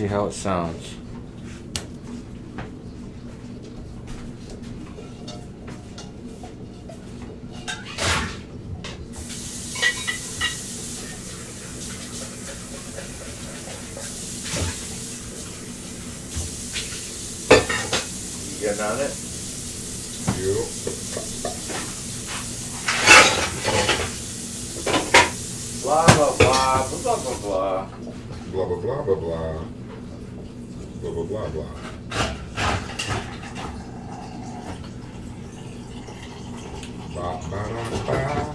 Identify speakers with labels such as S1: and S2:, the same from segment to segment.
S1: see how it sounds. You getting on it?
S2: Yep.
S1: Blah blah blah blah blah blah.
S2: Blah blah blah blah blah. Blah blah blah blah. Ba ba da ba.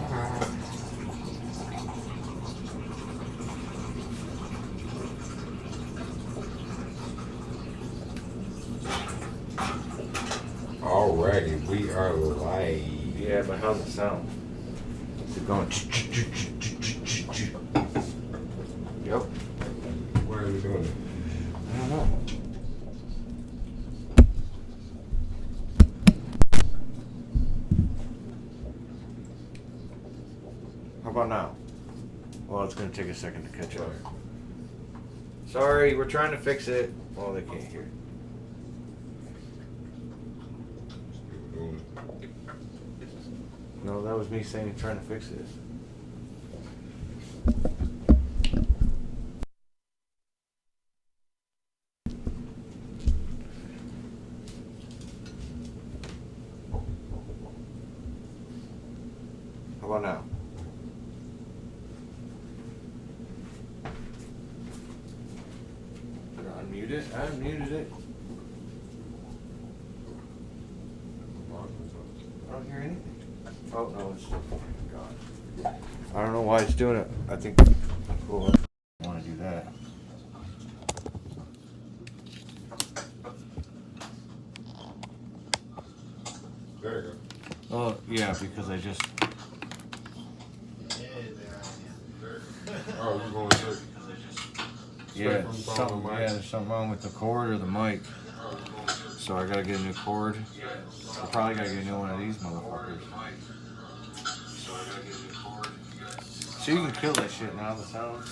S2: Alrighty, we are live.
S1: Yeah, but how's it sound? Is it going? Yep.
S2: Why are we doing it?
S1: I don't know. How about now? Well, it's going to take a second to catch up. Sorry, we're trying to fix it. Oh, they can't hear. No, that was me saying trying to fix it. How about now? Unmute it. I unmuted it. I don't hear anything. Oh no, it's still gone. I don't know why it's doing it. I think cool. I want to do that.
S2: There you go.
S1: Oh yeah, because I just.
S2: Oh, you're going to
S1: Yeah, there's something wrong with the cord or the mic. So I gotta get a new cord. I probably gotta get a new one of these motherfuckers. So you can kill that shit now, the sound.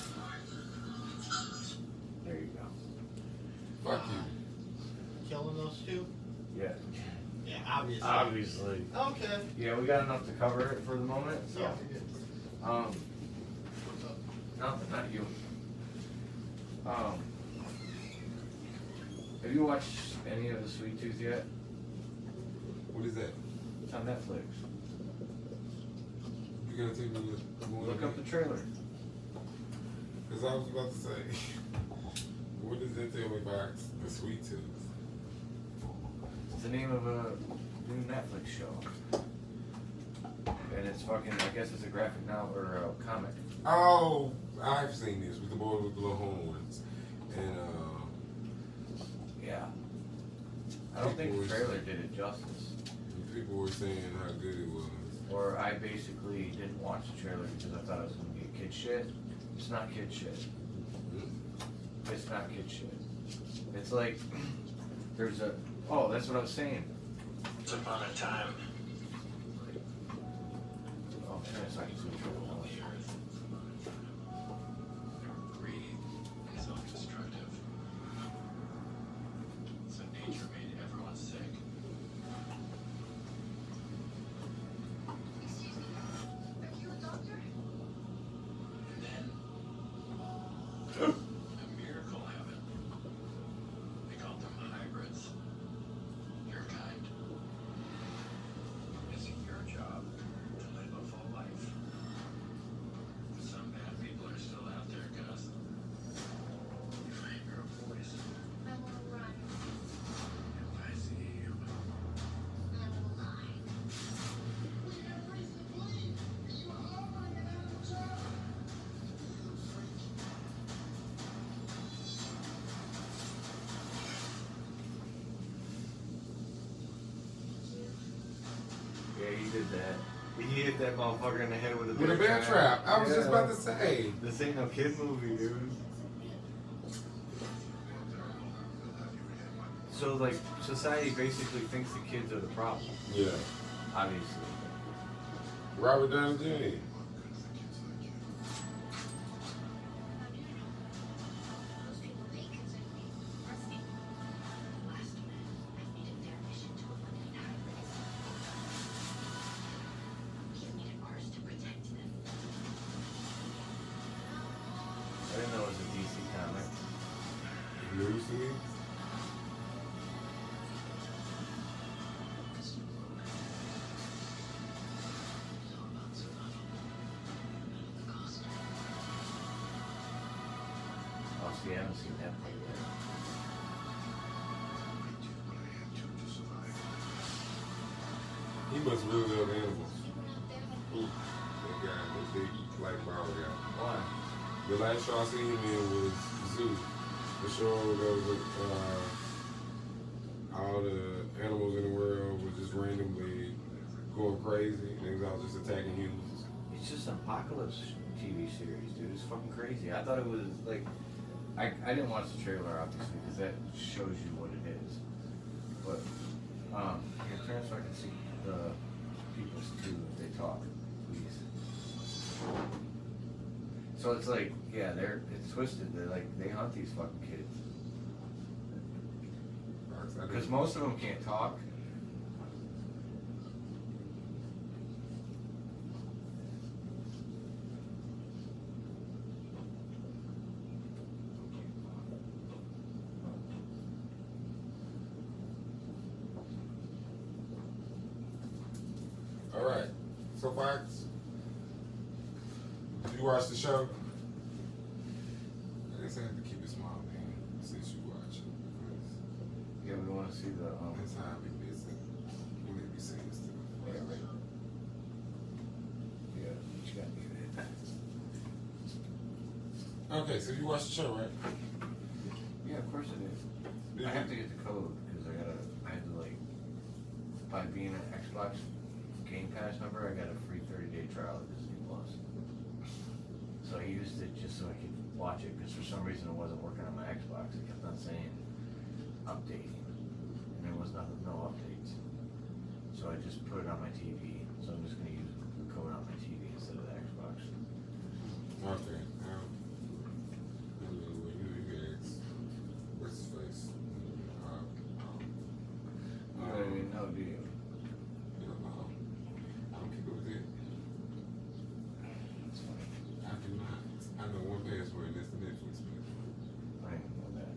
S1: There you go.
S2: Fuck you.
S3: Killing those two?
S1: Yeah.
S3: Yeah, obviously.
S1: Obviously.
S3: Okay.
S1: Yeah, we got enough to cover it for the moment. So.
S3: Yeah.
S1: Nothing, not you. Have you watched any of the Sweet Tooth yet?
S2: What is that?
S1: It's on Netflix.
S2: You gotta take me
S1: Look up the trailer.
S2: Because I was about to say, what does that tell me about the Sweet Tooth?
S1: It's the name of a new Netflix show. And it's fucking, I guess it's a graphic novel or a comic.
S2: Oh, I've seen this with the boy with the little horns. And,
S1: yeah. I don't think the trailer did it justice.
S2: people were saying how good it was.
S1: Or I basically didn't watch the trailer because I thought it was going to be kid shit. It's not kid shit. It's not kid shit. It's like, there's a, oh, that's what I was saying.
S4: Once upon a time,
S1: Oh, yeah, so I can see the trailer.
S4: the earth, greed and self-destructive. So nature made everyone sick.
S5: Excuse me, are you a doctor?
S4: And then, a miracle happened. They called them hybrids. Your kind. It's your job to live a full life. Some bad people are still out there, Gus. Find your voice.
S5: I want to run.
S4: If I see you,
S5: I will lie. We have reason to believe that you are harboring an animal child.
S1: Yeah, he did that. He hit that motherfucker in the head with a
S2: With a bear trap. I was just about to say.
S1: This ain't no kid movie, dude. So, like, society basically thinks the kids are the problem,
S2: Yeah.
S1: obviously.
S2: Robert Downey Jr.
S5: Most people make conservatives.
S2: News to me?
S1: Oh, see, I haven't seen that part yet.
S2: He must really love animals. Ooh, that guy, that big black power guy.
S1: Why?
S2: The last show I seen him in was Zoo. The show that was all the animals in the world was just randomly going crazy. They was all just attacking humans.
S1: It's just an apocalypse TV series, dude. It's fucking crazy. I thought it was like, I didn't watch the trailer obviously because that shows you what it is. But yeah, turn so I can see the people too if they talk, please. So it's like, yeah, it's twisted. They're like they hunt these fucking kids because most of them can't talk.
S2: All right. So, Fox, did you watch the show? I guess I have to keep it small, man, since you watch it.
S1: Yeah, we want to see the.
S2: That's how I be busy. You may be saying stuff.
S1: Yeah, right. Yeah, you got me there.
S2: Okay, so you watched the show, right?
S1: Yeah, of course it is. I have to get the code because I had to like, by being an Xbox Game Pass member, I got a free 30-day trial of Disney Plus. So I used it just so I could watch it because for some reason it wasn't working on my Xbox. It kept on saying updating, and there was no updates. So I just put it on my TV. So I'm just gonna use the code on my TV instead of the Xbox.
S2: Okay. What's his face?
S1: You don't even know, do you?
S2: I don't keep up with it.
S1: It's funny.
S2: I do not. I know one password, and that's the Netflix password.
S1: I didn't know that.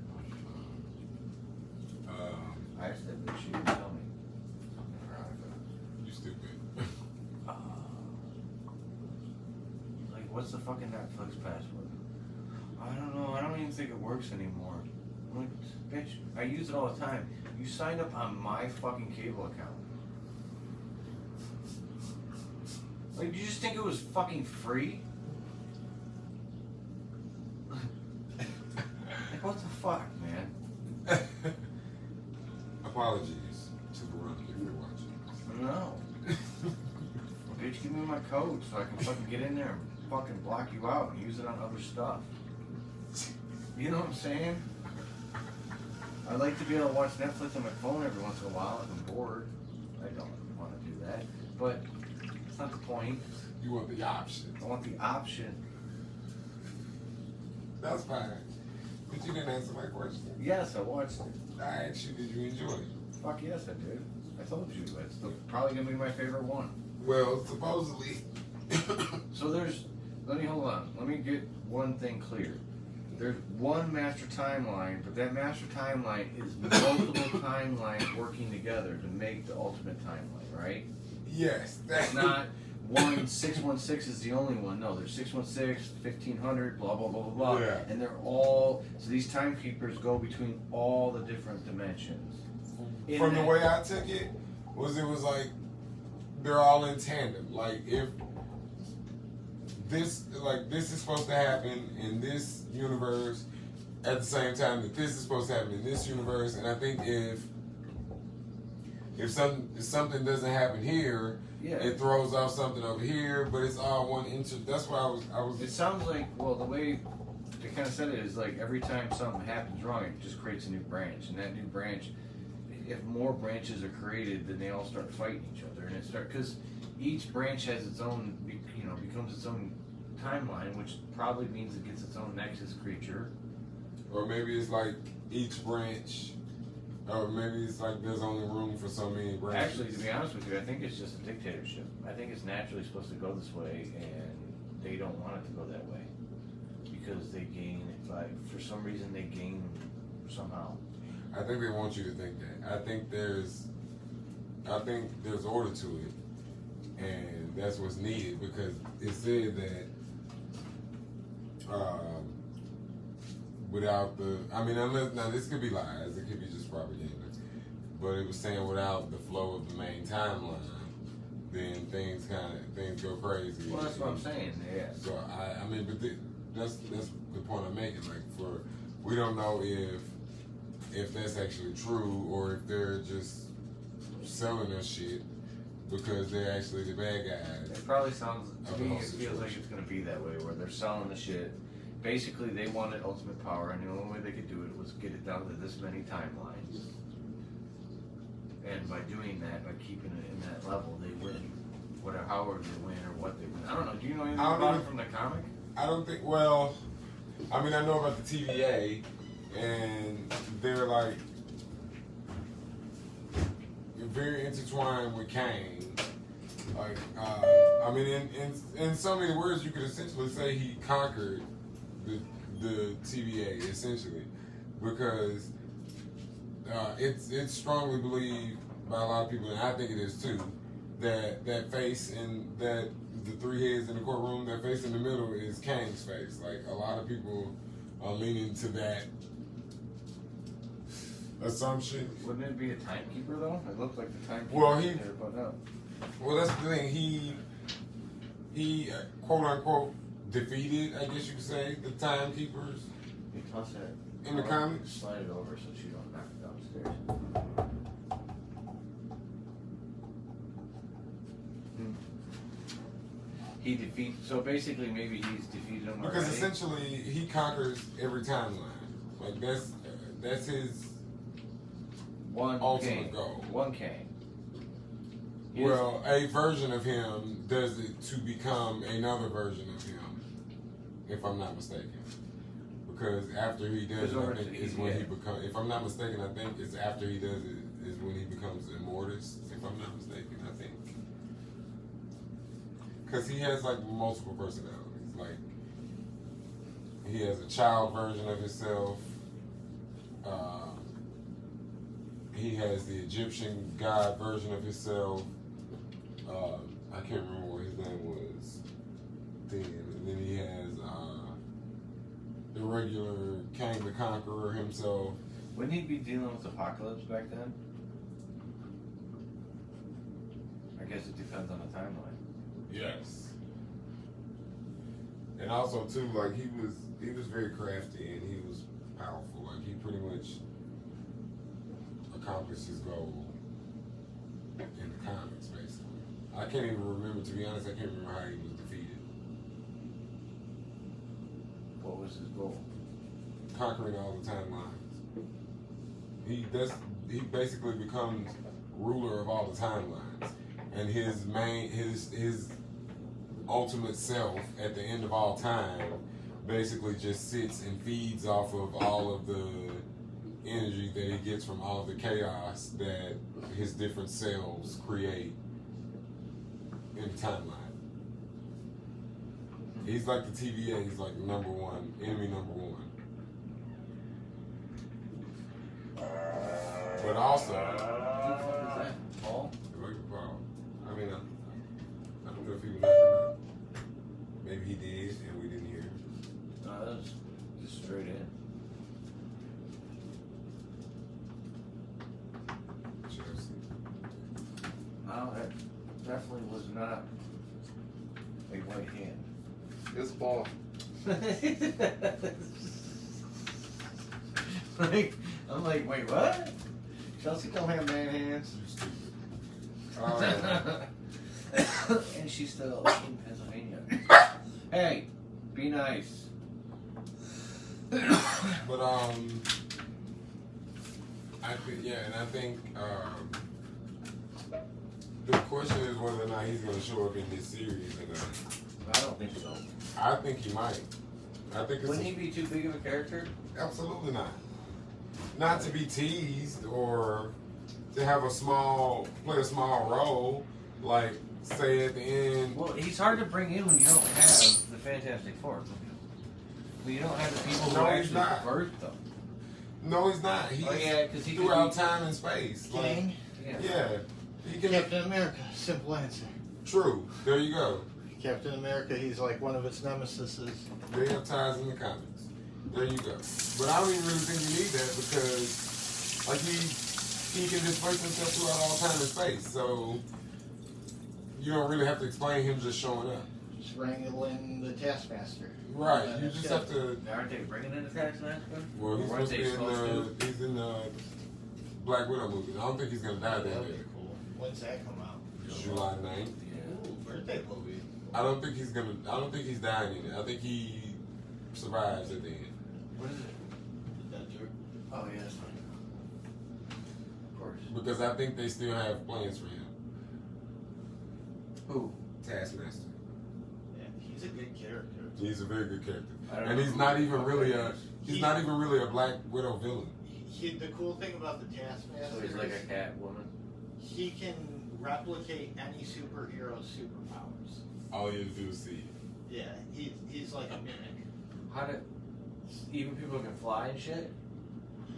S2: Um,
S1: I asked that bitch, she didn't tell me.
S2: you stupid.
S1: Like, what's the fucking Netflix password? I don't know. I don't even think it works anymore. I'm like, bitch, I use it all the time. You signed up on my fucking cable account. Like, did you just think it was fucking free? Like, what the fuck, man?
S2: Apologies to Veronica if you're watching.
S1: No. Bitch, give me my code so I can fucking get in there and fucking block you out and use it on other stuff. You know what I'm saying? I'd like to be able to watch Netflix on my phone every once in a while if I'm bored. I don't want to do that. But it's not the point.
S2: You want the option.
S1: I want the option.
S2: That's fine. But you didn't answer my question.
S1: Yes, I watched it.
S2: I asked you, did you enjoy it?
S1: Fuck yes, I did. I told you. It's probably going to be my favorite one.
S2: Well, supposedly.
S1: So let me hold on. Let me get one thing clear. There's one master timeline, but that master timeline is multiple timelines working together to make the ultimate timeline, right?
S2: Yes.
S1: It's not 616 is the only one. No, there's 616, 1500, blah, blah, blah, blah, blah.
S2: Yeah.
S1: And they're all, so these timekeepers go between all the different dimensions.
S2: From the way I took it, it was like they're all in tandem. Like if this is supposed to happen in this universe at the same time that this is supposed to happen in this universe, and I think if something doesn't happen here,
S1: Yeah.
S2: it throws off something over here, but it's all one That's why I was.
S1: It sounds like, well, the way they kind of said it is like every time something happens wrong, it just creates a new branch, and that new branch, if more branches are created, then they all start fighting each other, and because each branch has its own, becomes its own timeline, which probably means it gets its own nexus creature.
S2: Or maybe it's like each branch, or maybe it's like there's only room for so many branches.
S1: Actually, to be honest with you, I think it's just a dictatorship. I think it's naturally supposed to go this way, and they don't want it to go that way because they gain, for some reason, they gain somehow.
S2: I think they want you to think that. I think there's order to it, and that's what's needed because it said that without the, I mean, unless now this could be lies, it could be just propaganda, but it was saying without the flow of the main timeline, then things go crazy.
S1: Well, that's what I'm saying. Yeah.
S2: So I mean, but that's the point I'm making. Like we don't know if that's actually true or if they're just selling us shit because they're actually the bad guys.
S1: It probably sounds to
S2: Of the
S1: me.
S2: whole
S1: It feels
S2: situation.
S1: like it's gonna be that way, where they're selling the shit. Basically, they wanted ultimate power, and the only way they could do it was get it down to this many timelines. And by doing that, by keeping it in that level, they win. Whatever, however they win or what they win. I don't know. Do you know anything about it from the comic?
S2: I don't think. Well, I mean, I know about the TVA, and they're like very intertwined with Kane. Like, I mean, in so many words, you could essentially say he conquered the TVA essentially, because it's strongly believed by a lot of people, and I think it is too, that face and that the three heads in the courtroom, that face in the middle is Kane's face. Like a lot of people are leaning to that assumption.
S1: Wouldn't it be a timekeeper though? It looked like the timekeeper.
S2: Well,
S1: they were putting up.
S2: Well, that's the thing. He quote unquote defeated, I guess you could say, the timekeepers
S1: You toss that
S2: in the comics.
S1: Slide it over so she don't knock it downstairs. He defeats. So basically, maybe he's defeated him
S2: Because
S1: already.
S2: essentially, he conquers every timeline. Like that's his
S1: One
S2: ultimate
S1: Kane.
S2: goal.
S1: One Kane. He
S2: Well, a version of him does it to become another version of him, if I'm not mistaken. Because after he does it, I think is when he becomes. If I'm not mistaken, I think it's after he does it is when he becomes Immortus. If I'm not mistaken, I think. Because he has like multiple personalities. Like he has a child version of himself. He has the Egyptian god version of himself. I can't remember what his name was then. And then he has the regular Kang the Conqueror himself.
S1: Wouldn't he be dealing with Apocalypse back then? I guess it depends on the timeline.
S2: Yes. And also too, like he was very crafty and he was powerful. Like he pretty much accomplished his goal in the comics, basically. I can't even remember, to be honest, I can't remember how he was defeated.
S1: What was his goal?
S2: Conquering all the timelines. He basically becomes ruler of all the timelines. And his ultimate self at the end of all time basically just sits and feeds off of all of the energy that he gets from all of the chaos that his different cells create in the timeline. He's like the TVA, he's like enemy number one. But also,
S1: Who the fuck is that? Paul?
S2: I mean, I don't know if he was there or not. Maybe he did and we didn't hear.
S1: No, that was just straight in.
S2: Chelsea.
S1: No, that definitely was not a white hand.
S6: It's ball.
S1: Like, I'm like, wait, what? Chelsea don't have man hands.
S2: You stupid.
S1: And she's still in Pennsylvania. Hey, be nice.
S2: But I think the question is whether or not he's going to show up in this series or not.
S1: I don't think so.
S2: I think he might. I think it's
S1: Wouldn't he be too big of a character?
S2: absolutely not. Not to be teased or to have play a small role, like say at the end.
S1: Well, he's hard to bring in when you don't have the Fantastic Four. When you don't have the people who
S2: No, he's
S1: actually
S2: not.
S1: birthed them.
S2: No, he's not. He's
S1: Oh yeah, because he
S2: throughout
S1: could
S2: time and space. Like,
S3: King,
S1: yeah.
S2: yeah, he can.
S3: Captain America. Simple answer.
S2: True. There you go.
S3: Captain America. He's like one of its nemesis.
S2: They have ties in the comics. There you go. But I don't even really think you need that because, like, he can displace himself throughout all time and space. So you don't really have to explain him just showing up.
S3: Just wrangling the Taskmaster.
S2: Right. You just have to.
S1: Aren't they bringing in the Taskmaster?
S2: Well, he's
S1: Weren't
S2: supposed to
S1: they
S2: be
S1: supposed to?
S2: he's in the Black Widow movie. I don't think he's gonna die that
S3: That'd
S2: day.
S3: be cool. When's that come out?
S2: July 9th.
S1: Yeah.
S3: Ooh, birthday movie.
S2: I don't think he's dying in it. I think he survives at the end.
S1: What is it?
S3: That jerk.
S1: Oh yeah, that's fine. Of course.
S2: Because I think they still have plans for him.
S1: Who?
S2: Taskmaster.
S3: Yeah, he's a good character.
S2: He's a very good character.
S1: I don't
S2: And
S1: know
S2: he's
S1: who
S2: not
S1: the
S2: even
S1: fuck
S2: really
S1: that
S2: he's
S1: is.
S2: not even really a Black Widow villain.
S3: The cool thing about the Taskmaster
S1: So he's like
S3: is
S1: a cat woman.
S3: he can replicate any superhero's superpowers.
S2: All you have to do is see.
S3: Yeah, he's like a mimic.
S1: How did even people can fly and shit?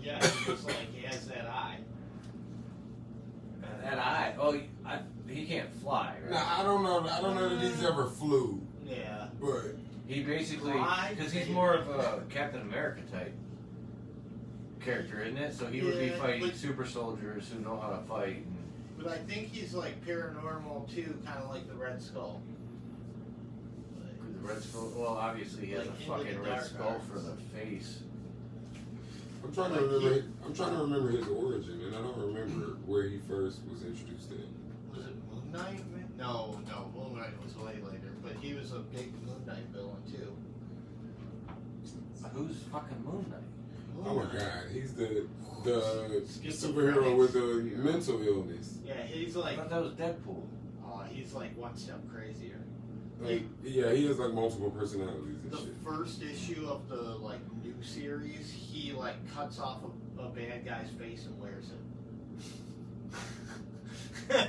S3: Yeah, he's like he has that eye.
S1: That eye. Oh, he can't fly, right?
S2: Now I don't know that he's ever flew,
S3: Yeah.
S2: but
S1: He basically,
S3: Fly,
S1: because he's
S3: maybe.
S1: more of a Captain America type character, isn't it? So he would be
S3: Yeah,
S1: fighting
S3: but-
S1: super soldiers who know how to fight. And,
S3: But I think he's like paranormal too, kind of like the Red Skull.
S1: the Red Skull. Well, obviously he has
S3: Like
S1: a
S3: into
S1: fucking
S3: the
S1: red
S3: dark
S1: skull
S3: arts.
S1: for the face.
S2: I'm trying to
S3: Like
S2: remember. I'm trying to remember his origin, and I don't remember where he first was introduced in.
S3: Was it Moon Knight? No, Moon Knight was way later. But he was a big Moon Knight villain too.
S1: Who's fucking Moon Knight?
S2: Oh my God, he's the
S3: Schizophrenic.
S2: superhero with the mental illness.
S3: Yeah, he's
S1: I
S3: like,
S1: thought that was Deadpool.
S3: he's like one step crazier.
S2: Like, yeah, he has like multiple personalities and
S3: The
S2: shit.
S3: first issue of the like new series, he like cuts off a bad guy's face and wears it.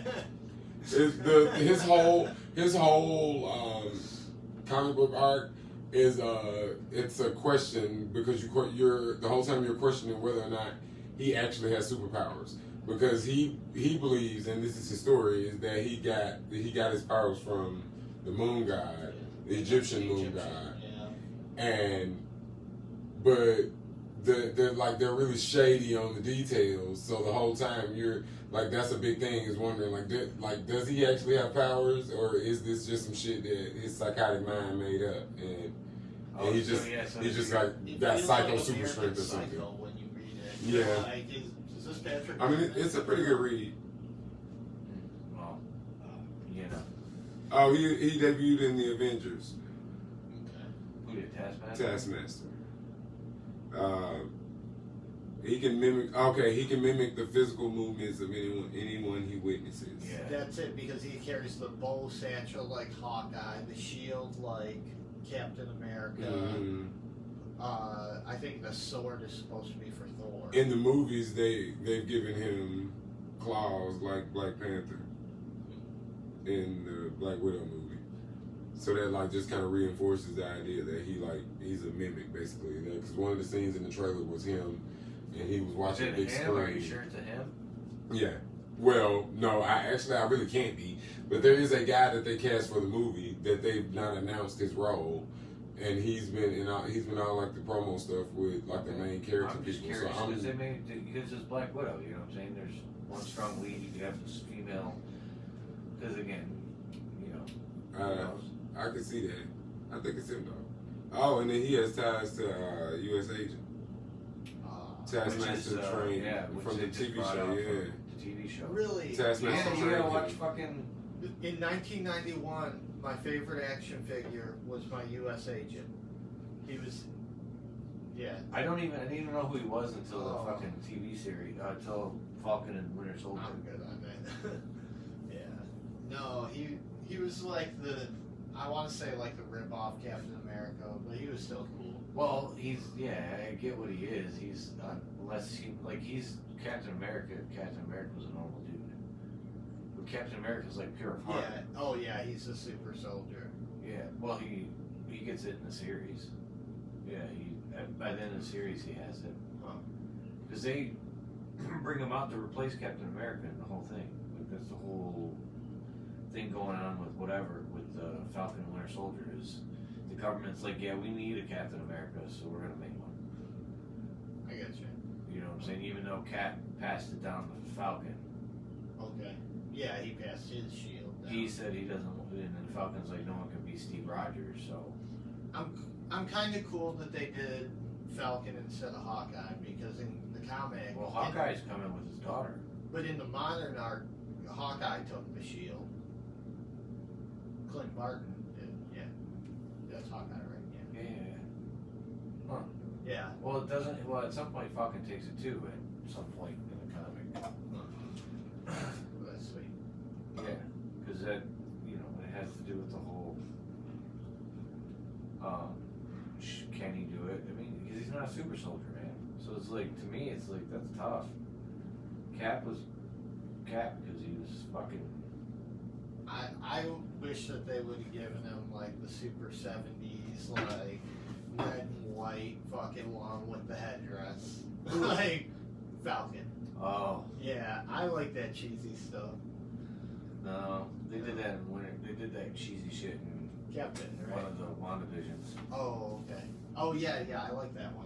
S2: His whole comic book arc is it's a question because you're the whole time you're questioning whether or not he actually has superpowers because he believes, and this is his story, is that he got his powers from the moon god, the Egyptian moon god,
S3: Yeah.
S2: but they're really shady on the details. So the whole time you're like, that's a big thing, is wondering does he actually have powers, or is this just some shit that his psychotic mind made up, and he just like
S3: It
S2: got
S3: feels
S2: psycho
S3: like
S2: super
S3: American
S2: strength or something.
S3: Psycho when you read it.
S2: Yeah.
S3: You're like, is this Patrick?
S2: I mean,
S3: Bateman?
S2: it's a pretty good read.
S1: Well, you know.
S2: Oh, he debuted in the Avengers.
S3: Okay.
S1: Who did Taskmaster?
S2: Taskmaster. He can mimic the physical movements of anyone he witnesses.
S1: Yeah.
S3: That's it, because he carries the bow satchel like Hawkeye, the shield like Captain America.
S2: Mhm.
S3: I think the sword is supposed to be for Thor.
S2: In the movies, they've given him claws like Black Panther in the Black Widow movie, so that like just kind of reinforces the idea that he's a mimic basically. Because one of the scenes in the trailer was him, and he was
S1: Is
S2: watching a
S1: it
S2: big
S1: him? Are you
S2: screen.
S1: sure it's a him?
S2: Yeah. Well, no, I really can't be. But there is a guy that they cast for the movie that they've not announced his role, and he's been all like the promo stuff with like the main character
S1: I'm just
S2: people.
S1: curious
S2: So
S1: because it's Black Widow. You know what I'm saying? There's one strong lead. You could have this female. Because again, you know. Who knows?
S2: I can see that. I think it's him though. Oh, and then he has ties to U.S. Agent. Taskmaster trained
S1: which
S2: from
S1: they
S2: the
S1: just
S2: TV
S1: brought
S2: show,
S1: out
S2: yeah.
S1: from the TV show.
S3: Really?
S2: Taskmaster
S1: Yeah, you
S2: trained
S1: gotta watch
S2: him.
S1: fucking.
S3: In 1991, my favorite action figure was my U.S. agent. He was, yeah.
S1: I didn't even know who he was until
S3: Oh.
S1: the fucking TV series, until Falcon and Winter Soldier.
S3: I'm good on that. Yeah. No, he was like I want to say like the rip-off Captain America, but he was still cool.
S1: Well, I get what he is. He's he's Captain America. Captain America was a normal dude. But Captain America's like pure of heart.
S3: Yeah. Oh yeah, he's a super soldier.
S1: Yeah. Well, he gets it in the series. Yeah. By the end of the series, he has it.
S3: Huh.
S1: because they bring him out to replace Captain America in the whole thing. Like that's the whole thing going on with whatever with Falcon and Winter Soldier is the government's like, yeah, we need a Captain America, so we're gonna make one.
S3: I get you.
S1: You know what I'm saying? Even though Cap passed it down to Falcon,
S3: Okay. Yeah, he passed his shield down.
S1: he said he doesn't. And then Falcon's like, no one can be Steve Rogers, so.
S3: I'm kind of cool that they did Falcon instead of Hawkeye because in the comic.
S1: Well, Hawkeye's coming with his daughter.
S3: But in the modern arc, Hawkeye took the shield. Clint Barton did. Yeah. That's Hawkeye, right?
S1: Yeah. Huh.
S3: Yeah.
S1: Well, it doesn't. Well, at some point, Falcon takes it too. At some point in the comic.
S3: That's sweet.
S1: Yeah, because that, you know, it has to do with the whole. Can he do it? I mean, because he's not a super soldier, man. So it's like, to me, it's like that's tough. Cap was Cap because he was fucking.
S3: I wish that they would have given him like the super 70s, like red and white, fucking long with the headdress, like Falcon.
S1: Oh
S3: Yeah, I like that cheesy stuff.
S1: no, they did that in Winter. They did that cheesy shit in
S3: Captain,
S1: one
S3: right?
S1: of the WandaVisions.
S3: Oh, okay. Oh yeah, I like that one.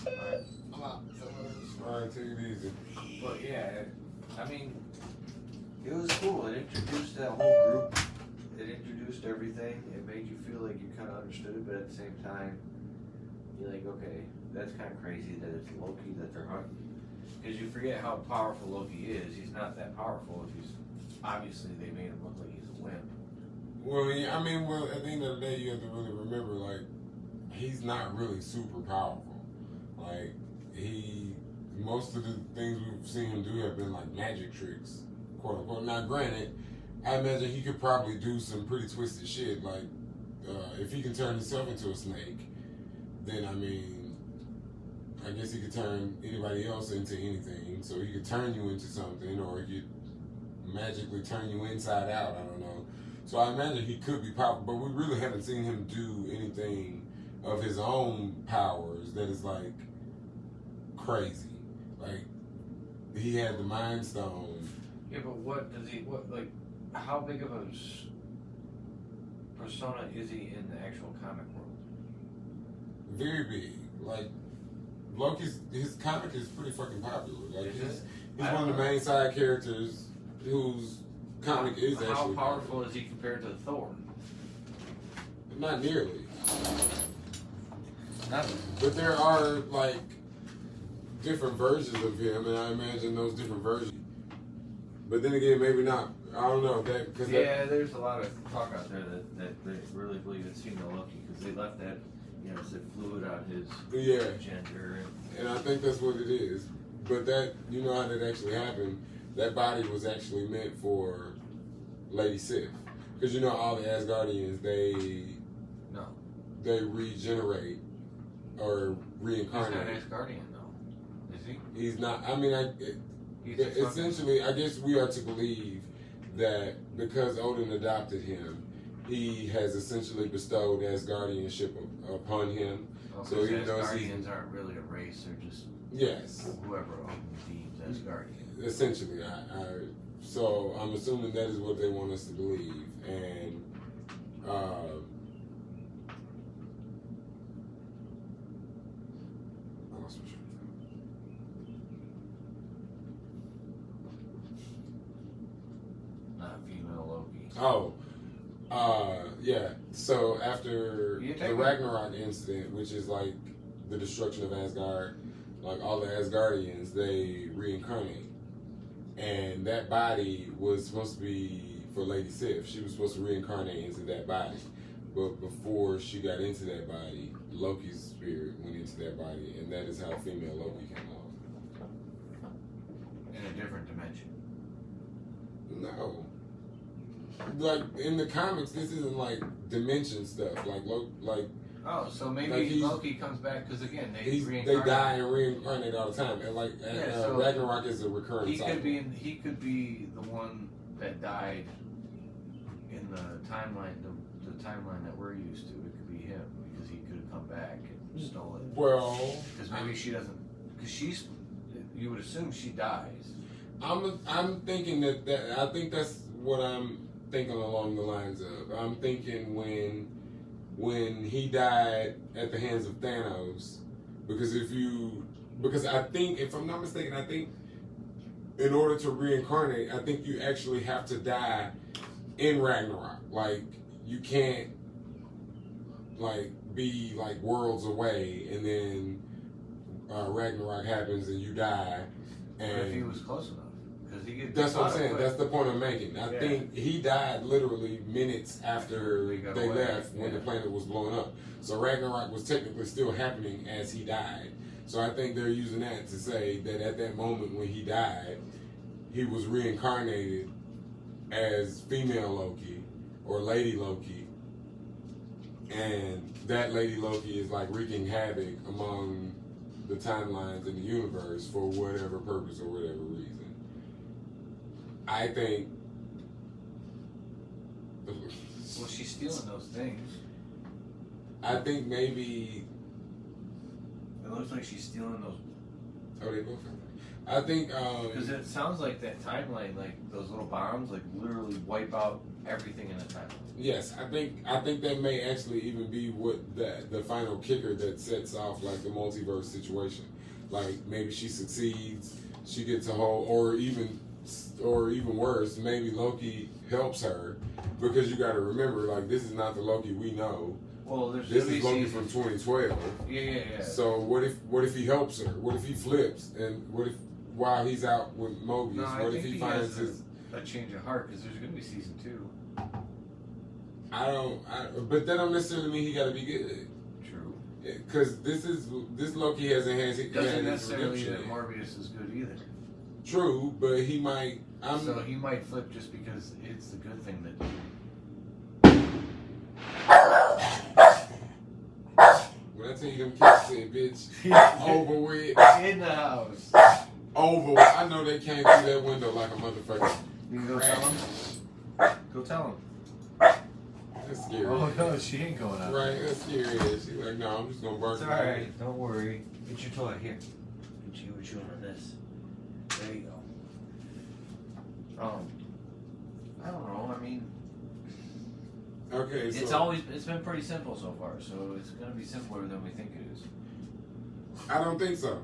S3: Alright, I'm out.
S2: Alright, take it easy.
S1: But yeah, I mean, it was cool. It introduced that whole group. It introduced everything. It made you feel like you kind of understood it, but at the same time, you're like, okay, that's kind of crazy that it's Loki that they're hunting. Because you forget how powerful Loki is. He's not that powerful. He's obviously they made him look like he's a wimp.
S2: Well, yeah, I mean, well, at the end of the day, you have to really remember, like, he's not really super powerful. Like, most of the things we've seen him do have been like magic tricks, quote unquote. Now, granted, I imagine he could probably do some pretty twisted shit. Like, if he can turn himself into a snake, then I mean, I guess he could turn anybody else into anything. So he could turn you into something, or he could magically turn you inside out. I don't know. So I imagine he could be powerful, but we really haven't seen him do anything of his own powers that is like crazy. Like he had the Mind Stone.
S1: Yeah, but what does he? What like? How big of a persona is he in the actual comic world?
S2: Very big. Like his comic is pretty fucking popular. Like
S1: Is
S2: he's
S1: I
S2: one of
S1: don't
S2: the
S1: know.
S2: main side characters whose comic is
S1: How
S2: actually
S1: powerful is he compared to Thor?
S2: Not nearly.
S1: Nothing.
S2: But there are like different versions of him, and I imagine those different versions. But then again, maybe not. I don't know that because
S1: Yeah, there's a lot of talk out there that they really believe it's female Loki because they left that, you know, said fluid on his
S2: yeah,
S1: gender.
S2: and I think that's what it is. But that, you know how that actually happened. That body was actually meant for Lady Sif, because you know all the Asgardians they regenerate or
S1: He's not
S2: reincarnate.
S1: Asgardian though, is he?
S2: He's not. I mean,
S1: He's a fucking-
S2: essentially, I guess we are to believe that because Odin adopted him, he has essentially bestowed Asgardianship upon him.
S1: Oh,
S2: So
S1: 'cause
S2: even though he's-
S1: Asgardians aren't really a race; they're just
S2: Yes,
S1: whoever deems Asgardian.
S2: essentially. So I'm assuming that is what they want us to believe, and I lost my train of
S1: Not female Loki.
S2: thought. Yeah. So after
S1: You
S2: the
S1: take
S2: Ragnarok incident, which is like the destruction of Asgard, like all the Asgardians, they reincarnate. And that body was supposed to be for Lady Sif. She was supposed to reincarnate into that body. But before she got into that body, Loki's spirit went into that body, and that is how female Loki came along.
S1: In a different dimension.
S2: No. Like in the comics, this isn't like dimension stuff. Like
S1: Oh, so maybe
S2: Like
S1: Loki comes back because again they
S2: they
S1: reincarnate.
S2: die and reincarnate all the time, and like
S1: Yeah, so
S2: Ragnarok is a recurring
S1: He
S2: cycle.
S1: could be the one that died in the timeline, the timeline that we're used to. It could be him because he could have come back and stole it.
S2: Well,
S1: Because maybe she doesn't. Because you would assume she dies.
S2: I'm thinking that I think that's what I'm thinking along the lines of. I'm thinking when he died at the hands of Thanos, because I think, if I'm not mistaken, I think in order to reincarnate, I think you actually have to die in Ragnarok. Like, you can't like be like worlds away and then Ragnarok happens and you die. And
S1: But if he was close enough, because he gets.
S2: that's what I'm saying. That's the point I'm making. I
S1: Yeah.
S2: think he died literally minutes after
S1: He got
S2: they
S1: away.
S2: left when the
S1: Yeah.
S2: planet was blowing up. So Ragnarok was technically still happening as he died. So I think they're using that to say that at that moment when he died, he was reincarnated as female Loki or Lady Loki. And that Lady Loki is like wreaking havoc among the timelines in the universe for whatever purpose or whatever reason. I think.
S1: Well, she's stealing those things.
S2: I think maybe.
S1: It looks like she's stealing those.
S2: Oh, they both. I think.
S1: Because it sounds like that timeline, like those little bombs, like literally wipe out everything in the timeline.
S2: Yes, I think that may actually even be what the final kicker that sets off like the multiverse situation. Like maybe she succeeds, she gets a hold, or even worse, maybe Loki helps her, because you got to remember, like, this is not the Loki we know.
S1: Well, there's
S2: This
S1: gonna
S2: is
S1: be
S2: Loki
S1: season-
S2: from 2012.
S1: Yeah.
S2: So what if he helps her? What if he flips? And what if while he's out with Mobius,
S1: No, I
S2: what if
S1: think
S2: he
S1: has
S2: finds his?
S1: a change of heart, because there's gonna be season 2.
S2: But that don't necessarily mean he got to be good.
S1: True.
S2: Because this Loki hasn't had his
S1: Doesn't necessarily mean
S2: redemption
S1: that
S2: yet.
S1: Morbius is good either.
S2: True, but he might.
S1: So he might flip just because it's the good thing that.
S2: When I tell you them kids said, bitch, over with,
S1: In the house.
S2: over with. I know they came through that window like a motherfucker.
S1: You can go tell him. Go tell him.
S2: That's scary.
S1: Oh no, she ain't going out.
S2: Right, that's scary. She's like, no, I'm just gonna bark.
S1: It's alright, don't worry. Get your toy here. Get you chewing on this. There you go. I don't know, I mean,
S2: Okay, so
S1: it's been pretty simple so far, so it's gonna be simpler than we think it is.
S2: I don't think so,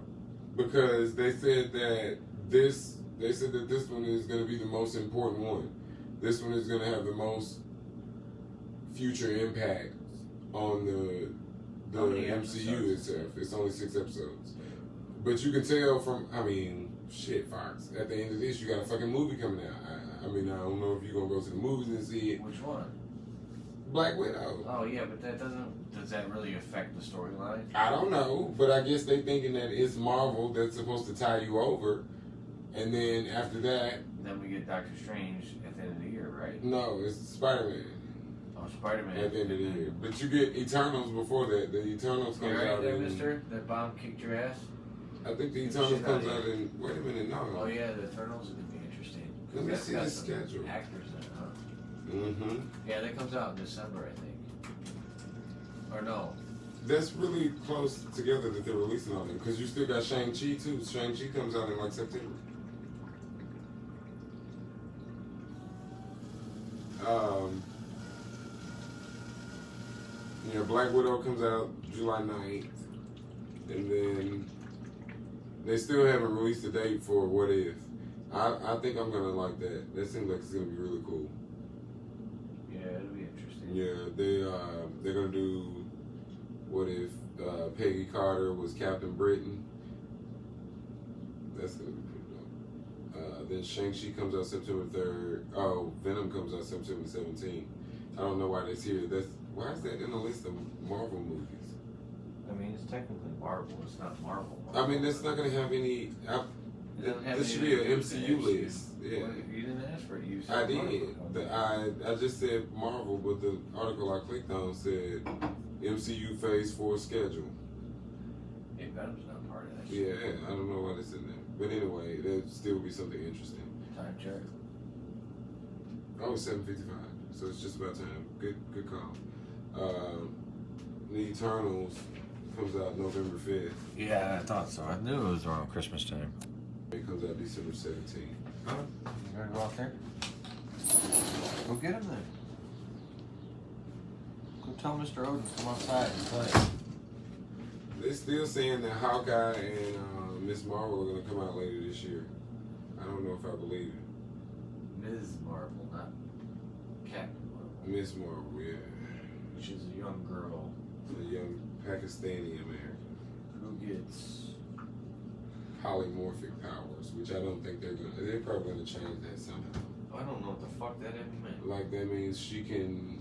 S2: because they said that this one is gonna be the most important one. This one is gonna have the most future impact on the
S1: How many
S2: MCU
S1: episodes?
S2: itself. It's only 6 episodes, but you can tell from. I mean, shit, Fox. At the end of this, you got a fucking movie coming out. I mean, I don't know if you're gonna go to the movies and see it.
S1: Which one?
S2: Black Widow.
S1: Oh yeah, but does that really affect the storyline?
S2: I don't know, but I guess they thinking that it's Marvel that's supposed to tie you over, and then after that,
S1: Then we get Doctor Strange at the end of the year, right?
S2: no, it's Spider-Man
S1: Oh, Spider-Man.
S2: at the end of the year. But you get Eternals before that. The Eternals
S1: You
S2: comes
S1: right
S2: out
S1: there,
S2: in.
S1: mister? That bomb kicked your ass?
S2: I think the
S1: Get
S2: Eternals
S1: shit
S2: comes
S1: outta
S2: out in. Wait a minute, no.
S1: Oh yeah, the Eternals are gonna be interesting.
S2: Let me
S1: That's
S2: see
S1: got
S2: the
S1: some
S2: schedule.
S1: Actors in it, huh?
S2: Mm-hmm.
S1: Yeah, that comes out in December, I think. Or no?
S2: That's really close together that they're releasing all them, because you still got Shang-Chi too. Shang-Chi comes out in like September. Yeah, Black Widow comes out July 9th, and then they still haven't released a date for What If. I think I'm gonna like that. That seems like it's gonna be really cool.
S1: Yeah, it'll be interesting.
S2: Yeah, they're gonna do What If Peggy Carter was Captain Britain. That's gonna be pretty dope. Then Shang-Chi comes out September 3rd. Oh, Venom comes out September 17th. I don't know why that's here. Why is that in the list of Marvel movies?
S1: I mean, it's technically Marvel. It's not Marvel.
S2: I mean, that's not gonna have any.
S1: It doesn't have
S2: This should
S1: anything
S2: be
S1: to do
S2: an
S1: with the
S2: MCU list. Yeah.
S1: Well, you didn't ask for it. You said
S2: I
S1: Marvel.
S2: did. I just said Marvel, but the article I clicked on said MCU Phase 4 schedule.
S1: Yeah, Venom's not part of that.
S2: Yeah, I don't know why that's in there. But anyway, that'd still be something interesting.
S1: Time check.
S2: Oh, it's 7:55, so it's just about time. Good call. The Eternals comes out November 5th.
S1: Yeah, I thought so. I knew it was around Christmas time.
S2: It comes out December 17th.
S1: You gotta go out there? Go get him then. Go tell Mr. Odin to come outside and play.
S2: They're still saying that Hawkeye and Miss Marvel are going to come out later this year. I don't know if I believe it.
S1: Ms. Marvel, not Captain Marvel.
S2: Miss Marvel, yeah.
S1: She's a young girl
S2: A young Pakistani American.
S1: who gets.
S2: Polymorphic powers, which I don't think they're probably going to change that somehow.
S1: I don't know what the fuck that even meant.
S2: Like that means she can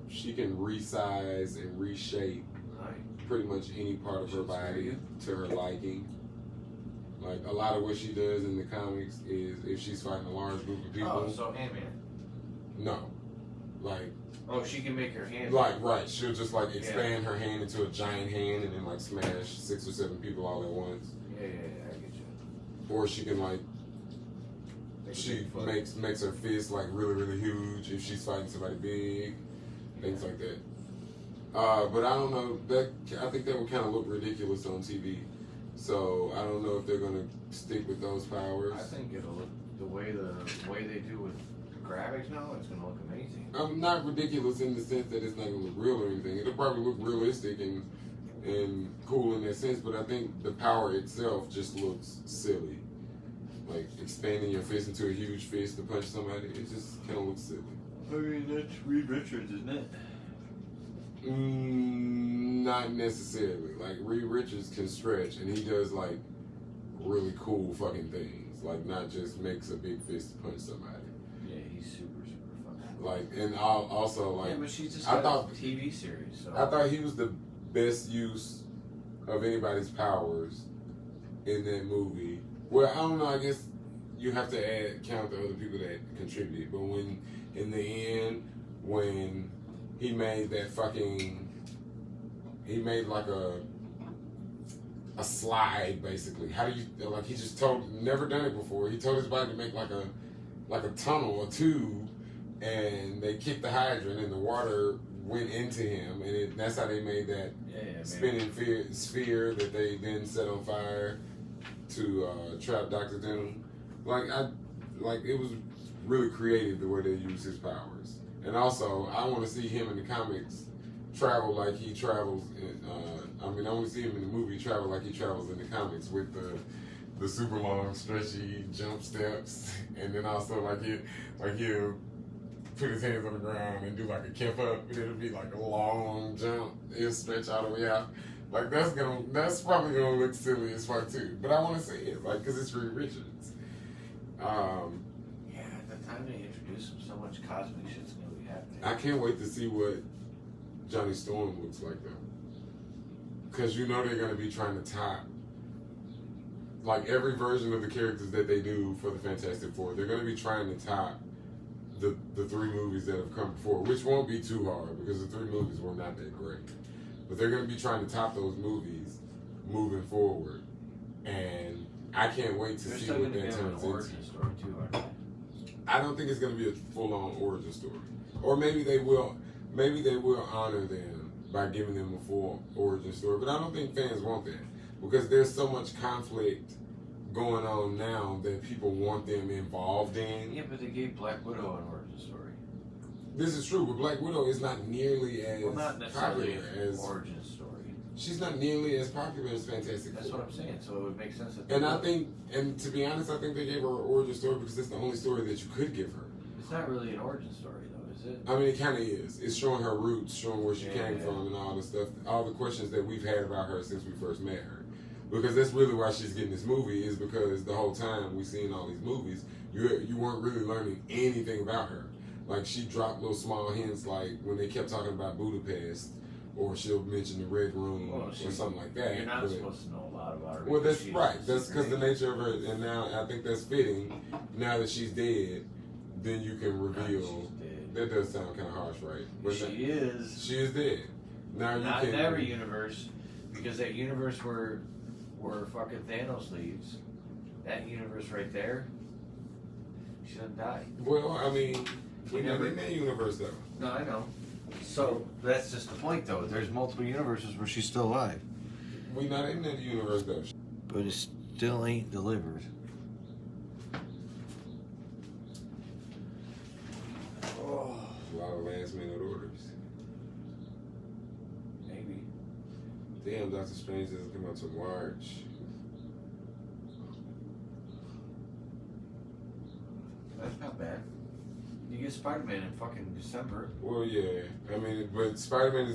S2: resize and reshape
S1: Right.
S2: pretty much any part of her
S1: She's
S2: body
S1: very
S2: to her liking. Like a lot of what she does in the comics is if she's fighting a large group of people.
S1: Oh, so Ant-Man.
S2: No, like
S1: Oh, she can make her hand.
S2: right. She'll just like expand her hand into a giant hand and then like smash 6 or 7 people all at once.
S1: Yeah, I get you.
S2: Or she can like
S1: Make
S2: she
S1: it fun.
S2: makes her fist like really huge if she's fighting somebody big, things like that. But I don't know. I think that would kind of look ridiculous on TV. So I don't know if they're gonna stick with those powers.
S1: I think it'll look the way they do with graphics now. It's gonna look amazing.
S2: Not ridiculous in the sense that it's not gonna look real or anything. It'll probably look realistic and cool in that sense. But I think the power itself just looks silly. Like expanding your fist into a huge fist to punch somebody, it just kind of looks silly.
S1: I mean, that's Reed Richards, isn't it?
S2: Not necessarily. Like Reed Richards can stretch, and he does like really cool fucking things. Like not just makes a big fist to punch somebody.
S1: Yeah, he's super fun.
S2: Like and also like
S1: Yeah, but she's just
S2: I
S1: got
S2: thought
S1: a TV series. So.
S2: I thought he was the best use of anybody's powers in that movie. Well, I don't know. I guess you have to count the other people that contributed. But when in the end, when he made like a slide basically. How do you like? He just never done it before. He told his body to make like a tunnel, a tube, and they kicked the hydrant and the water went into him, and that's how they made that spinning sphere that they then set on fire to trap Dr. Doom. Like it was really creative the way they used his powers. And also, I want to see him in the comics travel like he travels. I want to see him in the movie travel like he travels in the comics with the super long, stretchy jump steps, and then also he'll put his hands on the ground and do like a kip up, and it'll be like a long jump. It'll stretch all the way out. Like that's probably gonna look silly as fuck too. But I want to see it, like, cause it's Reed Richards.
S1: Yeah, at the time they introduced him, so much cosmic shit's gonna be happening.
S2: I can't wait to see what Johnny Storm looks like though. Cause you know they're gonna be trying to top like every version of the characters that they do for the Fantastic Four. They're gonna be trying to top the 3 movies that have come before, which won't be too hard because the 3 movies were not that great. But they're gonna be trying to top those movies moving forward. And I can't wait to see what that turns into.
S1: Story too, aren't they?
S2: I don't think it's going to be a full-on origin story, or maybe they will honor them by giving them a full origin story. But I don't think fans want that because there's so much conflict going on now that people want them involved in.
S1: Yeah, but they gave Black Widow an origin story.
S2: This is true, but Black Widow is not nearly as
S1: Not necessarily
S2: popular
S1: an
S2: as
S1: origin story.
S2: she's not nearly as popular as Fantastic
S1: That's
S2: Four.
S1: what I'm saying. So it would make sense that.
S2: And to be honest, I think they gave her an origin story because it's the only story that you could give her.
S1: It's not really an origin story, though, is it?
S2: I mean, it kind of is. It's showing her roots, showing where she came
S1: Yeah.
S2: from, and all the stuff, all the questions that we've had about her since we first met her. Because that's really why she's getting this movie, is because the whole time we've seen all these movies, you weren't really learning anything about her. Like, she dropped little small hints, like when they kept talking about Budapest, or she'll mention the Red Room, or something like that.
S1: You're not
S2: But-
S1: supposed to know a lot about her.
S2: well,
S1: because
S2: that's
S1: she's
S2: right. That's
S1: super
S2: because the nature of her, and now I think that's fitting. Now that she's dead, then you can reveal.
S1: She's dead.
S2: That does sound kind of harsh, right? But
S1: She is.
S2: she is dead. Now you
S1: Not
S2: can.
S1: in every universe, because that universe where fucking Thanos leaves, that universe right there, she doesn't die.
S2: Well, I mean,
S1: We
S2: we're
S1: never-
S2: never in that universe though.
S1: No, I know. So that's just the point, though. There's multiple universes where she's still alive,
S2: We're not in that universe though.
S1: but it still ain't delivered.
S2: A lot of last minute orders.
S1: Maybe.
S2: Damn, Doctor Strange doesn't come out till March.
S1: That's not bad. You get Spider-Man in fucking December.
S2: Well, yeah. I mean, but Spider-Man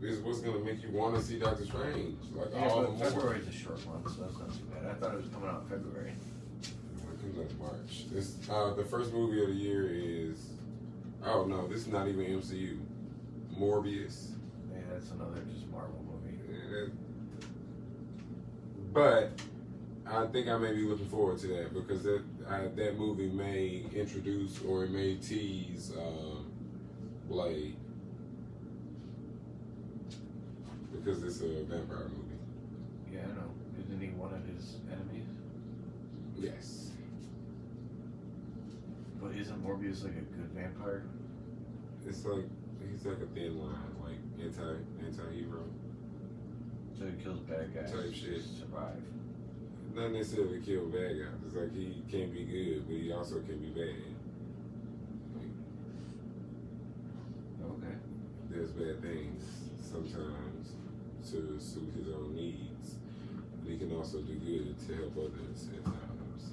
S2: is what's gonna make you want to see Doctor Strange, like
S1: Yeah,
S2: all the
S1: but
S2: more.
S1: February's a short month, so that's not too bad. I thought it was coming out in February.
S2: It comes out in March. This the first movie of the year is. Oh no, this is not even MCU. Morbius.
S1: Yeah, that's another just Marvel movie.
S2: Yeah, but I think I may be looking forward to that because that movie may introduce or it may tease Blade because it's a vampire movie.
S1: Yeah, I know. Isn't he one of his enemies?
S2: Yes.
S1: But isn't Morbius like a good vampire?
S2: It's like he's like a thin line, like anti-hero
S1: So he kills bad guys
S2: type
S1: to
S2: shit.
S1: survive.
S2: Not necessarily kill bad guys. It's like he can be good, but he also can be bad. Like,
S1: Okay.
S2: there's bad things sometimes to suit his own needs, but he can also do good to help others at times.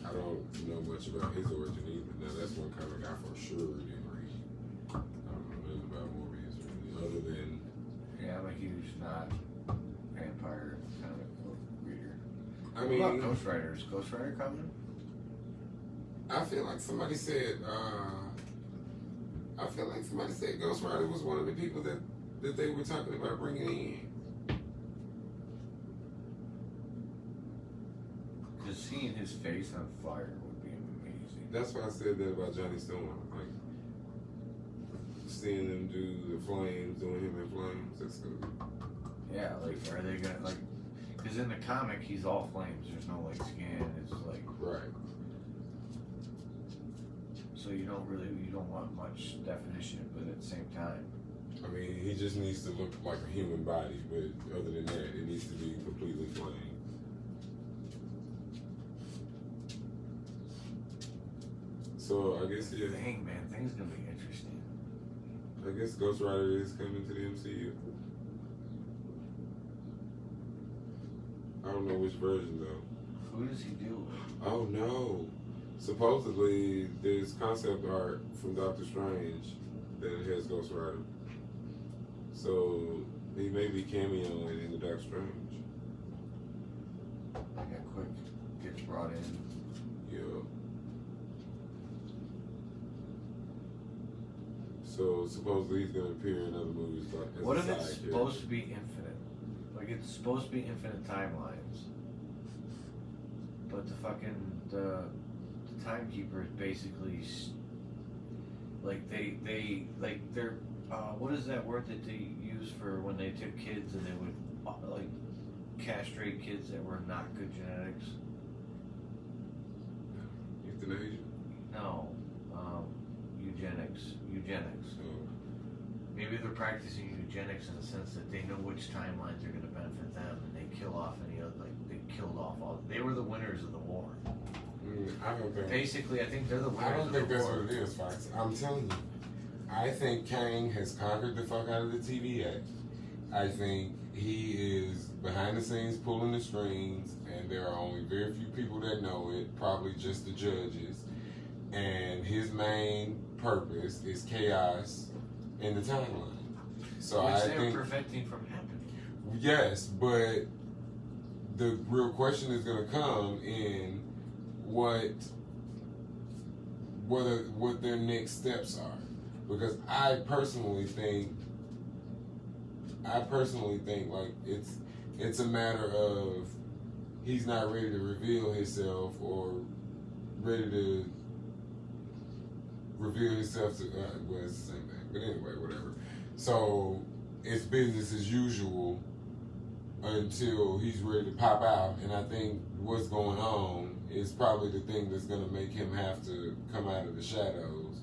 S2: I don't know much about his origin either. Now that's one comic I for sure didn't read. I don't know nothing about Morbius really, other than
S1: Yeah, I'm a huge not vampire comic book reader.
S2: I
S1: What
S2: mean,
S1: about Ghost Rider? Is Ghost Rider coming?
S2: I feel like somebody said Ghost Rider was one of the people that they were talking about bringing in.
S1: Because seeing his face on fire would be amazing.
S2: That's why I said that about Johnny Storm. Like seeing them do the flames, doing him in flames. That's good.
S1: Yeah, like, are they gonna, like, because in the comic, he's all flames. There's no, like, skin. It's like,
S2: Right.
S1: so you don't want much definition, but at the same time,
S2: I mean, he just needs to look like a human body, but other than that, it needs to be completely flame. So I guess yeah,
S1: dang, man, things gonna be interesting.
S2: I guess Ghost Rider is coming to the MCU. I don't know which version though.
S1: Who does he deal with?
S2: Oh no. Supposedly there's concept art from Doctor Strange that has Ghost Rider. So he may be cameoing in the Doctor Strange.
S1: Like a quick gets brought in.
S2: Yeah. So supposedly he's gonna appear in other movies like as
S1: What
S2: a
S1: if it's
S2: side
S1: supposed to be infinite? Like it's supposed to be infinite timelines, but the timekeeper is basically like they're what is that word that they use for when they took kids and they would like castrate kids that were not good genetics?
S2: Euthanasia.
S1: No, eugenics.
S2: So
S1: Maybe they're practicing eugenics in the sense that they know which timelines are going to benefit them, and they kill off any other. Like they killed off all. They were the winners of the war.
S2: I don't think.
S1: Basically, I think they're the winners.
S2: I don't
S1: of
S2: think
S1: the
S2: that's
S1: war.
S2: what it is, Fox. I'm telling you. I think Kang has conquered the fuck out of the TVA. I think he is behind the scenes pulling the strings, and there are only very few people that know it, probably just the judges. And his main purpose is chaos in the timeline. So
S1: Which
S2: I
S1: they're
S2: think
S1: preventing from happening.
S2: yes, but the real question is going to come in what their next steps are, because I personally think like it's a matter of he's not ready to reveal himself or ready to reveal himself to well, it's the same thing, but anyway, whatever. So it's business as usual until he's ready to pop out, and I think what's going on is probably the thing that's going to make him have to come out of the shadows,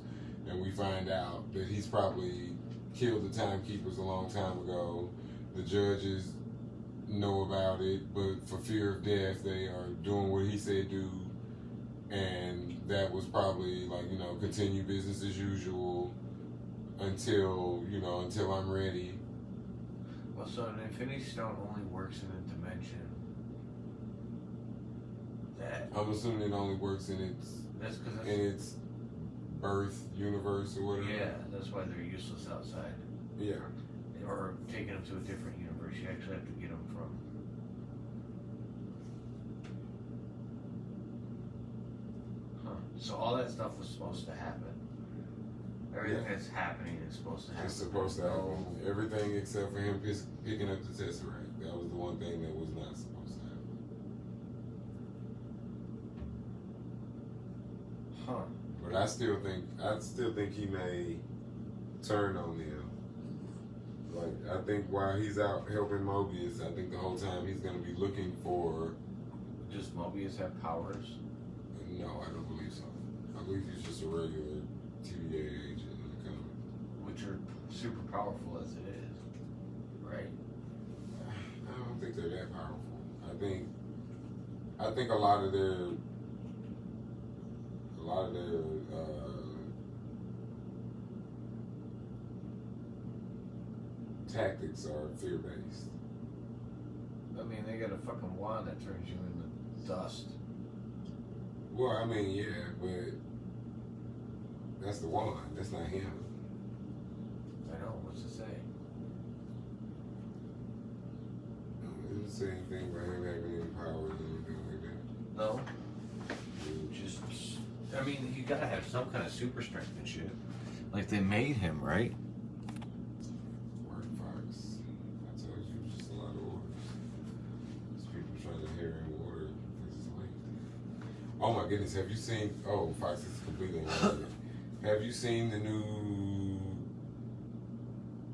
S2: and we find out that he's probably killed the timekeepers a long time ago. The judges know about it, but for fear of death, they are doing what he said do, and that was probably like, continue business as usual. until I'm ready.
S1: Well, so an Infinity Stone only works in a dimension that.
S2: I'm assuming it only works in
S1: That's because.
S2: its birth universe or whatever.
S1: Yeah, that's why they're useless outside.
S2: Yeah.
S1: Or taking them to a different universe. You actually have to get them from. Huh. So all that stuff was supposed to happen. Everything that's happening is supposed to happen.
S2: It's supposed to happen. Everything except for him picking up the Tesseract. That was the one thing that was not supposed to happen.
S1: Huh.
S2: But I still think he may turn on them. Like, I think while he's out helping Mobius, I think the whole time he's gonna be looking for.
S1: Does Mobius have powers?
S2: No, I don't believe so. I believe he's just a regular TVA agent in the comic.
S1: Which are super powerful as it is. Right?
S2: I don't think they're that powerful. I think a lot of their tactics are fear-based.
S1: I mean, they got a fucking wand that turns you into dust.
S2: Well, I mean, yeah, but that's the wand. That's not him.
S1: I know, what's it say?
S2: It didn't say anything about him having any powers or anything like that.
S1: No. Just, I mean, you gotta have some kind of super strength and shit. Like they made him, right?
S2: Word Fox. I told you, it was just a lot of orders. There's people trying to hear in water because it's late. Oh my goodness, have you seen? Oh, Fox is completely irrelevant. Have you seen the new?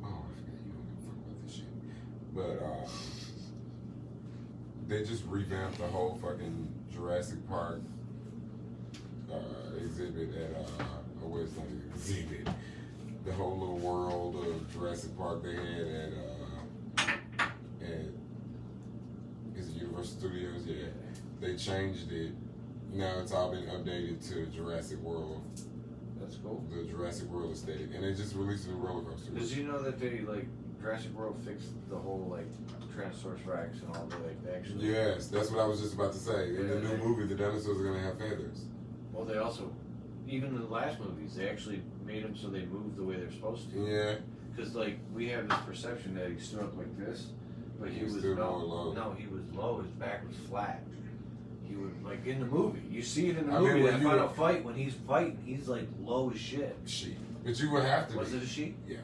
S2: Oh, I forgot you don't give a fuck about this shit. But they just revamped the whole fucking Jurassic Park exhibit at well, it's not an exhibit. The whole little world of Jurassic Park they had at is it Universal Studios? Yeah. They changed it. Now it's all been updated to Jurassic World.
S1: That's cool.
S2: The Jurassic World aesthetic. And they just released a new roller coaster.
S1: Did you know that they, like, Jurassic World fixed the whole, like, Tyrannosaurus Rex and all the, like, they actually...
S2: Yes, that's what I was just about to say. In the new movie, the dinosaurs are going to have feathers.
S1: Well, they also... Even in the last movies, they actually made them so they move the way they're supposed to.
S2: Yeah.
S1: Because, like, we have this perception that he stood up like this, but he was
S2: stood more low.
S1: No, he was low. His back was flat. He would, like, in the movie. You see it in the
S2: I
S1: movie.
S2: mean, when
S1: That
S2: you
S1: final
S2: were-
S1: fight, when he's fighting, he's, like, low as shit.
S2: Sheep. But you would have to
S1: Was
S2: be.
S1: it a sheep?
S2: Yeah.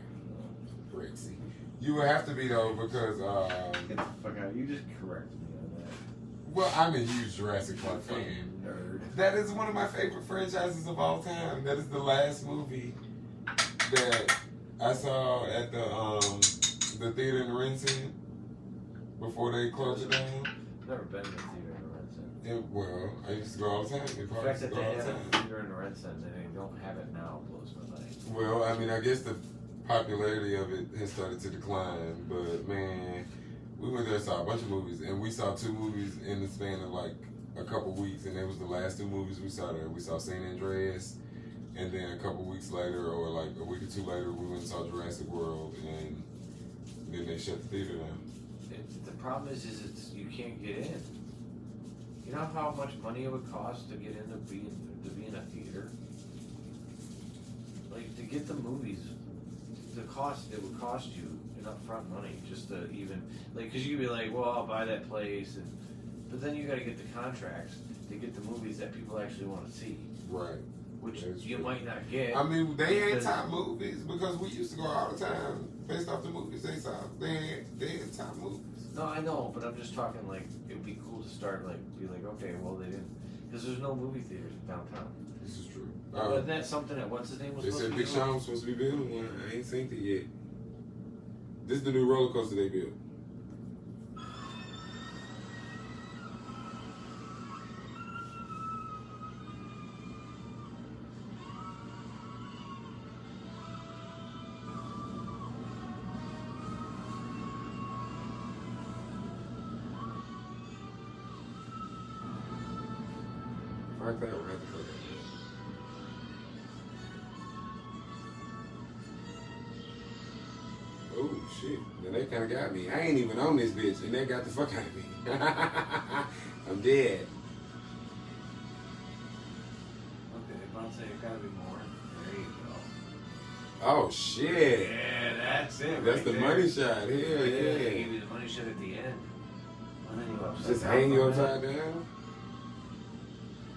S2: Brexy. You would have to be, though, because...
S1: Get the fuck out. You just corrected me on that.
S2: well, I'm a huge Jurassic Park fan.
S1: Nerd.
S2: That is one of my favorite franchises of all time. That is the last movie that I saw at the theater in Renton before they closed it down.
S1: Never been to the theater in Renton.
S2: Well, I used to go all the time.
S1: The fact that they have a theater in Renton and they don't have it now blows my mind.
S2: Well, I mean, I guess the popularity of it has started to decline, but man, we went there and saw a bunch of movies, and we saw 2 movies in the span of like a couple weeks, and it was the last 2 movies we saw there. We saw San Andreas, and then a couple weeks later, or like a week or 2 later, we went and saw Jurassic World, and then they shut the theater down.
S1: The problem is it's you can't get in. You know how much money it would cost to get in to be in a theater? Like to get the movies, the cost it would cost you in upfront money just to even like because you could be like, well, I'll buy that place, but then you got to get the contracts to get the movies that people actually want to see,
S2: Right.
S1: which
S2: That is
S1: you
S2: true.
S1: might not get.
S2: I mean, they ain't
S1: because-
S2: top movies because we used to go all the time based off the movies they saw. They ain't top movies.
S1: No, I know, but I'm just talking like it would be cool to start like be like, okay, well they didn't because there's no movie theaters downtown.
S2: This is true.
S1: Wasn't that something that what's his name was
S2: They
S1: supposed
S2: said
S1: to
S2: Big
S1: be
S2: Sean was supposed to be building one. I ain't seen it yet. This is the new roller coaster they built. Mark that right the fuck up. shit. Then they kind of got me. I ain't even on this bitch, and they got the fuck out of me. I'm dead.
S1: Okay, I'll say it gotta be more. There you go.
S2: Oh shit.
S1: Yeah, that's it.
S2: That's
S1: right
S2: the
S1: there.
S2: money shot. Hell
S1: They
S2: yeah.
S1: give you the money shot at the end. And then you upside
S2: Just
S1: down
S2: hang you
S1: from
S2: upside
S1: that.
S2: down.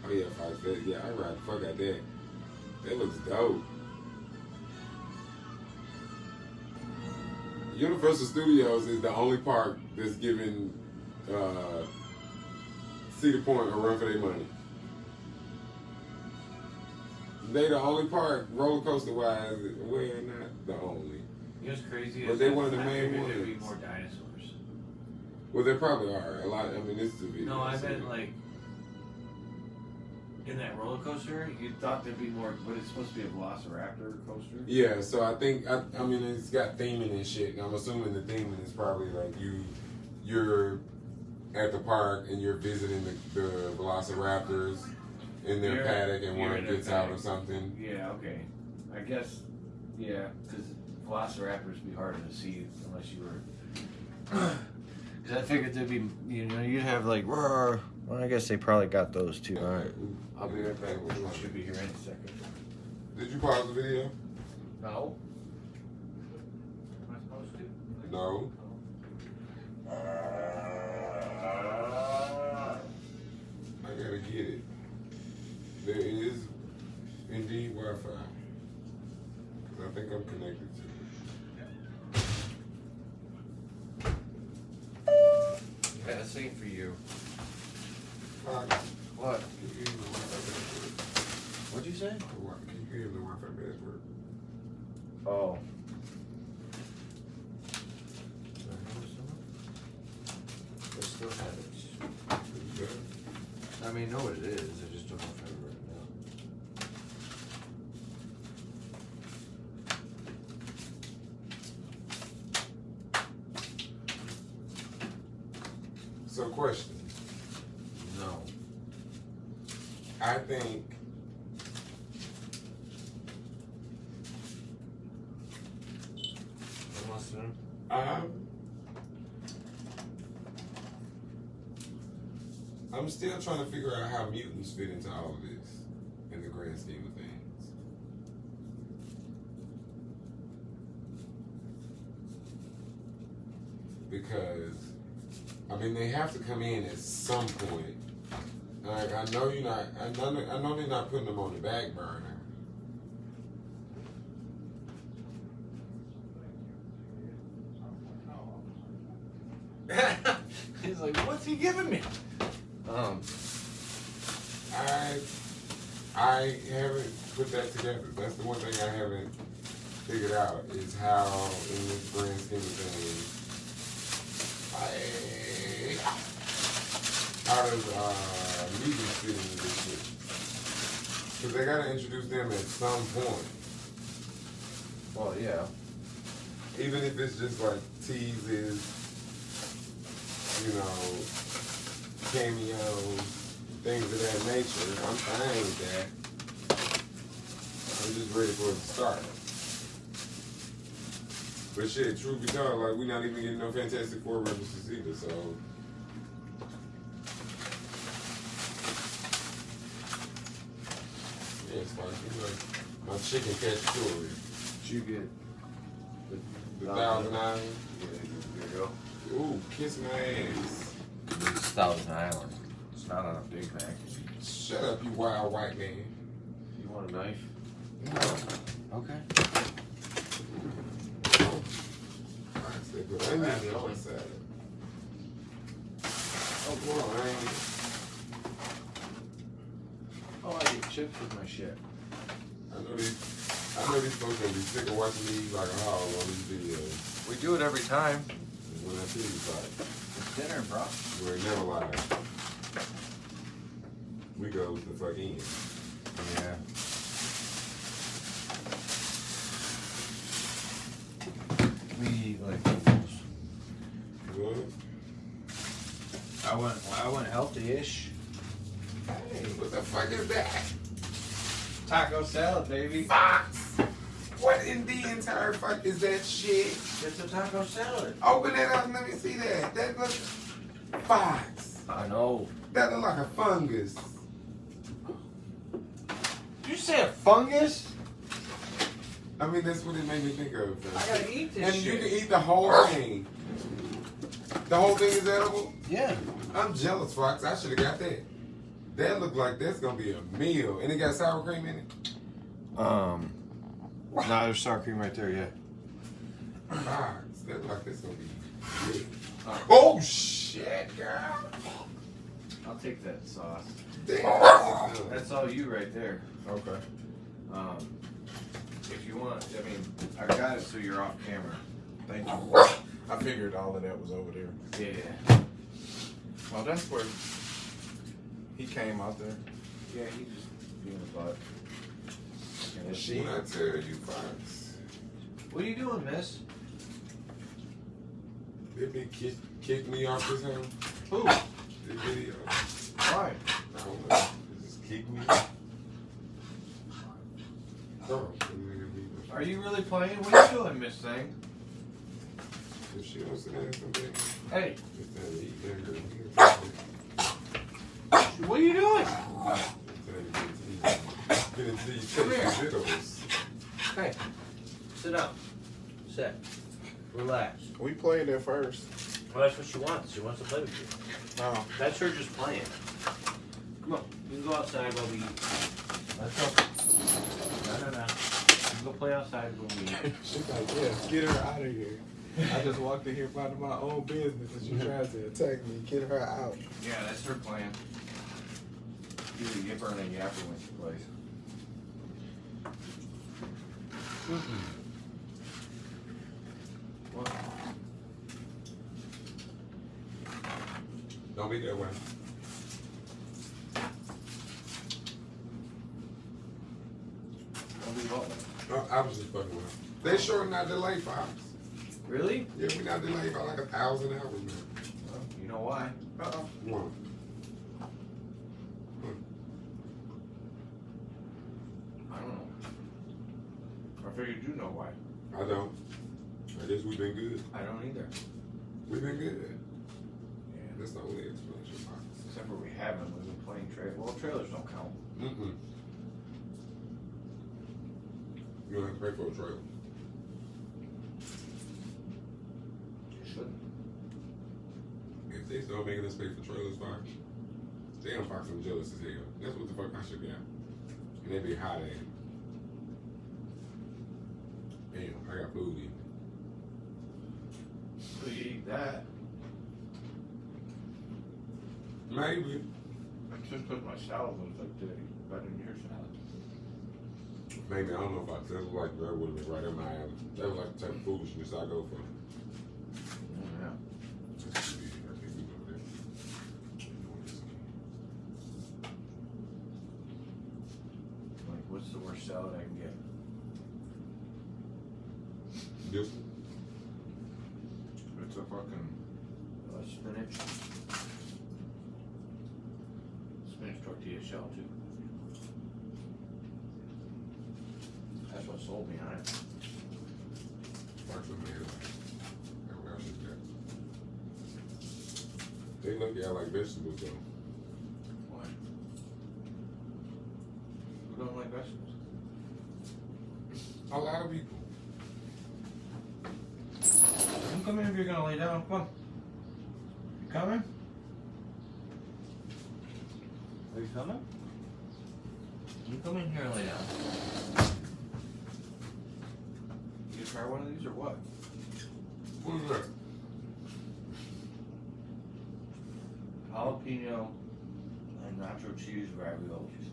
S2: Oh yeah, Fox. Yeah, I ride the fuck out that. That looks dope. Universal Studios is the only park that's giving Cedar Point a run for their money. They the only park, roller coaster wise, well, not the only.
S1: You know what's crazy?
S2: But
S1: is
S2: they
S1: that
S2: one of the
S1: I
S2: main
S1: figured there'd be
S2: ones.
S1: more dinosaurs.
S2: Well, there probably are a lot. I mean, this is a video.
S1: No, I
S2: so-
S1: meant like in that roller coaster, you thought there'd be more, but it's supposed to be a Velociraptor coaster.
S2: Yeah, so I think I mean it's got theming and shit, and I'm assuming the theming is probably like you're at the park and you're visiting the Velociraptors in their
S1: You're-
S2: paddock, and
S1: you're
S2: one
S1: in their
S2: gets out
S1: paddock.
S2: or something.
S1: Yeah, okay. I guess, yeah, because Velociraptors be harder to see unless you were. Because I figured there'd be, you'd have like, roar. Well, I guess they probably got those too. All right, I'll be right back. We should be here in a second.
S2: Did you pause the video?
S1: No. Am I supposed to?
S2: No. I gotta get it. There is indeed Wi-Fi. 'Cause I think I'm connected to it.
S1: Yeah, this ain't for you.
S2: Fox,
S1: What?
S2: can you give me the Wi-Fi password?
S1: What'd you say?
S2: Can you give me the Wi-Fi password?
S1: Oh. I still have it.
S2: Is that-
S1: I mean, know what it is. I just don't know if I wrote it down.
S2: So, question.
S1: No.
S2: I think
S1: I'm listening.
S2: I'm still trying to figure out how mutants fit into all of this in the grand scheme of things. Because, I mean, they have to come in at some point. Like, I know you're not. I know they're not putting them on the back burner.
S1: He's like, what's he giving me?
S2: I haven't put that together. That's the one thing I haven't figured out is how, in this grand scheme of things, how does mutants fit into this shit? Because they gotta introduce them at some point.
S1: Well, yeah.
S2: Even if it's just like teases, you know, cameos, things of that nature. I'm fine with that. I'm just ready for it to start. But shit, truth be told, like, we're not even getting no Fantastic Four references either, so. Yeah, it's like, my chicken cacciatore.
S1: Did you get
S2: The Thousand Island.
S1: Yeah, there you go.
S2: Ooh, kiss my ass.
S1: It's Thousand Island. It's not on a Big Mac.
S2: Shut up, you wild white man.
S1: You want a knife?
S2: No.
S1: Okay.
S2: Alright, they put onions on my salad. Oh, come on, man.
S1: Oh, I get chips with my shit.
S2: I know these folks gonna be sick of watching me like a hog on these videos.
S1: We do it every time.
S2: And when I see these like,
S1: It's dinner, bro.
S2: we're never live. We go the fuck in.
S1: Yeah. We eat like animals.
S2: Good.
S1: I went healthy-ish.
S2: Hey, what the fuck is that?
S1: Taco salad, baby.
S2: Fox! What in the entire fuck is that shit?
S1: It's a taco salad.
S2: Open it up and let me see that. That looks fox.
S1: I know.
S2: That look like a fungus.
S1: Did you say a fungus?
S2: I mean, that's what it made me think of.
S1: I gotta eat this
S2: And
S1: shit.
S2: you can eat the whole thing. The whole thing is edible?
S1: Yeah.
S2: I'm jealous, Fox. I should have got that. That look like that's gonna be a meal. And it got sour cream in it?
S1: No, there's sour cream right there, yeah.
S2: Fox, that look like that's gonna be good.
S1: Alright.
S2: Oh shit, girl.
S1: I'll take that sauce.
S2: Damn.
S1: That's all you right there.
S2: Okay.
S1: If you want, I mean, I got it so you're off camera.
S6: Thank you. I figured all of that was over there.
S1: Yeah.
S6: Oh, that's where he came out there.
S1: Yeah, he just being a butt.
S6: And she,
S2: When I tell you, Fox,
S1: What are you doing, miss?
S2: they been kick me off this house.
S1: Who?
S2: This video.
S1: Why?
S2: I don't know. They just kick me. Oh,
S1: Are you really playing? What are you doing, Miss Thing?
S2: if she don't sit down someday,
S1: Hey,
S2: it's time to eat that girl.
S1: what are you doing?
S2: Get into these
S1: Come here.
S2: tasty videos.
S1: Hey, sit down. Sit. Relax.
S6: we played at first.
S1: Well, that's what she wants. She wants to play with you.
S6: No,
S1: That's her just playing. Come on, you can go outside while we eat. Let's go. No. You can go play outside while we eat.
S6: she's like, yeah, get her out of here. I just walked in here minding my own business and she tried to attack me. Get her out.
S1: Yeah, that's her plan. Either give her an yapper when she plays. What?
S2: Don't be that way.
S1: Don't be what?
S2: Oh, I was just fucking with them. They sure not delayed, Fox.
S1: Really?
S2: Yeah, we not delayed by like 1,000 hours, man.
S1: Well, you know why?
S2: One.
S1: I don't know. I figured you know why.
S2: I don't. I guess we've been good.
S1: I don't either.
S2: We've been good.
S1: Yeah.
S2: That's the only explanation, Fox.
S1: Except for we haven't. We've been playing trailers. Well, trailers don't count.
S2: Mm-mm. You don't have to pay for a trailer.
S1: You shouldn't.
S2: If they start making us pay for trailers, Fox, damn, Fox, I'm jealous as hell. That's what the fuck I should get. And they be hot at it. Damn, I got food in.
S1: So you eat that.
S2: Maybe.
S1: It's just because my salad was like better than your salad.
S2: Maybe, I don't know if I that was like that would have been right in my alley. That was like the type of foolishness I go for.
S1: Yeah. Like, what's the worst salad I can get?
S2: This
S1: It's a fucking spinach. Spinach tortilla shell, too. That's what sold me on it.
S2: Fox and man, that's what I should get. They look at like vegetables though.
S1: Why? Who don't like vegetables?
S2: A lot of people.
S1: You come in if you're gonna lay down. Come on. You coming? Are you coming? You come in here and lay down. You try one of these or what?
S2: What is that?
S1: Jalapeno and nacho cheese raviolis.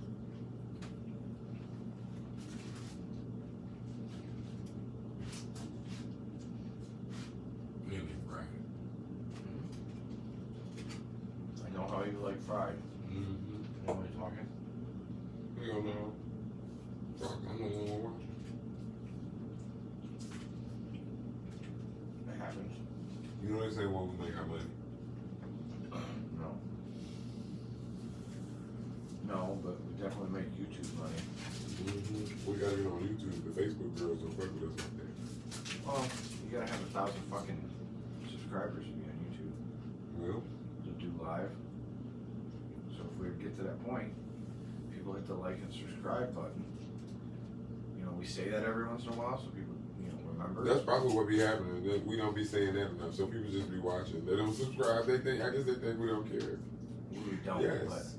S2: Really fried.
S1: I know how you like fried.
S2: Mm-hmm.
S1: You know what I'm talking?
S2: You don't know. Fuck, I'm the one watching.
S1: It happens.
S2: You know they say what we make our money.
S1: No. No, but we definitely make YouTube money.
S2: We gotta get on YouTube. The Facebook girls don't fuck with us like that.
S1: Well, you gotta have 1,000 fucking subscribers to be on YouTube
S2: Well,
S1: to do live. So if we get to that point, people hit the like and subscribe button. You know, we say that every once in a while, so people, you know, remember.
S2: that's probably what be happening. That we don't be saying that enough. So people just be watching. They don't subscribe. They think, I guess they think we don't care.
S1: We don't.
S2: Yes.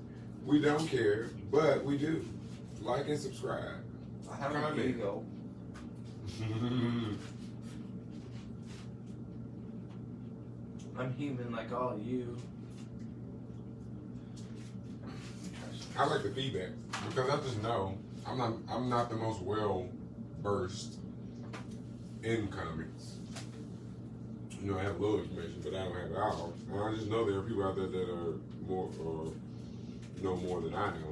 S2: We don't care, but we do. Like and subscribe.
S1: But I have an
S2: Comment.
S1: ego. I'm human like all of you.
S2: I like the feedback because I just know I'm not the most well versed in comics. You know, I have a little information, but I don't have it all. And I just know there are people out there that are more or know more than I know.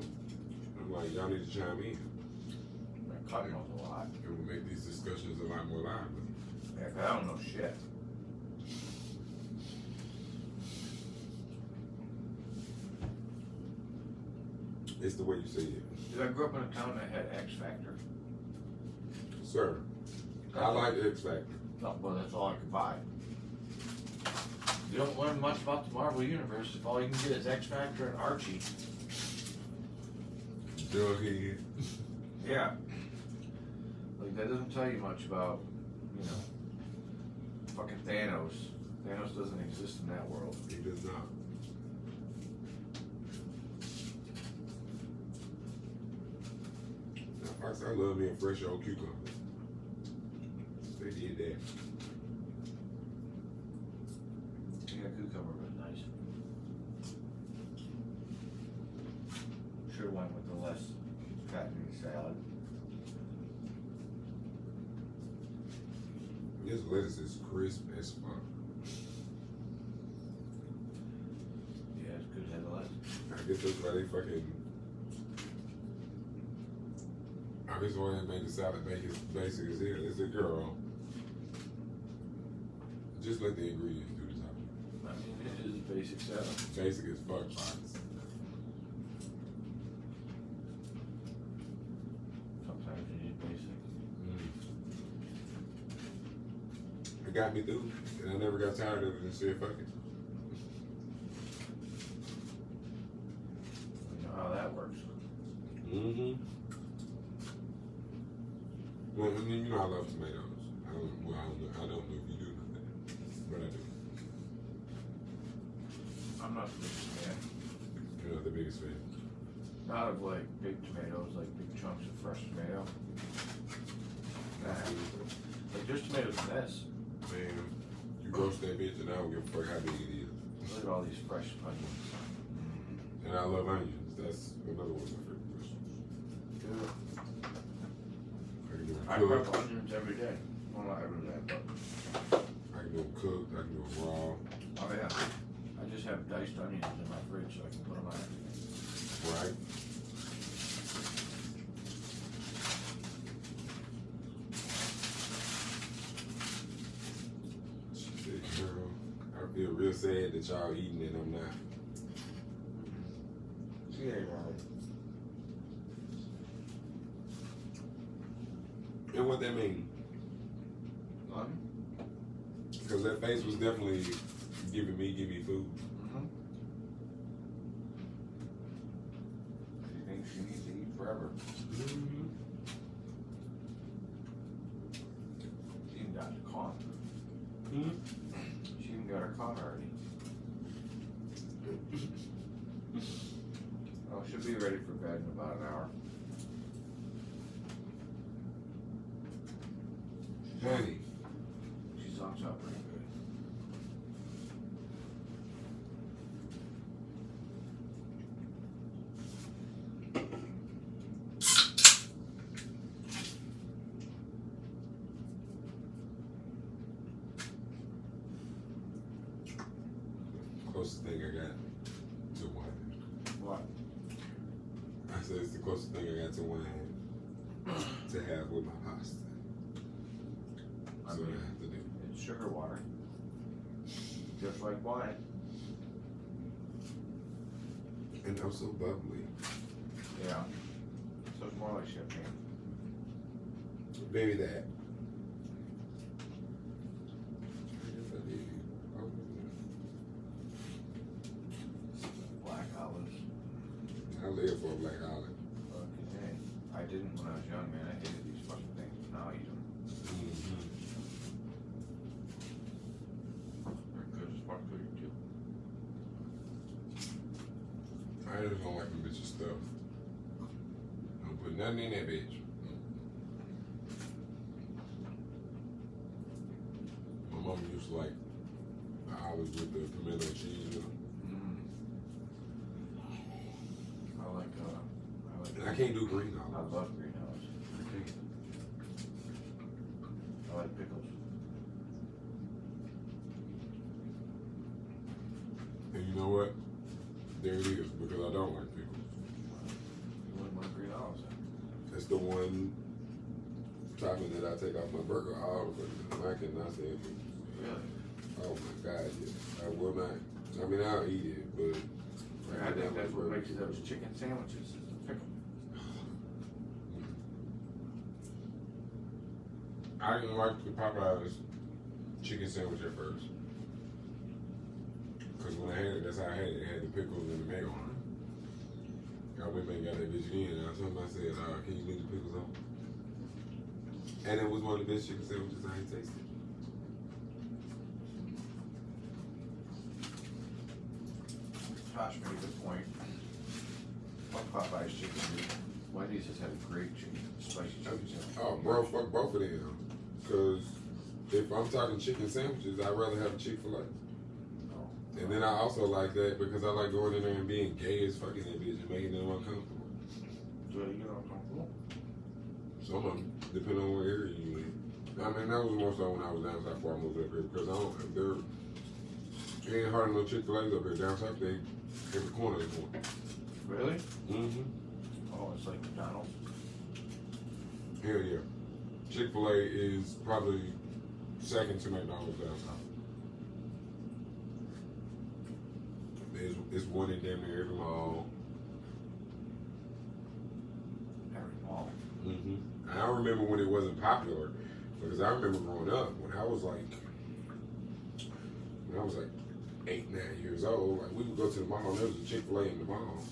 S2: I'm like, y'all need to chime in.
S1: I'm cutting off a lot.
S2: It will make these discussions a lot more lively.
S1: Yeah, 'cause I don't know shit.
S2: It's the way you say it.
S1: Dude, I grew up in a town that had X Factor.
S2: Sir, I like X Factor.
S1: No, well, that's all I could buy. You don't learn much about the Marvel Universe if all you can get is X Factor and Archie.
S2: Jughead.
S1: Yeah. Like, that doesn't tell you much about, you know, fucking Thanos. Thanos doesn't exist in that world.
S2: He does not. Now, Fox, I love me a fresh old cucumber. They did that.
S1: Yeah, cucumber was nice. Should went with the less fattening salad.
S2: This lettuce is crisp as fuck.
S1: Yeah, it's good head of lettuce.
S2: I guess that's why they fucking. I guess why they made the salad basic as hell. It's a girl. Just let the ingredients do the talking.
S1: I mean, it is a basic salad.
S2: Basic as fuck, Fox.
S1: Sometimes you need basic.
S2: It got me through, and I never got tired of it and said fuck it.
S1: You know how that works.
S2: Mm-hmm. Well, I mean, you know I love tomatoes. I don't know if you do know that, but I do.
S1: I'm not the biggest fan.
S2: You're not the biggest fan.
S1: Not of like big tomatoes, like big chunks of fresh tomato. Nah. Like there's tomatoes in this.
S2: Man, you roast that bitch and I don't give a fuck how big it is.
S1: Look at all these fresh onions.
S2: And I love onions. That's another one of my favorite vegetables.
S1: Good.
S2: I can do
S1: I
S2: them
S1: prep
S2: cooked.
S1: onions every day. Well, not every day, but
S2: I can do them cooked. I can do them raw.
S1: oh yeah. I just have diced onions in my fridge so I can put them on.
S2: Right? She said, girl, I feel real sad that y'all eating and I'm not.
S1: Yeah, right.
S2: And what that mean? Because that face was definitely give me food.
S1: Mm-hmm. She thinks she needs to eat forever.
S2: Mm-hmm.
S1: She even got the con.
S2: Mm-hmm.
S1: She even got her con already. Oh, she'll be ready for bed in about an hour.
S2: Honey.
S1: She's on top pretty good.
S2: Closest thing I got to wine.
S1: What?
S2: I said it's the closest thing I got to wine to have with my pasta.
S1: I
S2: So
S1: mean,
S2: I have to do.
S1: it's sugar water. Just like wine.
S2: And I'm so bubbly.
S1: Yeah. So it's more like champagne.
S2: Maybe that. Yes, I did. Oh,
S1: Black olives.
S2: I live for a black olive.
S1: Fucking hey. I didn't when I was young, man. I hated these fucking things. Now I eat them.
S2: Mm-hmm.
S1: They're good as fuck for you too.
S2: I just don't like them bitches stuff. Don't put nothing in that bitch. My mom used to like the olives with the pimento cheese. You know?
S1: I like
S2: And I can't do green
S1: I
S2: olives.
S1: love green olives. I like pickles.
S2: And you know what? There it is, because I don't like pickles.
S1: You wouldn't want green olives then.
S2: That's the one topping that I take off my burger all of it. I cannot stand pickles.
S1: Really?
S2: Oh my God, yes. I will not. I mean, I'll eat it, but
S1: I think that's what makes those chicken sandwiches is the pickle.
S2: I didn't like the Popeyes chicken sandwich at first. Because when I had it, that's how I had it. It had the pickles and the mayo on it. I went back and got that bitch again, and I told him, I said, can you leave the pickles on? And it was one of the best chicken sandwiches I had tasted.
S1: Josh made a good point. Fuck Popeye's chicken, dude. Wendy's has had a great chicken, spicy chicken sandwich.
S2: Oh, bro, fuck both of them. Because if I'm talking chicken sandwiches, I'd rather have a Chick-fil-A.
S1: Oh.
S2: And then I also like that because I like going in there and being gay as fucking that bitch and making them uncomfortable.
S1: Do you get uncomfortable?
S2: Some of them, depending on what area you in. I mean, that was more so when I was down south before I moved up here because I don't, there ain't hardly no Chick-fil-A's up here. Down south, they every corner is one.
S1: Really?
S2: Mm-hmm.
S1: Oh, it's like McDonald's.
S2: Hell yeah. Chick-fil-A is probably second to McDonald's down south. There's one in damn near every mall.
S1: Every mall.
S2: Mm-hmm. I don't remember when it wasn't popular because I remember growing up when I was like 8, 9 years old. Like we would go to the mall and there was a Chick-fil-A in the mall,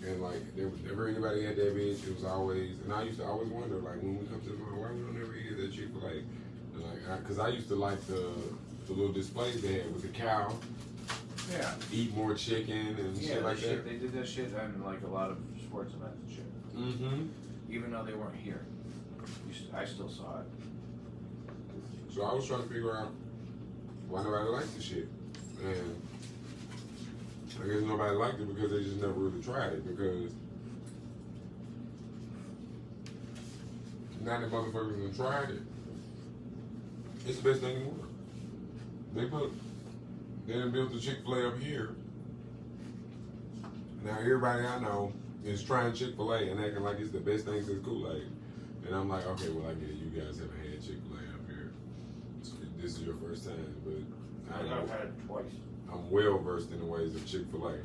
S2: and like there was never anybody at that bitch. It was always, and I used to always wonder like when we come to the mall, why we don't ever eat at that Chick-fil-A? And like, cause I used to like the little displays they had with the cow.
S1: Yeah.
S2: Eat more chicken and
S1: Yeah,
S2: shit like that.
S1: They did that shit on like a lot of sports events and shit.
S2: Mm-hmm.
S1: Even though they weren't here. I still saw it.
S2: So I was trying to figure out why nobody liked the shit. And I guess nobody liked it because they just never really tried it. Because now that motherfuckers done tried it, it's the best thing in the world. They done built the Chick-fil-A up here. Now everybody I know is trying Chick-fil-A and acting like it's the best thing since Kool-Aid. And I'm like, okay, well I get it. You guys haven't had Chick-fil-A up here. This is your first time, but
S1: I've had it twice.
S2: I'm well versed in the ways of Chick-fil-A.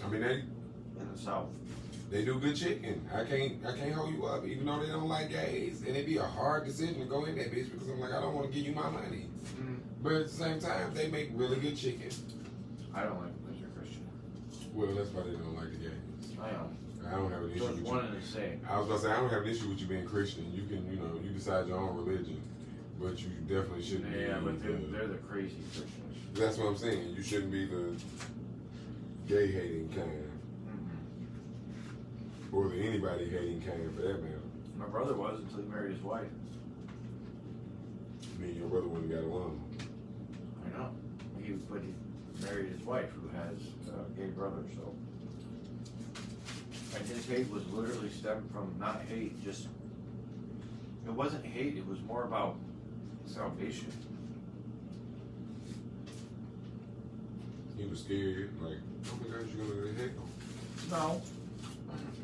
S2: I mean,
S1: In the South.
S2: they do good chicken. I can't hold you up, even though they don't like gays. And it'd be a hard decision to go in that bitch because I'm like, I don't want to give you my money.
S1: Mm.
S2: But at the same time, they make really good chicken.
S1: I don't like them because they're Christian.
S2: Well, that's why they don't like the gays.
S1: I know.
S2: I don't have an issue
S1: So it's
S2: with
S1: one
S2: you.
S1: and the same.
S2: I was about to say, I don't have an issue with you being Christian. You can, you decide your own religion. But you definitely shouldn't
S1: Yeah,
S2: be
S1: but they're the crazy Christians.
S2: That's what I'm saying. You shouldn't be the gay hating kind.
S1: Mm-hmm.
S2: Or the anybody hating kind for that matter.
S1: My brother was until he married his wife.
S2: I mean, your brother wouldn't got along.
S1: I know. But he married his wife who has a gay brother, so. And his hate was literally stemmed from not hate, just, it wasn't hate, it was more about salvation.
S2: He was scared, like, oh my gosh, you're gonna go to hell.
S1: No.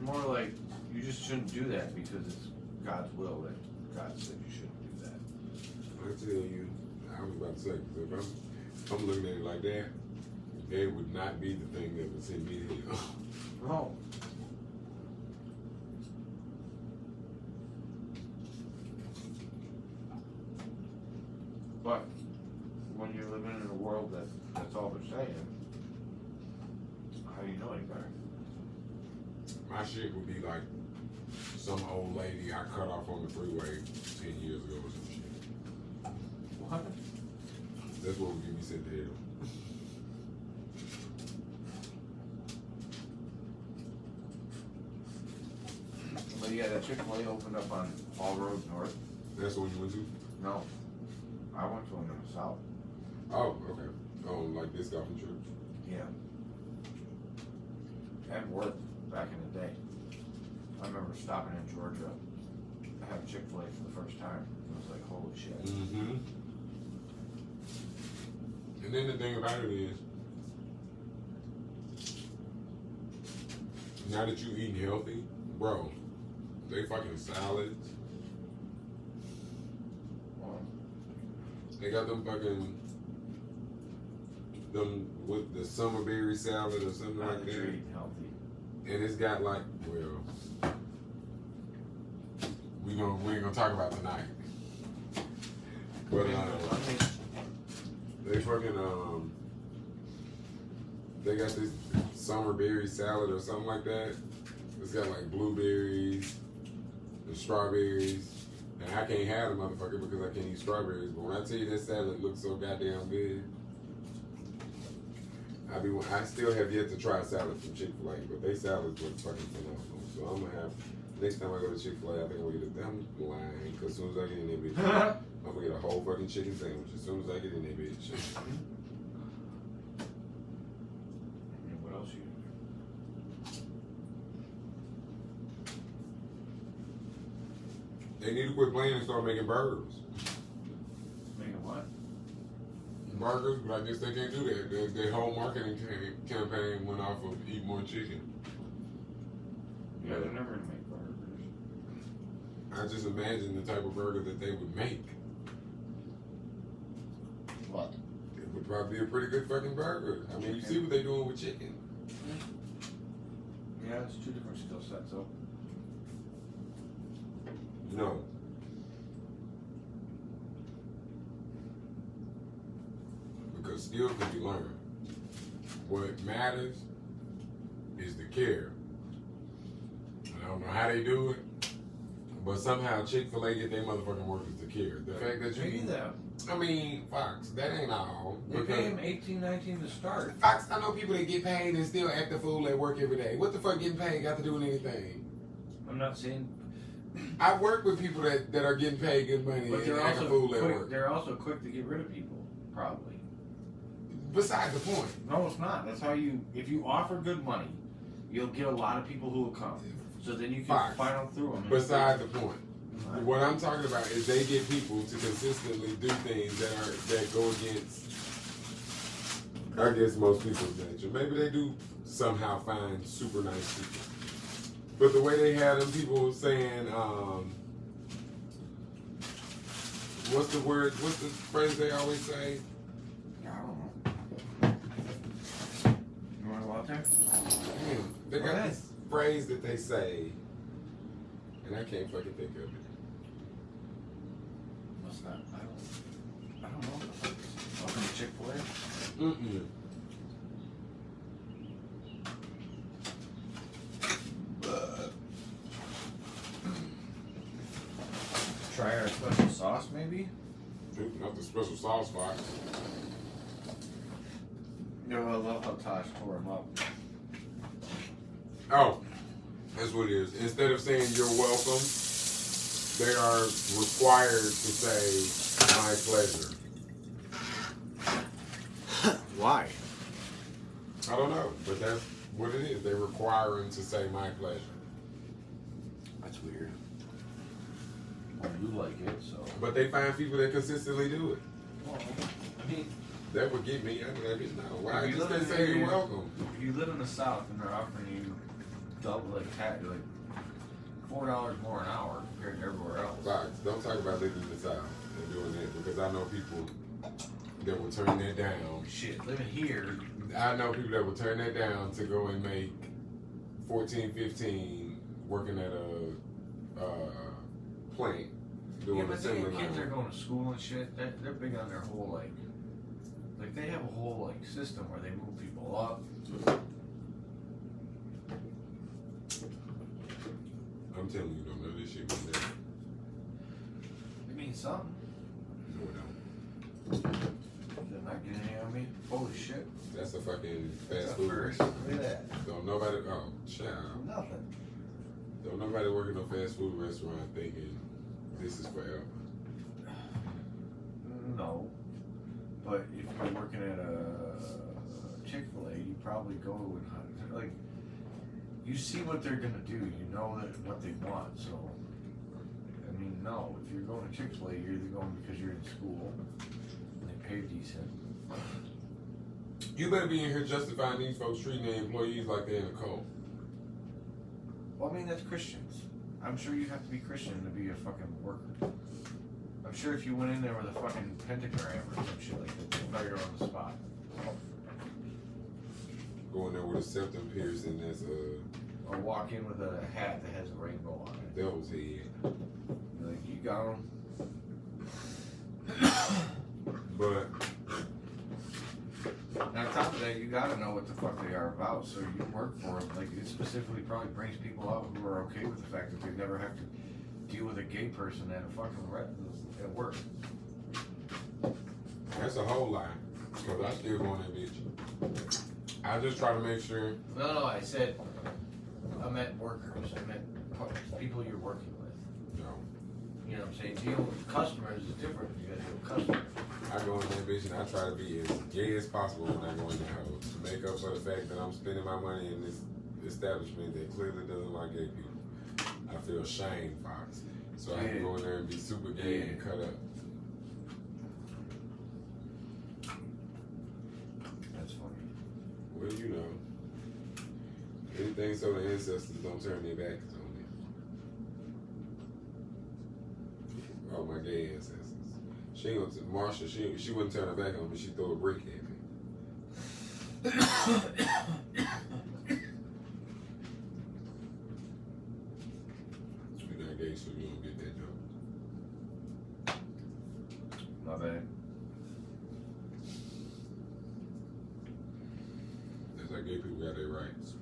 S1: More like, you just shouldn't do that because it's God's will that God said you shouldn't do that.
S2: I tell you, I was about to say, 'cause if I'm looking at it like that, it would not be the thing that would send me to hell.
S1: No. world that's all they're saying, how do you know any better?
S2: My shit would be like some old lady I cut off on the freeway 10 years ago or some shit.
S1: What?
S2: That's what would get me sent to hell.
S1: But yeah, that Chick-fil-A opened up on All Roads North.
S2: That's the one you went to?
S1: No, I went to one in the South.
S2: Oh, okay. Oh, like this guy from church?
S1: Yeah. And worked back in the day. I remember stopping in Georgia, having Chick-fil-A for the first time. I was like, holy shit.
S2: Mm-hmm. And then the thing about it is, now that you eating healthy, bro, they fucking salads.
S1: Well,
S2: They got them fucking them with the summer berry salad or something
S1: not
S2: like
S1: that
S2: that.
S1: you're eating healthy.
S2: And it's got like, well, we ain't gonna talk about tonight. But they fucking they got this summer berry salad or something like that. It's got like blueberries and strawberries. And I can't have the motherfucker because I can't eat strawberries. But when I tell you that salad looks so goddamn good, I still have yet to try a salad from Chick-fil-A, but they salads look fucking phenomenal. So I'm gonna have, next time I go to Chick-fil-A, I think I'm gonna get I'm lying, because as soon as I get in that bitch, I'm gonna get a whole fucking chicken sandwich as soon as I get in that bitch.
S1: And what else you?
S2: They need to quit playing and start making burgers.
S1: Making what?
S2: Burgers, but I guess they can't do that. Their whole marketing campaign went off of eat more chicken.
S1: Yeah, they're never gonna make burgers.
S2: I just imagine the type of burger that they would make.
S3: What?
S2: It would probably be a pretty good fucking burger. I mean, you see what they're doing with chicken.
S1: Yeah, it's two different skill sets, though.
S2: No. Because skill can be learned. What matters is the care. I don't know how they do it, but somehow Chick-fil-A get their motherfucking workers to care. The fact that
S1: Maybe
S2: you,
S1: that.
S2: I mean, Fox, that ain't all.
S1: They pay him $18, $19 to start.
S2: Fox, I know people that get paid and still act the fool at work every day. What the fuck getting paid got to do with anything?
S1: I'm not saying.
S2: I work with people that are getting paid good money
S1: But
S2: and
S1: they're
S2: act a
S1: also
S2: fool at
S1: quick.
S2: work.
S1: They're also quick to get rid of people, probably.
S2: Beside the point.
S1: No, it's not. That's how you. If you offer good money, you'll get a lot of people who will come. So then you can
S2: Fox.
S1: funnel through them.
S2: Beside the point. What I'm talking about is they get people to consistently do things that go against, I guess, most people's nature. Maybe they do somehow find super nice people. But the way they had them people saying, what's the word, what's the phrase they always say?
S1: I don't know. You want to go out there?
S2: Man, they got
S1: What?
S2: this phrase that they say, and I can't fucking think of it.
S1: What's that? I don't know. Welcome to Chick-fil-A.
S2: Mm-mm.
S1: Try our special sauce, maybe?
S2: Not the special sauce box.
S1: No, I love how Tosh tore him up.
S2: Oh, that's what it is. Instead of saying you're welcome, they are required to say my pleasure.
S6: Why?
S2: I don't know, but that's what it is. They require them to say my pleasure.
S1: That's weird. Well, you like it, so.
S2: But they find people that consistently do it.
S1: Well, I mean,
S2: That would get me. I'd be like, no, why?
S1: If you
S2: Just
S1: live
S2: they
S1: in
S2: say
S1: the
S2: you're
S1: area-
S2: welcome.
S1: if you live in the South and they're offering you double, like $4 more an hour compared to everywhere else.
S2: Fox, don't talk about living in the South and doing that because I know people that will turn that down.
S1: Shit, living here,
S2: I know people that will turn that down to go and make 14, 15 working at a plant doing
S1: yeah, but
S2: assembly
S1: kids are
S2: line.
S1: going to school and shit. They're big on their whole like Like they have a whole like system where they move people up.
S2: I'm telling you, though, none of this shit was there.
S1: It means something.
S2: No, it don't.
S1: They're not getting any on me. Holy shit.
S2: That's a fucking
S1: That's
S2: fast
S1: a
S2: food
S1: first.
S2: restaurant.
S1: Look at that.
S2: Don't nobody, oh, child.
S1: Nothing.
S2: Don't nobody work in a fast food restaurant thinking this is forever.
S1: No. But if you're working at a Chick-fil-A, you probably go and like you see what they're gonna do. You know that what they want. So I mean, no. If you're going to Chick-fil-A, you're either going because you're in school and they pay decent.
S2: You better be in here justifying these folks treating their employees like they're in a cult.
S1: Well, I mean, that's Christians. I'm sure you have to be Christian to be a fucking worker. I'm sure if you went in there with a fucking pentagram or some shit like that, they'd fire you on the spot.
S2: Going there with a septum piercing that's
S1: Or walk in with a hat that has a rainbow on it.
S2: devil's head.
S1: You're like, you got them.
S2: But
S1: And on top of that, you gotta know what the fuck they are about, so you work for them. Like, it specifically probably brings people out who are okay with the fact that they never have to deal with a gay person at a fucking at work.
S2: that's a whole lie. Because I still go in that bitch. I just try to make sure.
S1: No, I said, I meant workers. I meant people you're working with.
S2: No.
S1: You know what I'm saying? Dealing with customers is different. You gotta deal with customers.
S2: I go in that bitch and I try to be as gay as possible when I go in the house to make up for the fact that I'm spending my money in this establishment that clearly doesn't like gay people. I feel shame, Fox. So I can go in there and be super gay and cut up.
S1: That's funny.
S2: Well, you know. Anything so the ancestors don't turn their backs on me. Oh, my gay ancestors. She ain't gonna Marsha, she wouldn't turn her back on me, she'd throw a brick at me. You're not gay, so you don't get that joke.
S1: My bad.
S2: That's like gay people got their rights.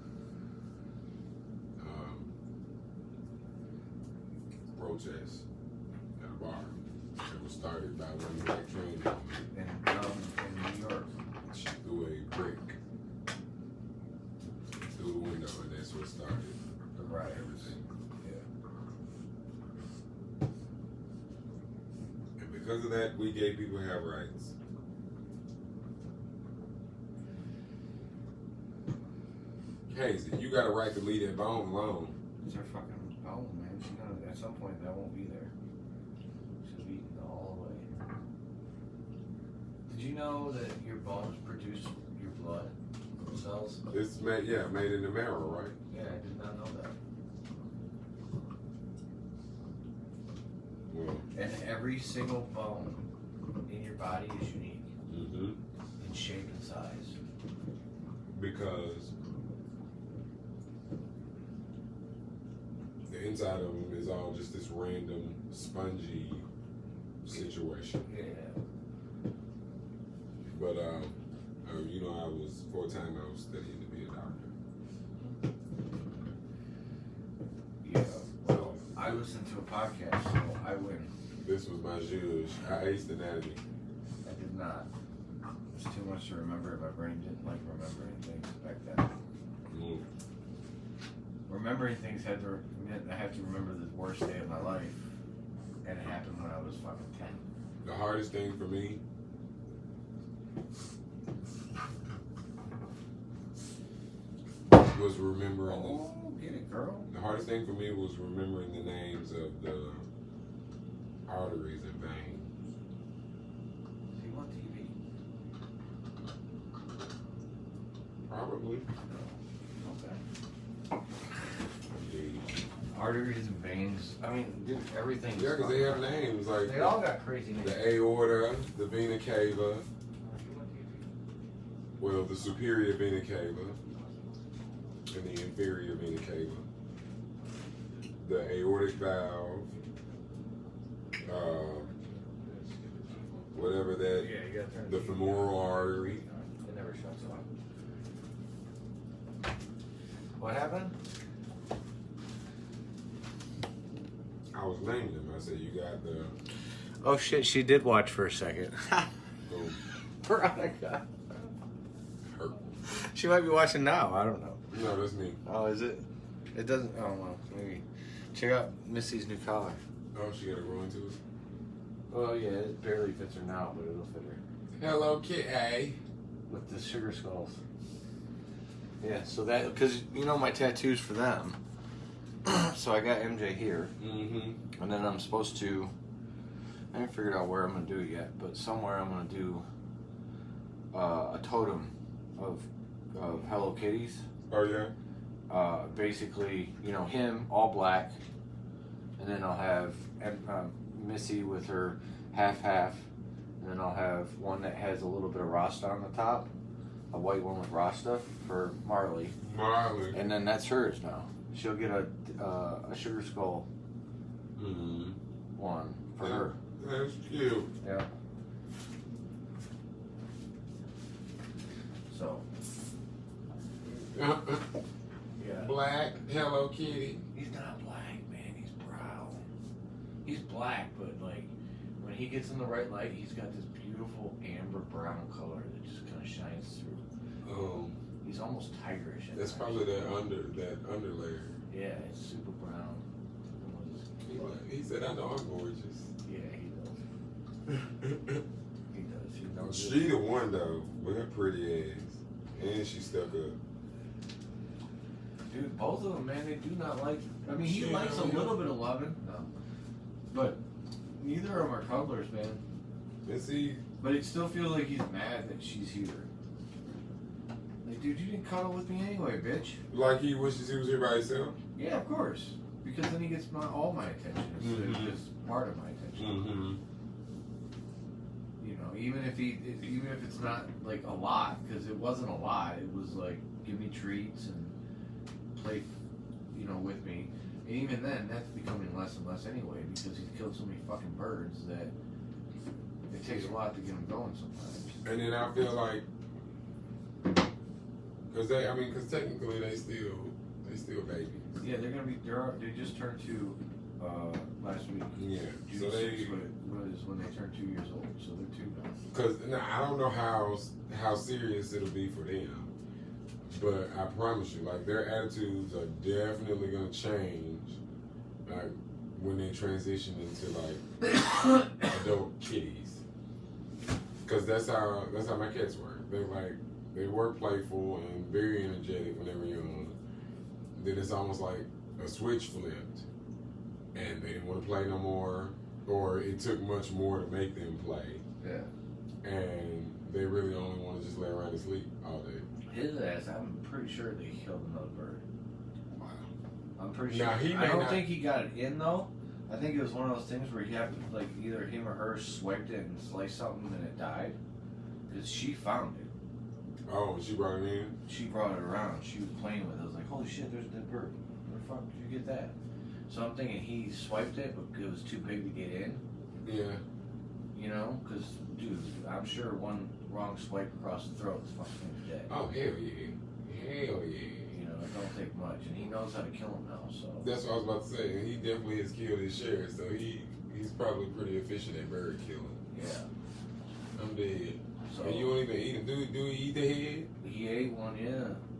S2: Protest at a bar. It was started by one black trans woman.
S1: In New York.
S2: She threw a brick through the window, and that's what started
S1: Right.
S2: everything.
S1: Yeah.
S2: And because of that, we gay people have rights. Hazy, you got a right to leave that bone alone.
S1: It's her fucking bone, man. She knows at some point that won't be there. She'll be eaten all the way. Did you know that your bones produce your blood cells?
S2: It's made, made in the marrow, right?
S1: Yeah, I did not know that.
S2: Well,
S1: And every single bone in your body is unique in shape and size.
S2: because the inside of them is all just this random spongy situation.
S1: Yeah.
S2: But you know, I was for a time I was studying to be a doctor.
S1: Yeah. Well, I listened to a podcast, so I win.
S2: This was my zhuzh. I aced anatomy.
S1: I did not. It's too much to remember. My brain didn't like remembering things back then.
S2: Mm.
S1: Remembering things meant I had to remember the worst day of my life, and it happened when I was fucking 10.
S2: The hardest thing for me was remembering
S1: Oh, get it, girl.
S2: the hardest thing for me was remembering the names of the arteries and veins.
S1: See you on TV?
S2: Probably.
S1: Okay.
S2: Indeed.
S1: Arteries and veins. I mean, dude, everything.
S2: Yeah, because they have names like
S1: They all got crazy names.
S2: the aorta, the vena cava, well, the superior vena cava, and the inferior vena cava, the aortic valve, whatever that,
S1: Yeah, you gotta turn
S2: the femoral artery.
S1: It never shuts off. What happened?
S2: I was naming them. I said, you got the,
S1: Oh shit, she did watch for a second.
S2: go
S1: Veronica.
S2: hurt.
S1: She might be watching now, I don't know.
S2: No, that's me.
S1: Oh, is it? It doesn't, oh well, maybe. Check out Missy's new collar.
S2: Oh, she got to grow into it.
S1: Well, yeah, it barely fits her now, but it'll fit her.
S2: Hello, Kitty.
S1: With the sugar skulls. Yeah, so that, because you know my tattoos for them. So I got MJ here,
S2: Mm-hmm.
S1: and then I'm supposed to, I haven't figured out where I'm going to do it yet, but somewhere I'm going to do a totem of Hello Kitties.
S2: Oh, yeah?
S1: Basically, you know, him, all black, and then I'll have Missy with her half-half, and then I'll have one that has a little bit of Rasta on the top, a white one with Rasta for Marley,
S2: Marley.
S1: and then that's hers now. She'll get a sugar skull
S2: Mm-hmm.
S1: one for her.
S2: That's cute.
S1: Yeah. So. Yeah.
S2: Black Hello Kitty.
S1: He's not black, man. He's brown. He's black, but like when he gets in the right light, he's got this beautiful amber brown color that just kind of shines through. He's almost tigerish.
S2: That's probably that underlayer.
S1: Yeah, it's super brown.
S2: He said, "I know I'm gorgeous."
S1: Yeah, he does. He does. He knows
S2: She the one though, with her pretty ass, and she stuck up.
S1: Dude, both of them, man, they do not like. I mean, he
S2: She
S1: likes a
S2: don't
S1: little bit of loving, but neither of them are cuddlers, man.
S2: And see,
S1: But it still feels like he's mad that she's here. Like, dude, you didn't cuddle with me anyway, bitch.
S2: like he wishes he was here by himself.
S1: Yeah, of course. Because then he gets all my attention instead of just part of my attention.
S2: Mm-hmm.
S1: You know, even if it's not like a lot, because it wasn't a lot. It was like give me treats and play, you know, with me. And even then, that's becoming less and less anyway because he's killed so many fucking birds that it takes a lot to get him going sometimes.
S2: And then I feel like, cause technically they still babies.
S1: Yeah, they just turned 2 last week.
S2: Yeah.
S1: June
S2: So
S1: 6th was when they turned 2 years old, so they're 2 now.
S2: Cause now I don't know how serious it'll be for them, but I promise you, like their attitudes are definitely gonna change, like when they transition into like adult kitties. Cause that's how my cats work. They were playful and very energetic when they were young. Then it's almost like a switch flipped, and they didn't want to play no more, or it took much more to make them play.
S1: Yeah.
S2: And they really only want to just lay around and sleep all day.
S1: His ass, I'm pretty sure they killed another bird.
S2: Wow.
S1: I'm pretty sure.
S2: Now, he
S1: I
S2: may
S1: don't
S2: not-
S1: think he got it in though. I think it was one of those things where you have to, like, either him or her swiped it and sliced something and it died. Because she found it.
S2: Oh, she brought it in?
S1: She brought it around. She was playing with it. I was like, holy shit, there's a dead bird. Where the fuck did you get that? So I'm thinking he swiped it, but it was too big to get in.
S2: Yeah.
S1: You know? Because, dude, I'm sure one wrong swipe across the throat, this fucking thing's dead.
S2: Oh, hell yeah. Hell yeah.
S1: You know, it don't take much. And he knows how to kill him now, so.
S2: That's what I was about to say. And he definitely has killed his share, so he's probably pretty efficient at bird killing.
S1: Yeah.
S2: I'm dead.
S1: So
S2: And you won't even eat him. Do he eat the head?
S1: he ate one, yeah.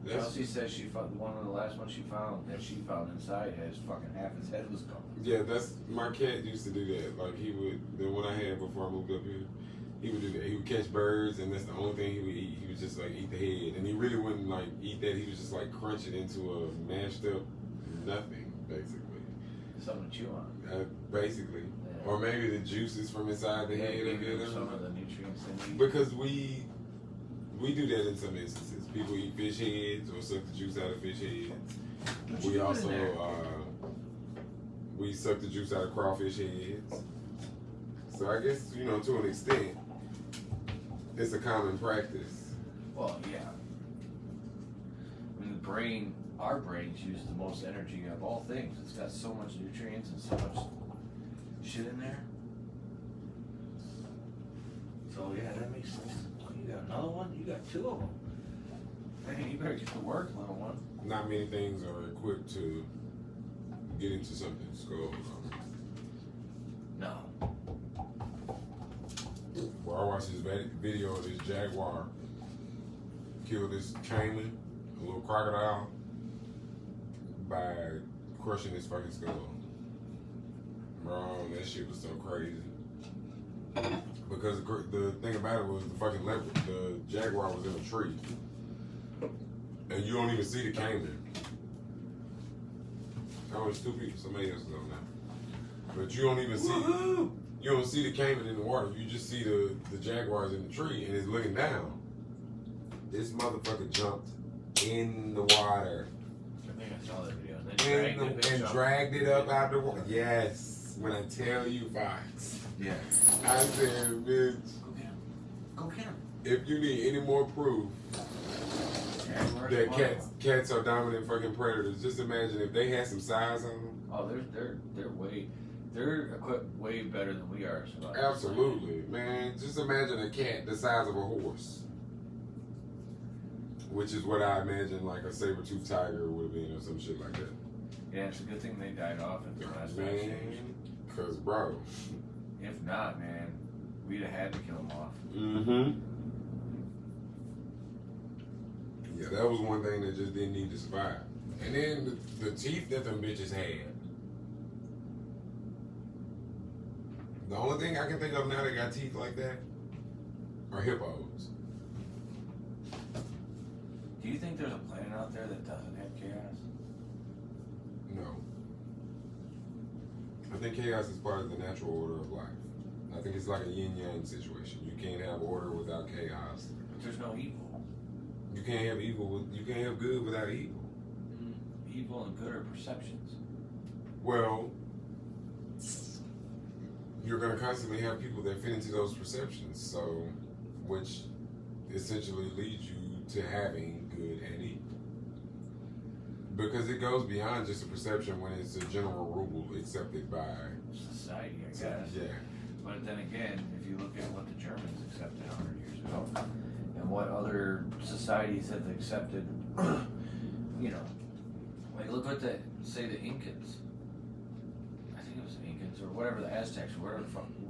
S2: That's-
S1: Chelsea says she found one of the last ones she found inside has fucking half his head was gone.
S2: Yeah, that's my cat used to do that. Like the one I had before I moved up here, he would do that. He would catch birds, and that's the only thing he would eat. He would just like eat the head, and he really wouldn't like eat that. He would just like crunch it into a mashed up nothing, basically.
S1: Something to chew on.
S2: Basically,
S1: Yeah.
S2: or maybe the juices from inside the head of
S1: give
S2: it.
S1: them some of the nutrients they need.
S2: Because we do that in some instances. People eat fish heads or suck the juice out of fish heads.
S1: What you
S2: We
S1: doing
S2: also
S1: in there?
S2: we suck the juice out of crawfish heads. So I guess, to an extent, it's a common practice.
S1: Well, yeah. I mean, our brains use the most energy of all things. It's got so much nutrients and so much shit in there. So yeah, that makes sense. Oh, you got another one? You got two of them. Hey, you better get to work, little one.
S2: Not many things are equipped to get into something's skull.
S1: No.
S2: Well, I watched this video of this jaguar kill this caiman, a little crocodile, by crushing his fucking skull. Bro, that shit was so crazy. Because the thing about it was the jaguar was in a tree. And you don't even see the caiman. Oh, it's two people. Somebody else is on that. But you don't even see.
S1: Woohoo!
S2: You don't see the caiman in the water. You just see the jaguars in the tree, and it's looking down. This motherfucker jumped in the water
S1: I think I saw that video. And then
S2: dragged it up out the water. Yes, when I tell you facts.
S1: Yeah.
S2: I said, bitch,
S1: Go get him. Go get him.
S2: if you need any more proof that cats are dominant fucking predators, just imagine if they had some size on them.
S1: Oh, they're equipped way better than we are. So
S2: Absolutely, man. Just imagine a cat the size of a horse. Which is what I imagine like a saber-toothed tiger would have been or some shit like that.
S1: Yeah, it's a good thing they died off in the last 5 stage.
S2: Cause bro.
S1: If not, man, we'd have had to kill them off.
S2: Mm-hmm. Yeah, that was one thing that just didn't need to survive. And then the teeth that them bitches had. The only thing I can think of now that got teeth like that are hippos.
S1: Do you think there's a planet out there that doesn't have chaos?
S2: No. I think chaos is part of the natural order of life. I think it's like a yin-yang situation. You can't have order without chaos.
S1: But there's no evil.
S2: You can't have you can't have good without evil.
S1: Evil and good are perceptions.
S2: Well, you're going to constantly have people that fit into those perceptions, so which essentially leads you to having good and evil. Because it goes beyond just a perception when it's a general rule accepted by
S1: Society, I guess.
S2: Yeah.
S1: But then again, if you look at what the Germans accepted 100 years ago, and what other societies have accepted, you know, like look at say the Incans. I think it was the Incans or whatever, the Aztecs or whatever.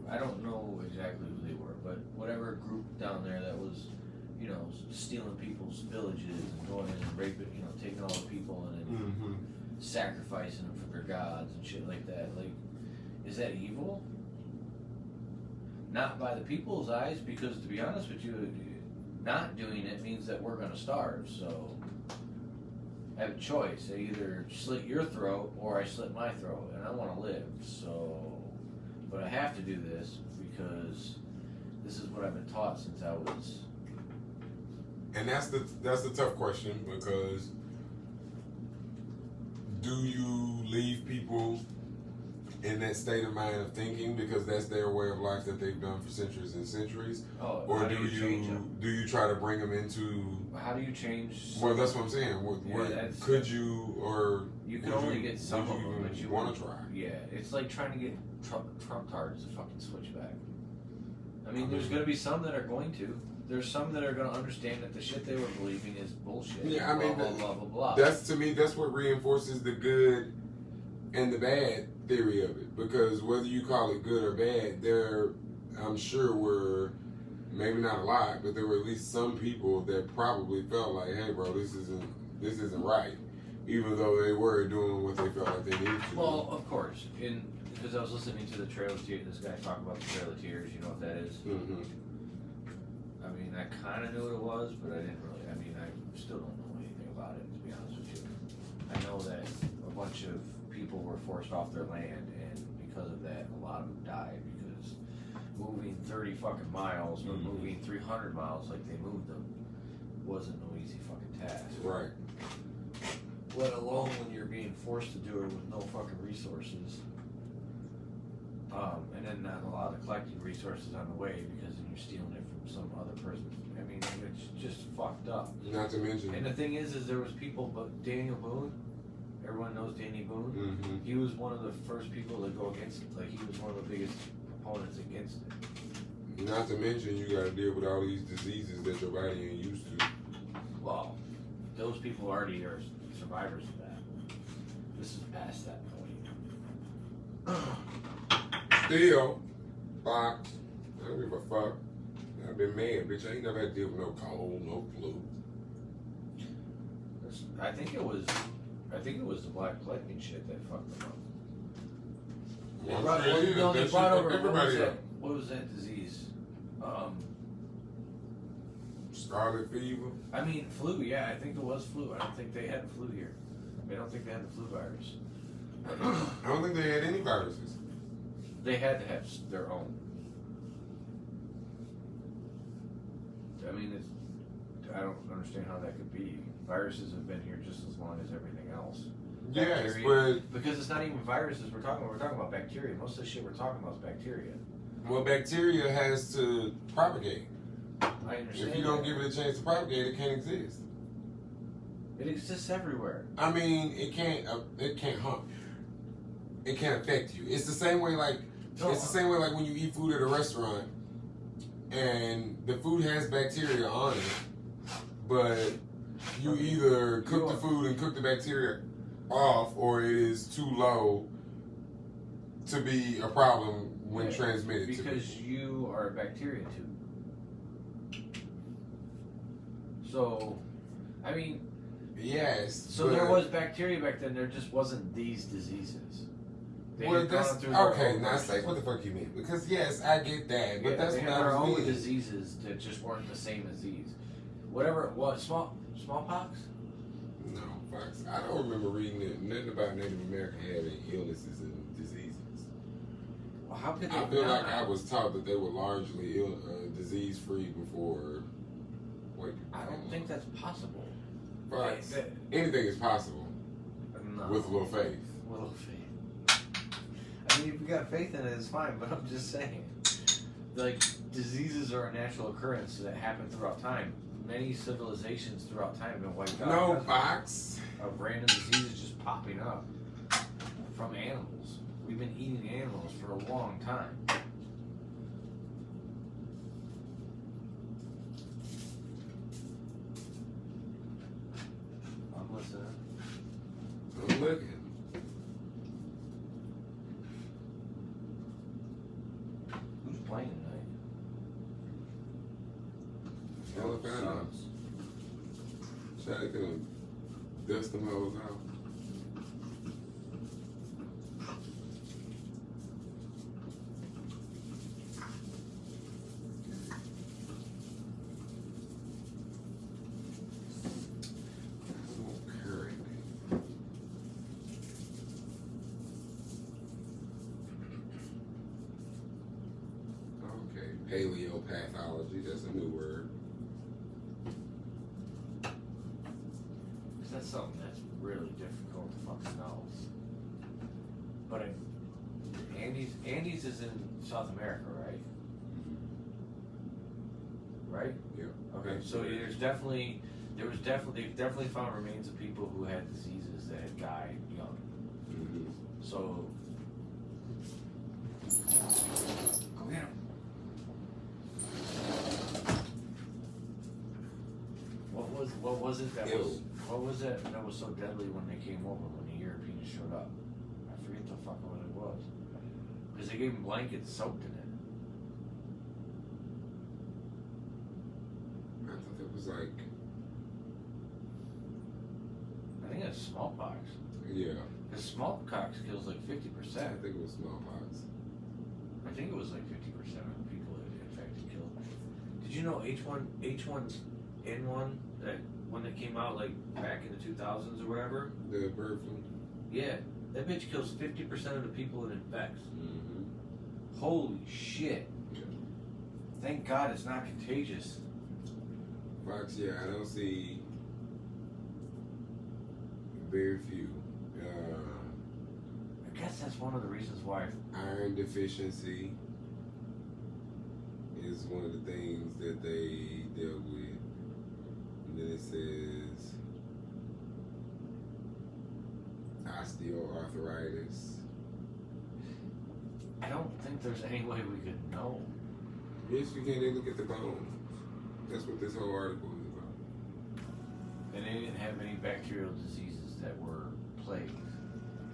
S1: I don't know exactly who they were, but whatever group down there that was, you know, stealing people's villages and going in and raping, you know, taking all the people and then sacrificing them for their gods and shit like that. Like, is that evil? Not by the people's eyes, because to be honest with you, not doing it means that we're gonna starve. So I have a choice. I either slit your throat or I slit my throat, and I want to live. So, but I have to do this because this is what I've been taught since I was.
S2: And that's the tough question, because do you leave people in that state of mind of thinking because that's their way of life that they've done for centuries and centuries?
S1: Oh,
S2: or
S1: how
S2: do you try to bring them into?
S1: How do you change?
S2: Well, that's what I'm saying. Could you, or
S1: you can only get some of them,
S2: even
S1: but you
S2: want to try?
S1: Yeah, it's like trying to get Trump cards to fucking switch back. I mean, there's going to be some that are going to. There's some that are going to understand that the shit they were believing is bullshit.
S2: Yeah, I mean,
S1: blah, blah, blah, blah.
S2: That's, to me, that's what reinforces the good and the bad theory of it. Because whether you call it good or bad, I'm sure were, maybe not a lot, but there were at least some people that probably felt like, hey, bro, this isn't right. Even though they were doing what they felt like they needed to.
S1: Well, of course. Because I was listening to the Trail of Tears, this guy talk about the Trail of Tears, you know what that is?
S2: Mm-hmm.
S1: I mean, I kind of knew what it was, but I didn't really. I mean, I still don't know anything about it, to be honest with you. I know that a bunch of people were forced off their land, and because of that, a lot of them died because moving 30 fucking miles or moving 300 miles like they moved them wasn't no easy fucking task.
S2: Right.
S1: Let alone when you're being forced to do it with no fucking resources. And then not a lot of collecting resources on the way because then you're stealing it from some other person. I mean, it's just fucked up.
S2: Not to mention.
S1: And the thing is there was people, but Daniel Boone, everyone knows Danny Boone.
S2: Mm-hmm.
S1: He was one of the first people to go against it. Like, he was one of the biggest opponents against it.
S2: Not to mention, you gotta deal with all these diseases that your body ain't used to.
S1: Well, those people already are survivors of that. This is past that point.
S2: Still, Fox, I don't give a fuck. I've been mad, bitch. I ain't never had to deal with no cold, no flu.
S1: I think it was the Black Plague and shit that fucked them up. They
S2: Well,
S1: brought,
S2: I'm sure it is.
S1: no, they
S2: That
S1: brought
S2: shit
S1: over
S2: fucked
S1: what was
S2: everybody
S1: that?
S2: up.
S1: What was that disease?
S2: Scarlet fever.
S1: I mean flu. Yeah, I think it was flu. I don't think they had the flu here. I don't think they had the flu virus.
S2: I don't think they had any viruses.
S1: They had to have their own. I mean, I don't understand how that could be. Viruses have been here just as long as everything else.
S2: Yes,
S1: Bacteria, because it's not even viruses we're talking about. We're talking about bacteria. Most of the shit we're talking about is bacteria.
S2: well, bacteria has to propagate.
S1: I understand.
S2: If you don't
S1: that.
S2: give it a chance to propagate, it can't exist.
S1: It exists everywhere.
S2: I mean, it can't harm. It can't affect you. It's the same way like it's the same way like when you eat food at a restaurant and the food has bacteria on it, but you either cook the food and cook the bacteria off, or it is too low to be a problem when transmitted to
S1: because
S2: people.
S1: you are a bacteria too. So, I mean,
S2: Yes.
S1: so there was bacteria back then. There just wasn't these diseases. They
S2: Well,
S1: had gone
S2: that's
S1: through their
S2: okay.
S1: own
S2: Now,
S1: versions.
S2: say what the fuck you mean? Because yes, I get that, but
S1: Yeah,
S2: that's
S1: they
S2: what
S1: had
S2: I
S1: their
S2: was
S1: own
S2: meaning.
S1: diseases that just weren't the same as these. Whatever it was, smallpox.
S2: No, Fox. I don't remember reading nothing about Native American having illnesses and diseases.
S1: Well, how could they?
S2: I feel
S1: not?
S2: like I was taught that they were largely disease free before. Wait,
S1: I don't think that's possible.
S2: Fox.
S1: They-
S2: Anything is possible
S1: No.
S2: with a little faith.
S1: Little faith. I mean, if you got faith in it, it's fine. But I'm just saying, like, diseases are a natural occurrence that happen throughout time. Many civilizations throughout time have been wiped out.
S2: No,
S1: because
S2: Fox.
S1: of random diseases just popping up from animals. We've been eating animals for a long time. I'm listening.
S2: I'm looking.
S1: Who's playing tonight?
S2: Hell if I know. Shotty gonna dust them hoes out. Okay, paleopathology, that's a new word.
S1: Because that's something that's really difficult to fucking know. But Andes is in South America, right? Right?
S2: Yeah.
S1: Okay, so they've definitely found remains of people who had diseases that had died young.
S2: Mm-hmm.
S1: So go get 'em. What was it that was? What was it that was so deadly when they came over, when the Europeans showed up? I forget the fuck what it was. Because they gave them blankets soaked in it.
S2: I thought it was like,
S1: I think it's smallpox.
S2: yeah,
S1: Because smallpox kills like 50%.
S2: I think it was smallpox.
S1: I think it was like 50% of the people it infected killed. Did you know H1N1, that when it came out like back in the 2000s or whatever?
S2: The bird flu?
S1: Yeah, that bitch kills 50% of the people it infects.
S2: Mm-hmm.
S1: Holy shit.
S2: Yeah.
S1: Thank God it's not contagious.
S2: Fox, yeah, I don't see very few.
S1: I guess that's one of the reasons why.
S2: Iron deficiency is one of the things that they deal with. And then it says osteoarthritis.
S1: I don't think there's any way we could know.
S2: Yes, you can. They look at the bones. That's what this whole article is about.
S1: And they didn't have any bacterial diseases that were plagues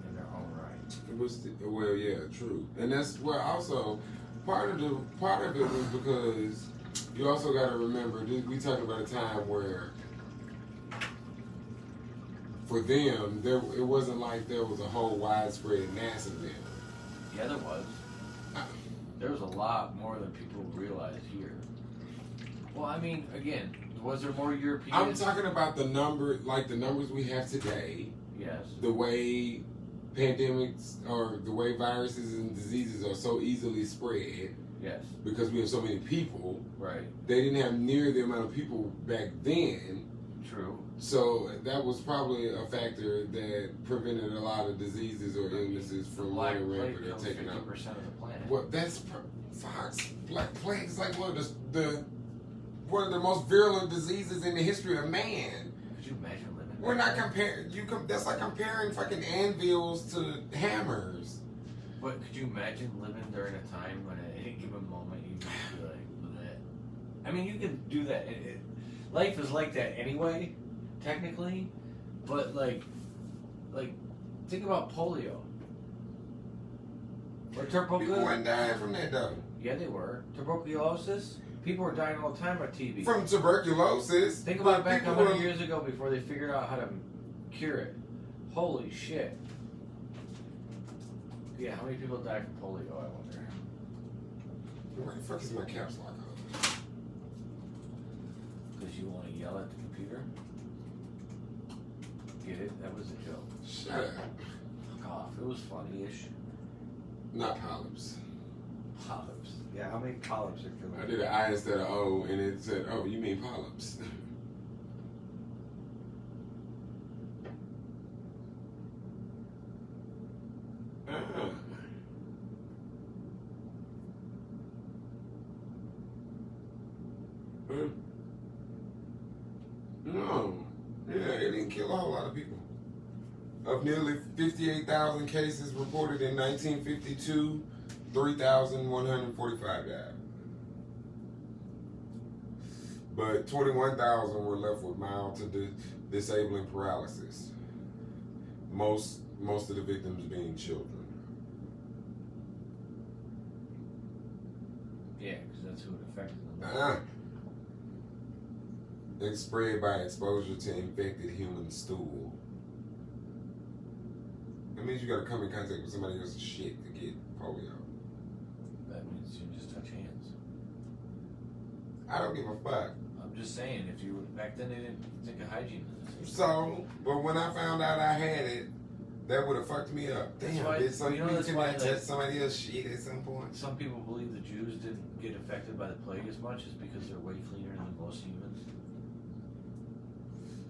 S1: in their own right.
S2: It was well, yeah, true, and that's well. Also, part of it was because you also got to remember we talking about a time where for them it wasn't like there was a whole widespread mass of them.
S1: Yeah, there was. There was a lot more than people realize here. Well, I mean, again, was there more Europeans?
S2: I'm talking about the numbers we have today.
S1: Yes.
S2: The way pandemics or the way viruses and diseases are so easily spread.
S1: Yes.
S2: Because we have so many people.
S1: Right.
S2: They didn't have near the amount of people back then.
S1: True.
S2: So that was probably a factor that prevented a lot of diseases or illnesses from running rampant or taking out.
S1: 50% of the planet.
S2: Well, that's Fox. Black plague is like one of the most virulent diseases in the history of man.
S1: Could you imagine living?
S2: We're not comparing. That's like comparing fucking anvils to hammers.
S1: But could you imagine living during a time when at any given moment you would be like, bleh. I mean, you can do that. Life is like that anyway, technically. But like, think about polio or
S2: People weren't dying from that though.
S1: Yeah, they were. Tuberculosis. People were dying all the time of TB.
S2: From tuberculosis.
S1: Think about back 100 years ago before they figured out how to cure it. Holy shit. Yeah, how many people died from polio, I wonder?
S2: Where the fuck is my caps lock on?
S1: Because you want to yell at the computer? Get it? That was a joke.
S2: Shut up.
S1: Fuck off. It was funny-ish.
S2: Not polyps.
S1: Polyps. Yeah, how many polyps are killing
S2: I did an I instead of O, and it said, "Oh, you mean polyps?" No. Yeah, it didn't kill a whole lot of people. Of nearly 58,000 cases reported in 1952, 3,145 died. But 21,000 were left with mild to disabling paralysis. Most of the victims being children.
S1: Yeah, because that's who it affected them.
S2: It's spread by exposure to infected human stool. That means you gotta come in contact with somebody else's shit to get polio.
S1: That means you just touch hands.
S2: I don't give a fuck.
S1: I'm just saying, if you back then they didn't think of hygiene.
S2: So, but when I found out I had it, that would have fucked me up.
S1: That's
S2: Damn,
S1: why-
S2: bitch, so
S1: you know
S2: you
S1: that's
S2: can
S1: why,
S2: touch
S1: like-
S2: somebody else's shit at some point.
S1: Some people believe the Jews didn't get affected by the plague as much is because they're way cleaner than most humans.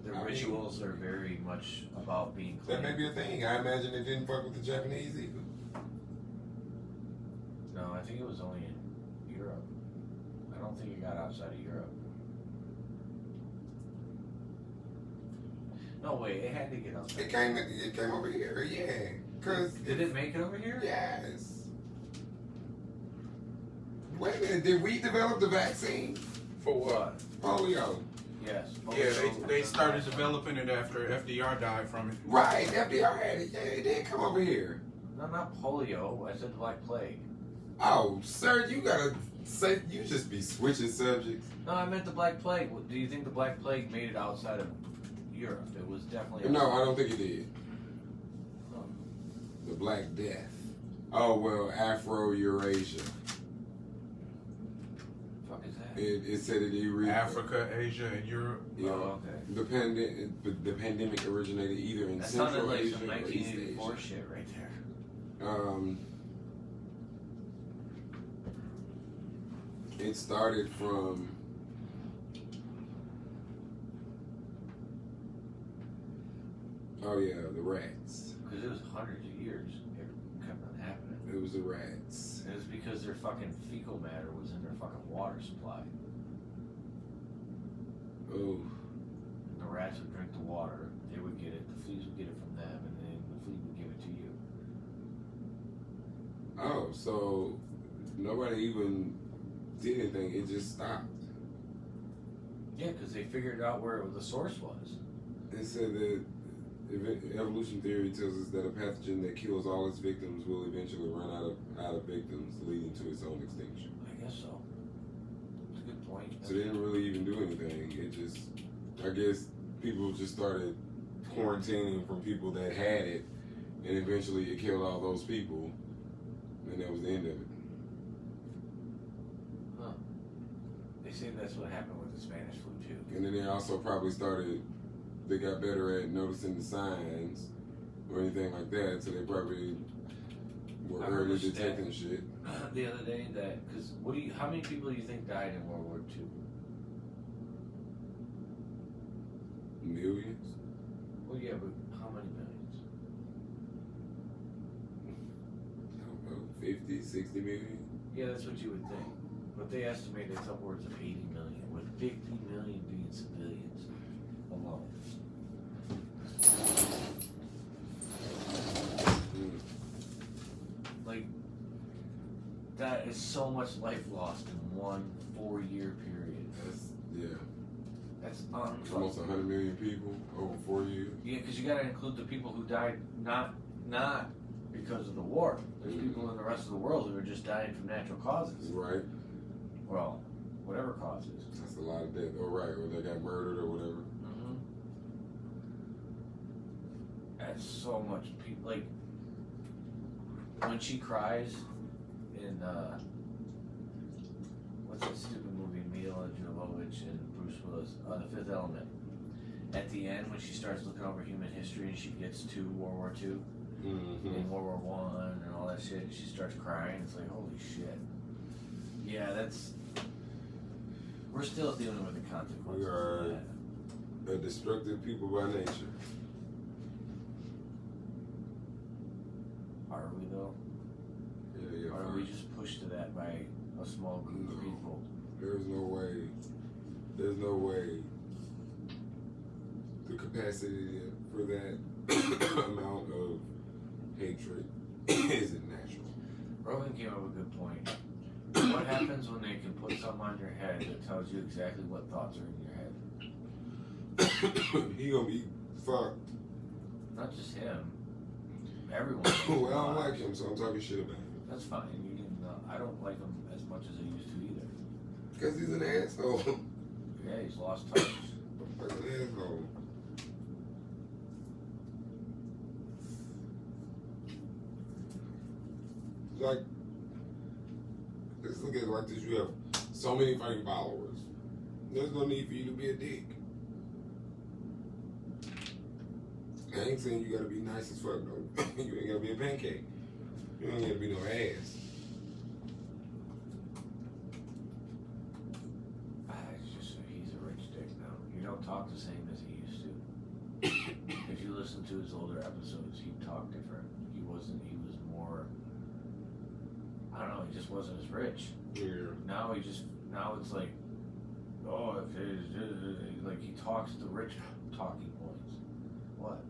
S1: Their rituals are very much about being clean.
S2: That may be a thing. I imagine it didn't fuck with the Japanese either.
S1: No, I think it was only in Europe. I don't think it got outside of Europe. No way, it had to get outside.
S2: It came over here, yeah. Cause
S1: Did it make it over here?
S2: yes. Wait a minute, did we develop the vaccine?
S6: For what?
S2: Polio.
S1: Yes.
S6: Yeah, they started developing it after FDR died from it.
S2: Right, FDR had it. Yeah, it did come over here.
S1: No, not polio. I said Black Plague.
S2: Oh, sir, you gotta say, you just be switching subjects.
S1: No, I meant the Black Plague. Do you think the Black Plague made it outside of Europe? It was definitely.
S2: No, I don't think it did.
S1: Oh.
S2: The Black Death. Oh, well, Afro-Eurasia.
S1: Fuck is that?
S2: It said it erased.
S6: Africa, Asia, and Europe.
S2: Yeah.
S1: Oh, okay.
S2: The pandemic originated either in
S1: That sounded
S2: Central
S1: like
S2: Asia
S1: some
S2: or East
S1: 1984
S2: Asia.
S1: shit right there.
S2: It started from the rats.
S1: Because it was hundreds of years. It kept on happening.
S2: It was the rats.
S1: And it was because their fucking fecal matter was in their fucking water supply.
S2: Oh,
S1: And the rats would drink the water, they would get it, the fleas would get it from them, and then the flea would give it to you.
S2: so nobody even did anything. It just stopped.
S1: Yeah, because they figured out where the source was.
S2: It said that evolution theory tells us that a pathogen that kills all its victims will eventually run out of victims, leading to its own extinction.
S1: I guess so. It's a good point.
S2: So they didn't really even do anything. It just, I guess, people just started quarantining from people that had it, and eventually it killed all those people, and that was the end of it.
S1: Huh. They say that's what happened with the Spanish flu too.
S2: And then they also probably they got better at noticing the signs or anything like that, so they probably were
S1: I heard
S2: early
S1: a stat
S2: detecting shit.
S1: The other day that, because how many people do you think died in World War II?
S2: Millions?
S1: Well, yeah, but how many millions?
S2: I don't know, 50, 60 million?
S1: Yeah, that's what you would think. But they estimate it's upwards of 80 million, with 50 million being civilians alone. Like, that is so much life lost in one 4-year period. That's
S2: Almost 100 million people over 4 years.
S1: Yeah, because you got to include the people who died not because of the war. There's people in the rest of the world who are just dying from natural causes.
S2: Right.
S1: Well, whatever causes.
S2: That's a lot of death. Oh, right. Or they got murdered or whatever.
S1: Mm-hmm. That's so much people. Like, when she cries in, what's that stupid movie, Mila Jovovich and Bruce Willis, The Fifth Element. At the end, when she starts looking over human history and she gets to World War II and World War I and all that shit, she starts crying. It's like, holy shit. Yeah, we're still dealing with the consequences.
S2: We are
S1: of that.
S2: a destructive people by nature.
S1: Are we though?
S2: Yeah,
S1: Or are we just pushed to that by a small group of people?
S2: There's no way. There's no way. The capacity for that amount of hatred isn't natural.
S1: Rogan came up with a good point. What happens when they can put something on your head that tells you exactly what thoughts are in your head?
S2: He gonna be fucked.
S1: Not just him. Everyone.
S2: Well, I don't like him, so I'm talking shit about him.
S1: That's fine. You can. I don't like him as much as I used to either.
S2: Because he's an asshole.
S1: Yeah, he's lost touch.
S2: Fucking asshole. Like, let's look at it like this. You have so many fucking followers. There's no need for you to be a dick. I ain't saying you gotta be nice as fuck, though. You ain't gotta be a pancake. You ain't gotta be no ass.
S1: It's just he's a rich dick now. You don't talk the same as he used to. If you listen to his older episodes, he talked different. He was more. I don't know. He just wasn't as rich.
S2: Yeah.
S1: Now it's like, oh, if it, like he talks the rich talking points. What?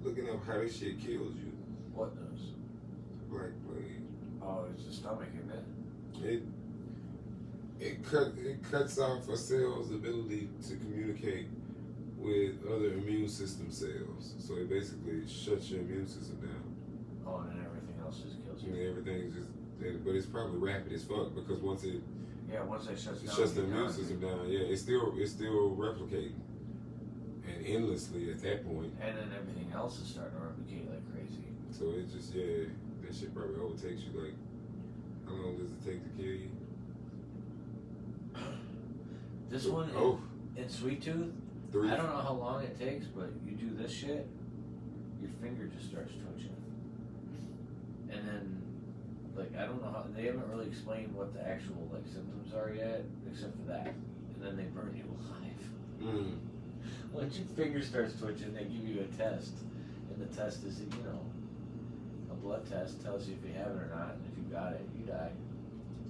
S2: Looking up how this shit kills you.
S1: What does?
S2: Black plague.
S1: Oh, it's the stomach, isn't it?
S2: It cuts off a cell's ability to communicate with other immune system cells. So it basically shuts your immune system down.
S1: Oh, and then everything else just kills
S2: And
S1: you.
S2: everything's just, but it's probably rapid as fuck because once it
S1: Once that shuts down,
S2: shuts the
S1: you're
S2: immune
S1: done.
S2: system down, yeah, it's still replicating, and endlessly at that point.
S1: And then everything else is starting to replicate like crazy.
S2: So it just that shit probably overtakes you. Like, how long does it take to kill you?
S1: This one in Sweet Tooth,
S2: 3.
S1: I don't know how long it takes, but you do this shit, your finger just starts twitching. And then, like, I don't know how, they haven't really explained what the actual, like, symptoms are yet, except for that. And then they burn you alive. Once your finger starts twitching, they give you a test. And the test is, a blood test tells you if you have it or not. And if you got it, you die.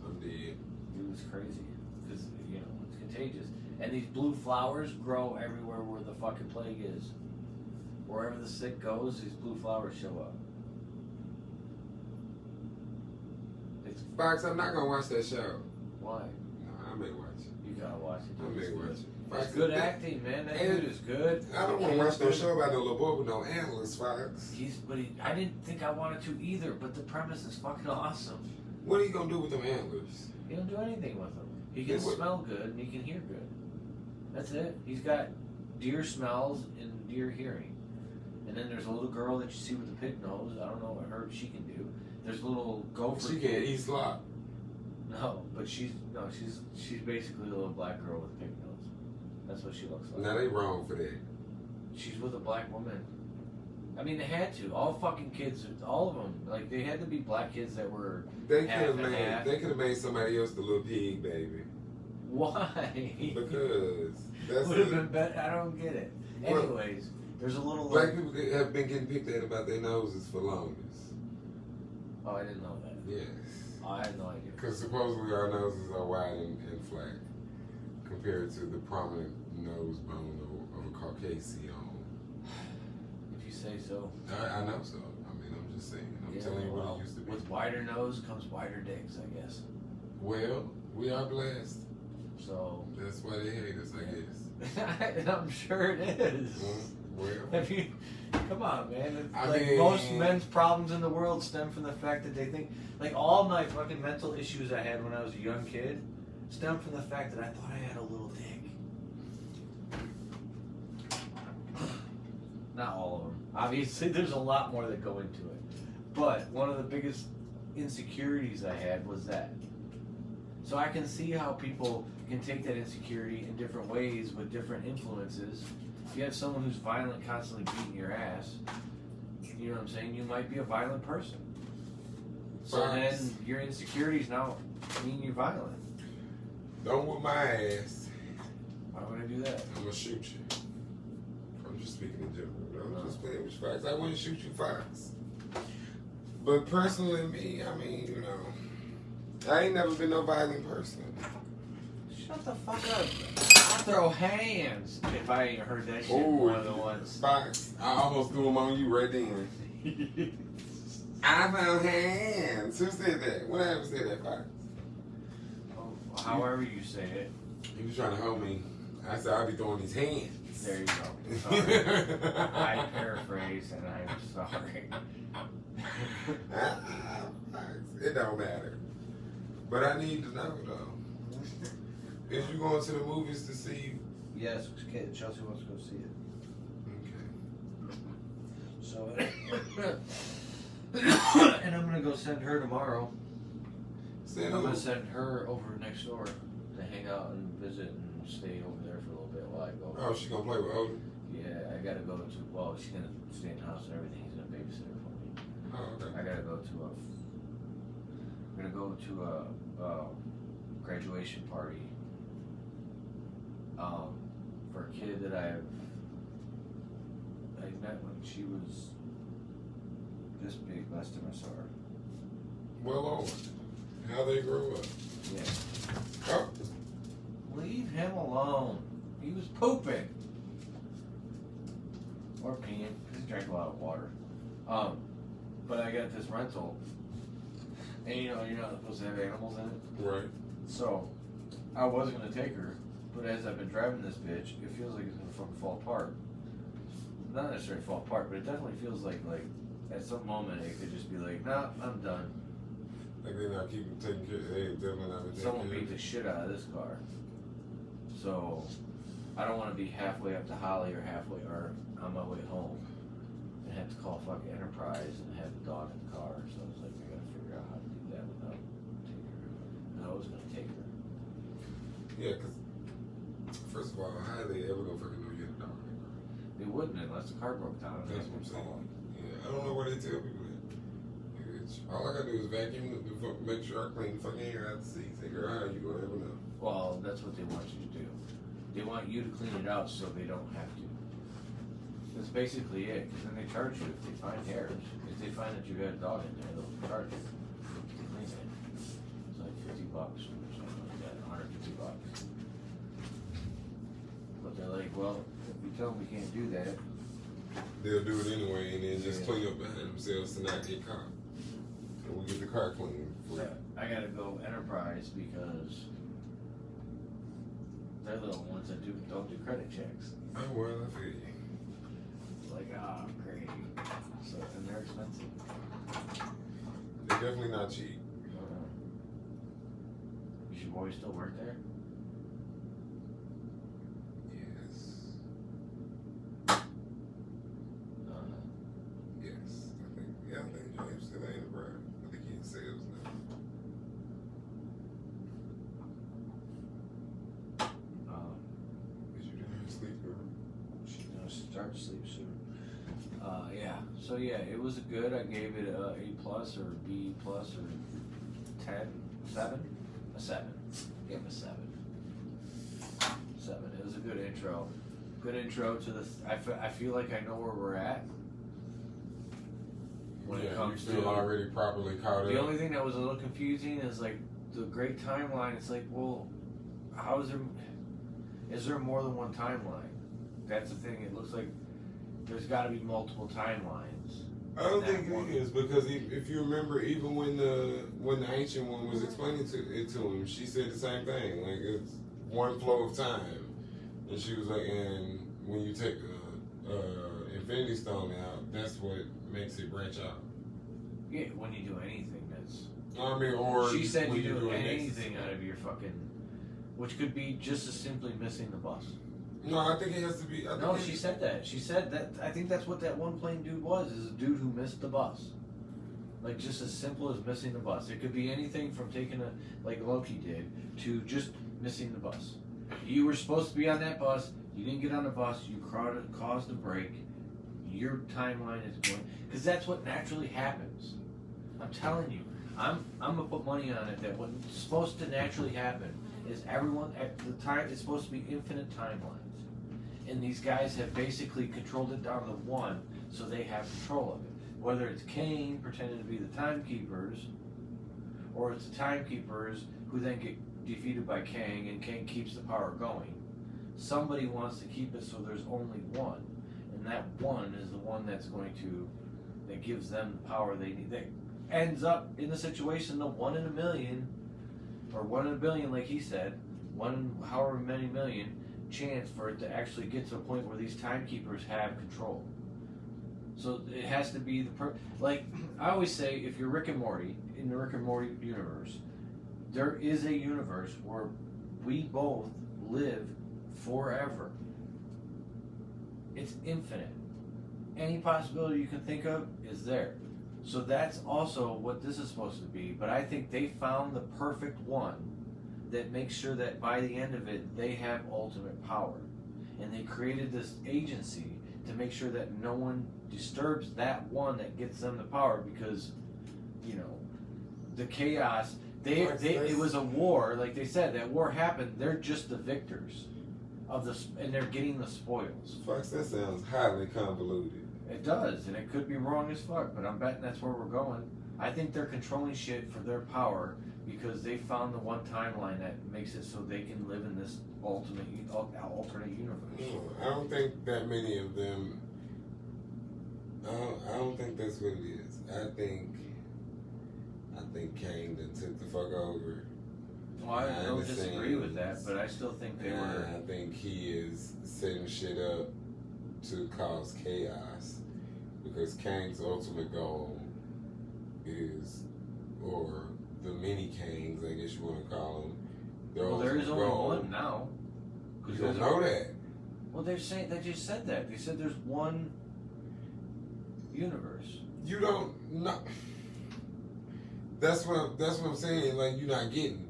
S2: I'm dead.
S1: It was crazy. Because, it's contagious. And these blue flowers grow everywhere where the fucking plague is. Wherever the sick goes, these blue flowers show up. They It's
S2: Fox, I'm not gonna watch that show.
S1: why
S2: No, I may watch it.
S1: you gotta watch it.
S2: I
S1: dude.
S2: may
S1: It's
S2: watch
S1: good.
S2: it.
S1: It's
S2: Fox,
S1: good acting, man. That
S2: and
S1: dude is good.
S2: I don't want to watch no show about no little boy with no antlers, Fox.
S1: I didn't think I wanted to either, but the premise is fucking awesome.
S2: What are you gonna do with them antlers?
S1: He don't do anything with them. He can
S2: Yeah, what-
S1: smell good and he can hear good. That's it. He's got deer smells and deer hearing. And then there's a little girl that you see with the pig nose. I don't know what she can do. There's a little gopher.
S2: She
S1: kid.
S2: can't eat slop.
S1: No, but she's basically a little black girl with a pig nose. That's what she looks like.
S2: Now they wrong for that.
S1: She's with a black woman. I mean, they had to. All fucking kids, all of them. Like, they had to be black kids that were.
S2: They could
S1: Half
S2: have
S1: and
S2: made.
S1: half.
S2: They could have made somebody else the little pig baby.
S1: Why?
S2: Because that's
S1: Would have been better. I don't get it.
S2: Well,
S1: Anyways, there's a little.
S2: black people have been getting picked at about their noses for longest.
S1: Oh, I didn't know that.
S2: Yes.
S1: Oh, I had no idea.
S2: Because supposedly our noses are wide and flat compared to the prominent nose bone of a Caucasian.
S1: If you say so.
S2: I know so. I mean, I'm just saying. I'm telling you what it used to be.
S1: With wider nose comes wider dicks, I guess.
S2: Well, we are blessed.
S1: So.
S2: That's why they hate us, I guess.
S1: I'm sure it is.
S2: Well,
S1: I mean, come on, man. It's
S2: I
S1: like
S2: mean-
S1: most men's problems in the world stem from the fact that they think, like all my fucking mental issues I had when I was a young kid, stem from the fact that I thought I had a little dick. Not all of them. Obviously, there's a lot more that go into it. But one of the biggest insecurities I had was that. So I can see how people can take that insecurity in different ways with different influences. If you have someone who's violent, constantly beating your ass, you know what I'm saying? You might be a violent person. So
S2: Facts.
S1: then your insecurities now mean you're violent.
S2: don't whip my ass.
S1: Why would I do that?
S2: I'm gonna shoot you. I'm just speaking in general. I'm just playing with Fox. I wouldn't shoot you, Fox. But personally, me, I mean, you know, I ain't never been no violent person.
S1: Shut the fuck up. I'll throw hands if I ain't heard that shit more than once.
S2: Fox, I almost threw them on you right then. I found hands. Who said that? What ever said that, Fox?
S1: Oh, however you say it.
S2: He was trying to help me. I said, I'll be throwing these hands.
S1: There you go. Sorry. I paraphrased and I'm sorry.
S2: It don't matter. But I need to know, though. Is you going to the movies to see?
S1: Yes, Chelsea wants to go see it.
S2: Okay.
S1: So, and I'm gonna go send her tomorrow.
S2: Say
S1: I'm
S2: no.
S1: gonna send her over next door to hang out and visit and stay over there for a little bit while I go.
S2: Oh, she gonna play with Odin?
S1: Yeah, I gotta go to. Well, she's gonna stay in the house and everything. He's gonna babysit her for me.
S2: Oh, okay.
S1: I gotta go to a. I'm gonna go to a graduation party. For a kid that I met when she was this big last time I saw her.
S2: Well, on. How they grew up.
S1: Yeah.
S2: Oh,
S1: Leave him alone. He was pooping. Or peeing, because he drank a lot of water. But I got this rental. And you know, you're not supposed to have animals in it.
S2: right.
S1: So, I was going to take her, but as I've been driving this bitch, it feels like it's going to fucking fall apart. Not necessarily fall apart, but it definitely feels like at some moment it could just be like, nah, I'm done.
S2: Like they not keeping taking care. They definitely not been taking
S1: Someone
S2: care
S1: beat
S2: of
S1: the
S2: it.
S1: shit out of this car. So, I don't want to be halfway up to Holly or halfway or on my way home and have to call fucking Enterprise and have the dog in the car. So I was like, I gotta figure out how to do that without taking her. And I was gonna take her.
S2: Yeah, because first of all, how they ever gonna fucking know you had a dog?
S1: They wouldn't unless the car broke down.
S2: That's what I'm saying. Yeah, I don't know why they tell people that. All I gotta do is vacuum make sure I clean the fucking air out the seat. Say, girl, how you gonna ever know?
S1: Well, that's what they want you to do. They want you to clean it out so they don't have to. That's basically it. Because then they charge you if they find hairs. If they find that you got a dog in there, they'll charge you to clean it. It's like $50 or something like that, $150. But they're like, well, if we tell them we can't do that,
S2: They'll do it anyway and then just
S1: Yeah.
S2: clean up behind themselves to not get caught. and we get the car clean.
S1: I gotta go Enterprise because they're the ones that don't do credit checks.
S2: Oh well, I feel you.
S1: It's like, great. So, and they're expensive.
S2: They're definitely not cheap.
S1: Does your boy still work there?
S2: Yes. Yes. I think James still ain't a brand. I think he's in sales now. Is you doing sleep or?
S1: She's gonna start to sleep soon. Yeah. So yeah, it was good. I gave it a A plus or B plus or 10, 7, a 7. Give him a 7. 7. It was a good intro. Good intro to the. I feel like I know where we're at. When it comes
S2: you feel
S1: to
S2: already properly caught
S1: the
S2: up.
S1: only thing that was a little confusing is like the great timeline. It's like, well, how is there? Is there more than one timeline? That's the thing. It looks like there's got to be multiple timelines.
S2: I don't
S1: That
S2: think
S1: one.
S2: it is because if you remember, even when the ancient one was explaining it to him, she said the same thing. Like it's one flow of time, and she was like, and when you take Infinity Stone out, that's what makes it branch out.
S1: Yeah, when you do anything, that's.
S2: I mean, or
S1: She said
S2: when
S1: you do
S2: doing
S1: anything
S2: next-
S1: out of your fucking, which could be just as simply missing the bus.
S2: No, I think it has to be.
S1: No, she said that. She said that. I think that's what that one plane dude was. Is a dude who missed the bus. Like just as simple as missing the bus. It could be anything from taking like Loki did to just missing the bus. You were supposed to be on that bus. You didn't get on the bus. You caused a break. Your timeline is going because that's what naturally happens. I'm telling you. I'm gonna put money on it that what's supposed to naturally happen is everyone at the time it's supposed to be infinite timelines. And these guys have basically controlled it down to one, so they have control of it. Whether it's Kane pretending to be the timekeepers, or it's the timekeepers who then get defeated by Kang, and Kang keeps the power going. Somebody wants to keep it so there's only one, and that one is the one that gives them the power they need. That ends up in the situation of 1 in a million, or 1 in a billion, like he said, 1 in however many million chance for it to actually get to a point where these timekeepers have control. So it has to be like I always say, if you're Rick and Morty in the Rick and Morty universe, there is a universe where we both live forever. It's infinite. Any possibility you can think of is there. So that's also what this is supposed to be. But I think they found the perfect one that makes sure that by the end of it, they have ultimate power. And they created this agency to make sure that no one disturbs that one that gets them the power because, you know, the chaos, it was a war, like they said, that war happened, they're just the victors of and they're getting the spoils.
S2: Fox, that sounds highly convoluted.
S1: It does, and it could be wrong as fuck, but I'm betting that's where we're going. I think they're controlling shit for their power because they found the one timeline that makes it so they can live in this alternate universe.
S2: I don't think that many of them. I don't think that's what it is. I think Kane that took the fuck over.
S1: Well, I don't disagree with that, but I still think they were.
S2: I think he is setting shit up to cause chaos because Kang's ultimate goal is, or the mini Kangs, I guess you want to call them.
S1: Well, there is only one now.
S2: You don't know that.
S1: Well, they just said that. They said there's one universe.
S2: You don't know. That's what I'm saying. Like, you're not getting.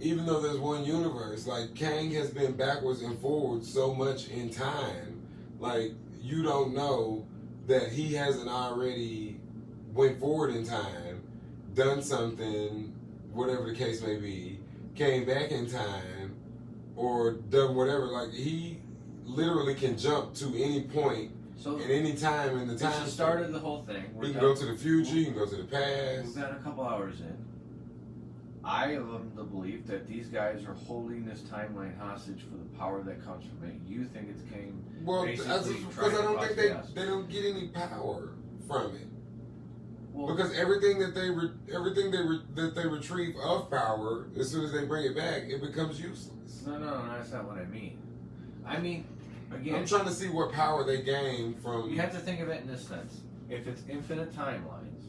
S2: Even though there's one universe, like Kang has been backwards and forwards so much in time. Like, you don't know that he hasn't already went forward in time, done something, whatever the case may be, came back in time, or done whatever. Like, he literally can jump to any point at any time in the time.
S1: This started the whole thing.
S2: He can go to the future, he can go to the
S1: We've
S2: past.
S1: got a couple hours in. I am of the belief that these guys are holding this timeline hostage for the power that comes from it. You think it's Kane?
S2: Well,
S1: basically
S2: because
S1: trying
S2: I
S1: to
S2: don't
S1: cause
S2: think
S1: chaos.
S2: they don't get any power from it.
S1: Well,
S2: Because everything that they retrieve of power, as soon as they bring it back, it becomes useless.
S1: no, that's not what I mean. I mean, again,
S2: I'm trying to see what power they gain from.
S1: you have to think of it in this sense. If it's infinite timelines,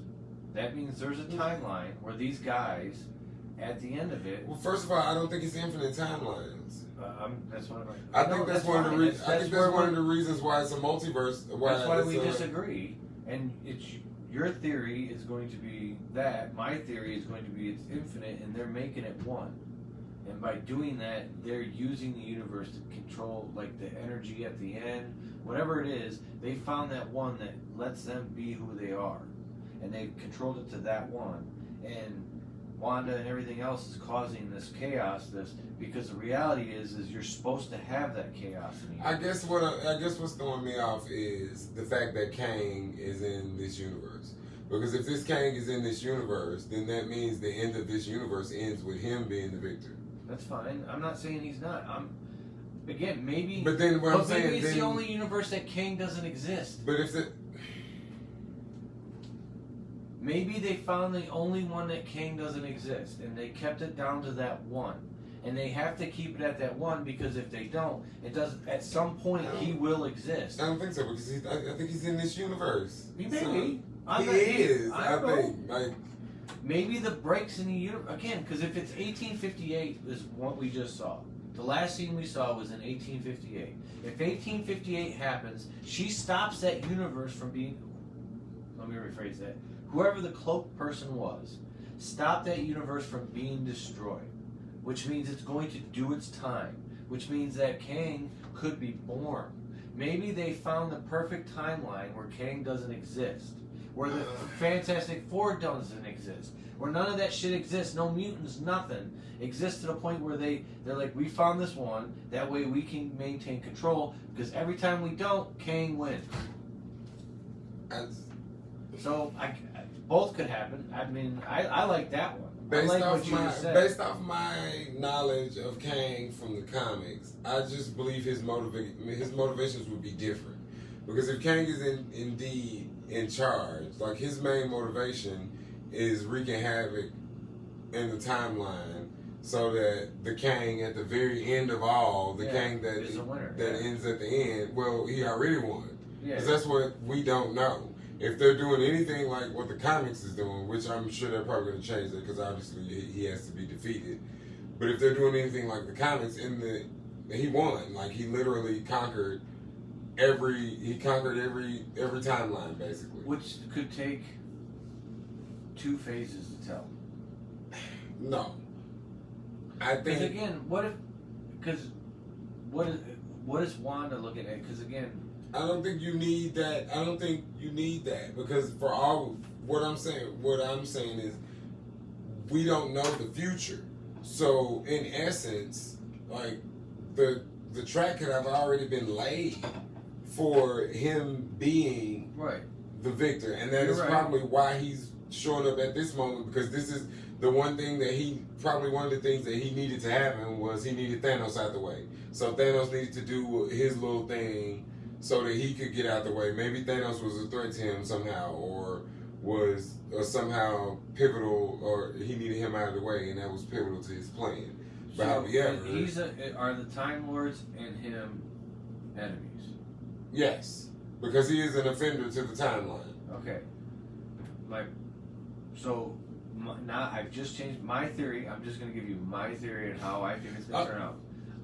S1: that means there's a timeline where these guys, at the end of it,
S2: Well, first of all, I don't think it's infinite timelines.
S1: that's what I'm.
S2: I think that's one of the reasons. I think that's one of the reasons why it's a multiverse.
S1: That's why
S2: it's
S1: we
S2: a-
S1: disagree, and it's your theory is going to be that. My theory is going to be it's infinite, and they're making it one. And by doing that, they're using the universe to control, like, the energy at the end, whatever it is. They found that one that lets them be who they are, and they've controlled it to that one. And Wanda and everything else is causing this chaos. Because the reality is you're supposed to have that chaos in you.
S2: I guess what's throwing me off is the fact that Kang is in this universe. Because if this Kang is in this universe, then that means the end of this universe ends with him being the victor.
S1: That's fine. I'm not saying he's not. Again, maybe.
S2: But then what I'm
S1: maybe
S2: saying,
S1: it's
S2: then,
S1: the only universe that Kang doesn't exist.
S2: But if the
S1: Maybe they found the only one that Kang doesn't exist, and they kept it down to that one. And they have to keep it at that one because if they don't, it doesn't. At some point, he will exist.
S2: I don't think so because I think he's in this universe.
S1: Maybe.
S2: So,
S1: I'm
S2: he
S1: not-
S2: is.
S1: I
S2: I
S1: don't know.
S2: think. Like,
S1: Maybe the breaks in the universe again, because if it's 1858 is what we just saw. The last scene we saw was in 1858. If 1858 happens, she stops that universe from being. Let me rephrase that. Whoever the cloaked person was, stopped that universe from being destroyed, which means it's going to do its time. Which means that Kang could be born. Maybe they found the perfect timeline where Kang doesn't exist. Where the Fantastic Four doesn't exist. Where none of that shit exists. No mutants, nothing. Exists to the point where they're like, we found this one. That way we can maintain control. Because every time we don't, Kang wins. So both could happen. I mean, I like that one. I
S2: based
S1: like
S2: off
S1: what you just said.
S2: based off my knowledge of Kang from the comics, I just believe his motivations would be different. Because if Kang is indeed in charge, like his main motivation is wreaking havoc in the timeline, so that the Kang at the very end of all, the Kang that
S1: is a winner.
S2: that ends at the end, well, he already won.
S1: Yeah.
S2: Because that's what we don't know. If they're doing anything like what the comics is doing, which I'm sure they're probably going to change that because obviously he has to be defeated. But if they're doing anything like the comics, he won. Like he literally conquered every timeline basically.
S1: Which could take 2 phases to tell.
S2: No, I
S1: Because
S2: think
S1: again, what is Wanda looking at? Because again,
S2: I don't think you need that. I don't think you need that because for all what I'm saying is we don't know the future. So in essence, like the track could have already been laid for him being
S1: right.
S2: the victor, and that
S1: You're
S2: is
S1: right.
S2: probably why he's showing up at this moment because this is the one thing that one of the things that he needed to happen was he needed Thanos out the way. So Thanos needed to do his little thing so that he could get out the way. Maybe Thanos was a threat to him somehow, or was somehow pivotal, or he needed him out of the way, and that was pivotal to his plan. But
S1: So,
S2: however,
S1: are the Time Lords and him enemies?
S2: yes, because he is an offender to the timeline.
S1: Okay. Now I've just changed my theory. I'm just going to give you my theory and how I think it's going to turn out.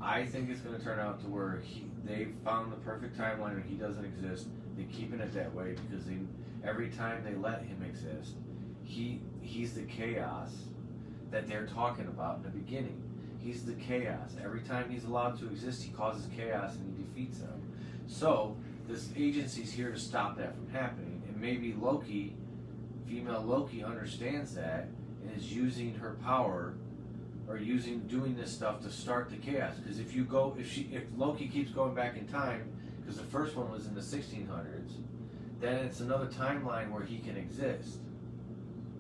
S1: I think it's going to turn out to where they found the perfect timeline and he doesn't exist. They're keeping it that way because every time they let him exist, he's the chaos that they're talking about in the beginning. He's the chaos. Every time he's allowed to exist, he causes chaos and he defeats them. So this agency's here to stop that from happening. And maybe Loki, female Loki, understands that and is using her power or doing this stuff to start the chaos. Because if Loki keeps going back in time, because the first one was in the 1600s, then it's another timeline where he can exist.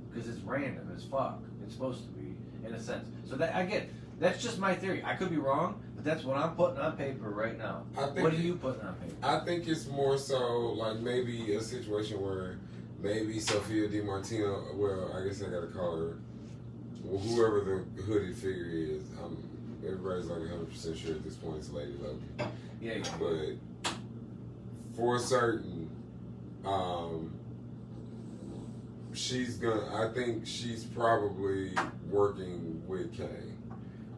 S1: Because it's random as fuck. It's supposed to be, in a sense. So that's just my theory. I could be wrong, but that's what I'm putting on paper right now. What are you putting on paper?
S2: I think it's more so like maybe a situation where maybe Sophia DiMartino. Well, I guess I gotta call her. Well, whoever the hooded figure is, everybody's like 100% sure at this point it's Lady Loki.
S1: Yeah.
S2: But for certain, I think she's probably working with Kane.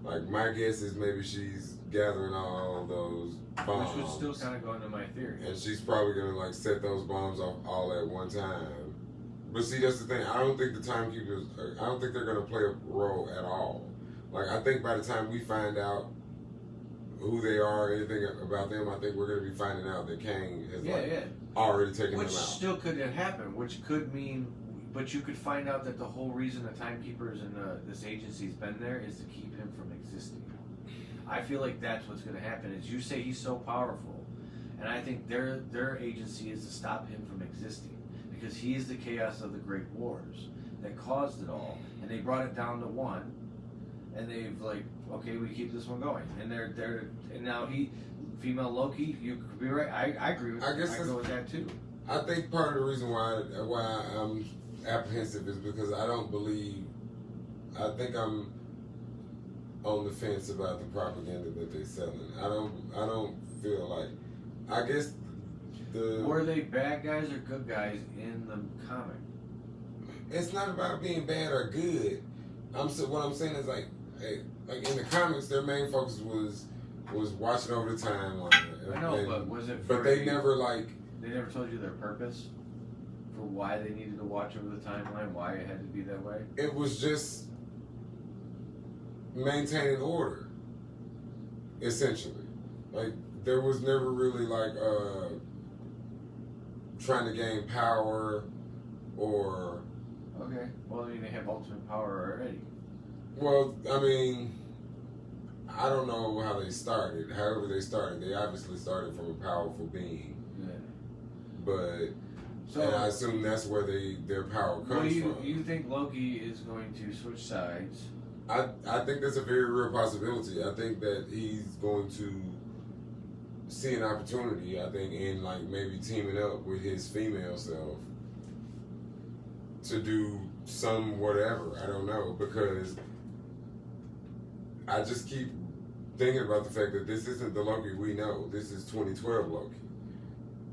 S2: Like, my guess is maybe she's gathering all those bombs.
S1: Which would still kind of go into my theory.
S2: And she's probably gonna like set those bombs off all at one time. But see, that's the thing. I don't think the timekeepers. I don't think they're gonna play a role at all. Like, I think by the time we find out who they are, anything about them, I think we're gonna be finding out that Kang has already taken
S1: Which
S2: them out.
S1: still could happen. Which could mean, but you could find out that the whole reason the timekeepers and this agency's been there is to keep him from existing. I feel like that's what's going to happen. Is you say he's so powerful, and I think their agency is to stop him from existing because he is the chaos of the Great Wars that caused it all, and they brought it down to one, and they've like, okay, we keep this one going, and and now female Loki. You could be right. I agree with. I go with that too.
S2: I think part of the reason why I'm apprehensive is because I don't believe. I think I'm on the fence about the propaganda that they're selling. I don't feel like. I guess
S1: were they bad guys or good guys in the comic?
S2: It's not about being bad or good. What I'm saying is like in the comics, their main focus was watching over the timeline.
S1: I know, but was it?
S2: But they never like.
S1: They never told you their purpose for why they needed to watch over the timeline, why it had to be that way?
S2: It was just maintaining order, essentially. Like, there was never really like trying to gain power or.
S1: Okay. Well, I mean, they have ultimate power already.
S2: Well, I mean, I don't know how they started. However they started, they obviously started from a powerful being.
S1: Yeah.
S2: But
S1: so,
S2: and I assume that's where their power comes from.
S1: You think Loki is going to switch sides?
S2: I think that's a very real possibility. I think that he's going to see an opportunity, I think, in like maybe teaming up with his female self to do some whatever. I don't know, because I just keep thinking about the fact that this isn't the Loki we know. This is 2012 Loki.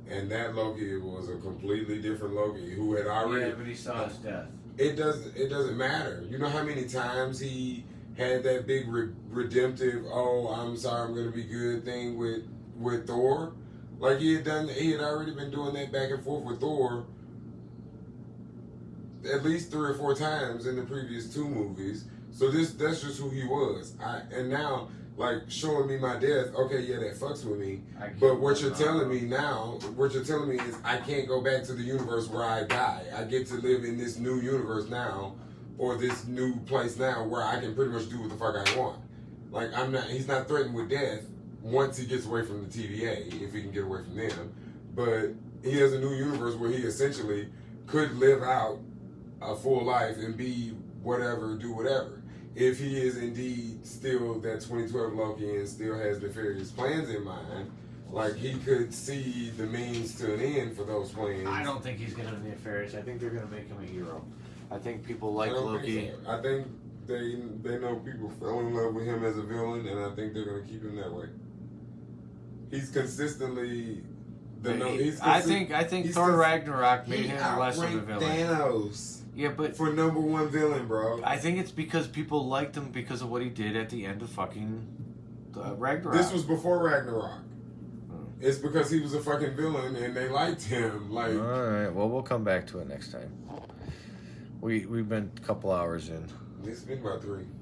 S2: And that Loki was a completely different Loki who had already.
S1: Yeah, but he saw his death.
S2: It doesn't matter. You know how many times he had that big redemptive, oh, I'm sorry, I'm gonna be good thing with Thor. Like he had already been doing that back and forth with Thor at least 3 or 4 times in the previous 2 movies. So that's just who he was. And now, like, showing me my death, okay, yeah, that fucks with me. But what you're telling me now, is I can't go back to the universe where I die. I get to live in this new universe now, or this new place now where I can pretty much do what the fuck I want. Like, he's not threatened with death once he gets away from the TVA, if he can get away from them. But he has a new universe where he essentially could live out a full life and be whatever, do whatever. If he is indeed still that 2012 Loki and still has nefarious plans in mind, like he could see the means to an end for those plans.
S1: I don't think he's going to be nefarious. I think they're going to make him a hero. I think people like Loki.
S2: Think so. I think they know people fell in love with him as a villain, and I think they're going to keep him that way. He's consistently. I think Thor Ragnarok made him less of a villain. Thanos.
S1: Yeah, but
S2: for #1 villain, bro.
S1: I think it's because people liked him because of what he did at the end of fucking Ragnarok.
S2: This was before Ragnarok. It's because he was a fucking villain and they liked him. Like,
S1: all right, well, we'll come back to it next time. We've been a couple hours in.
S2: It's been about 3.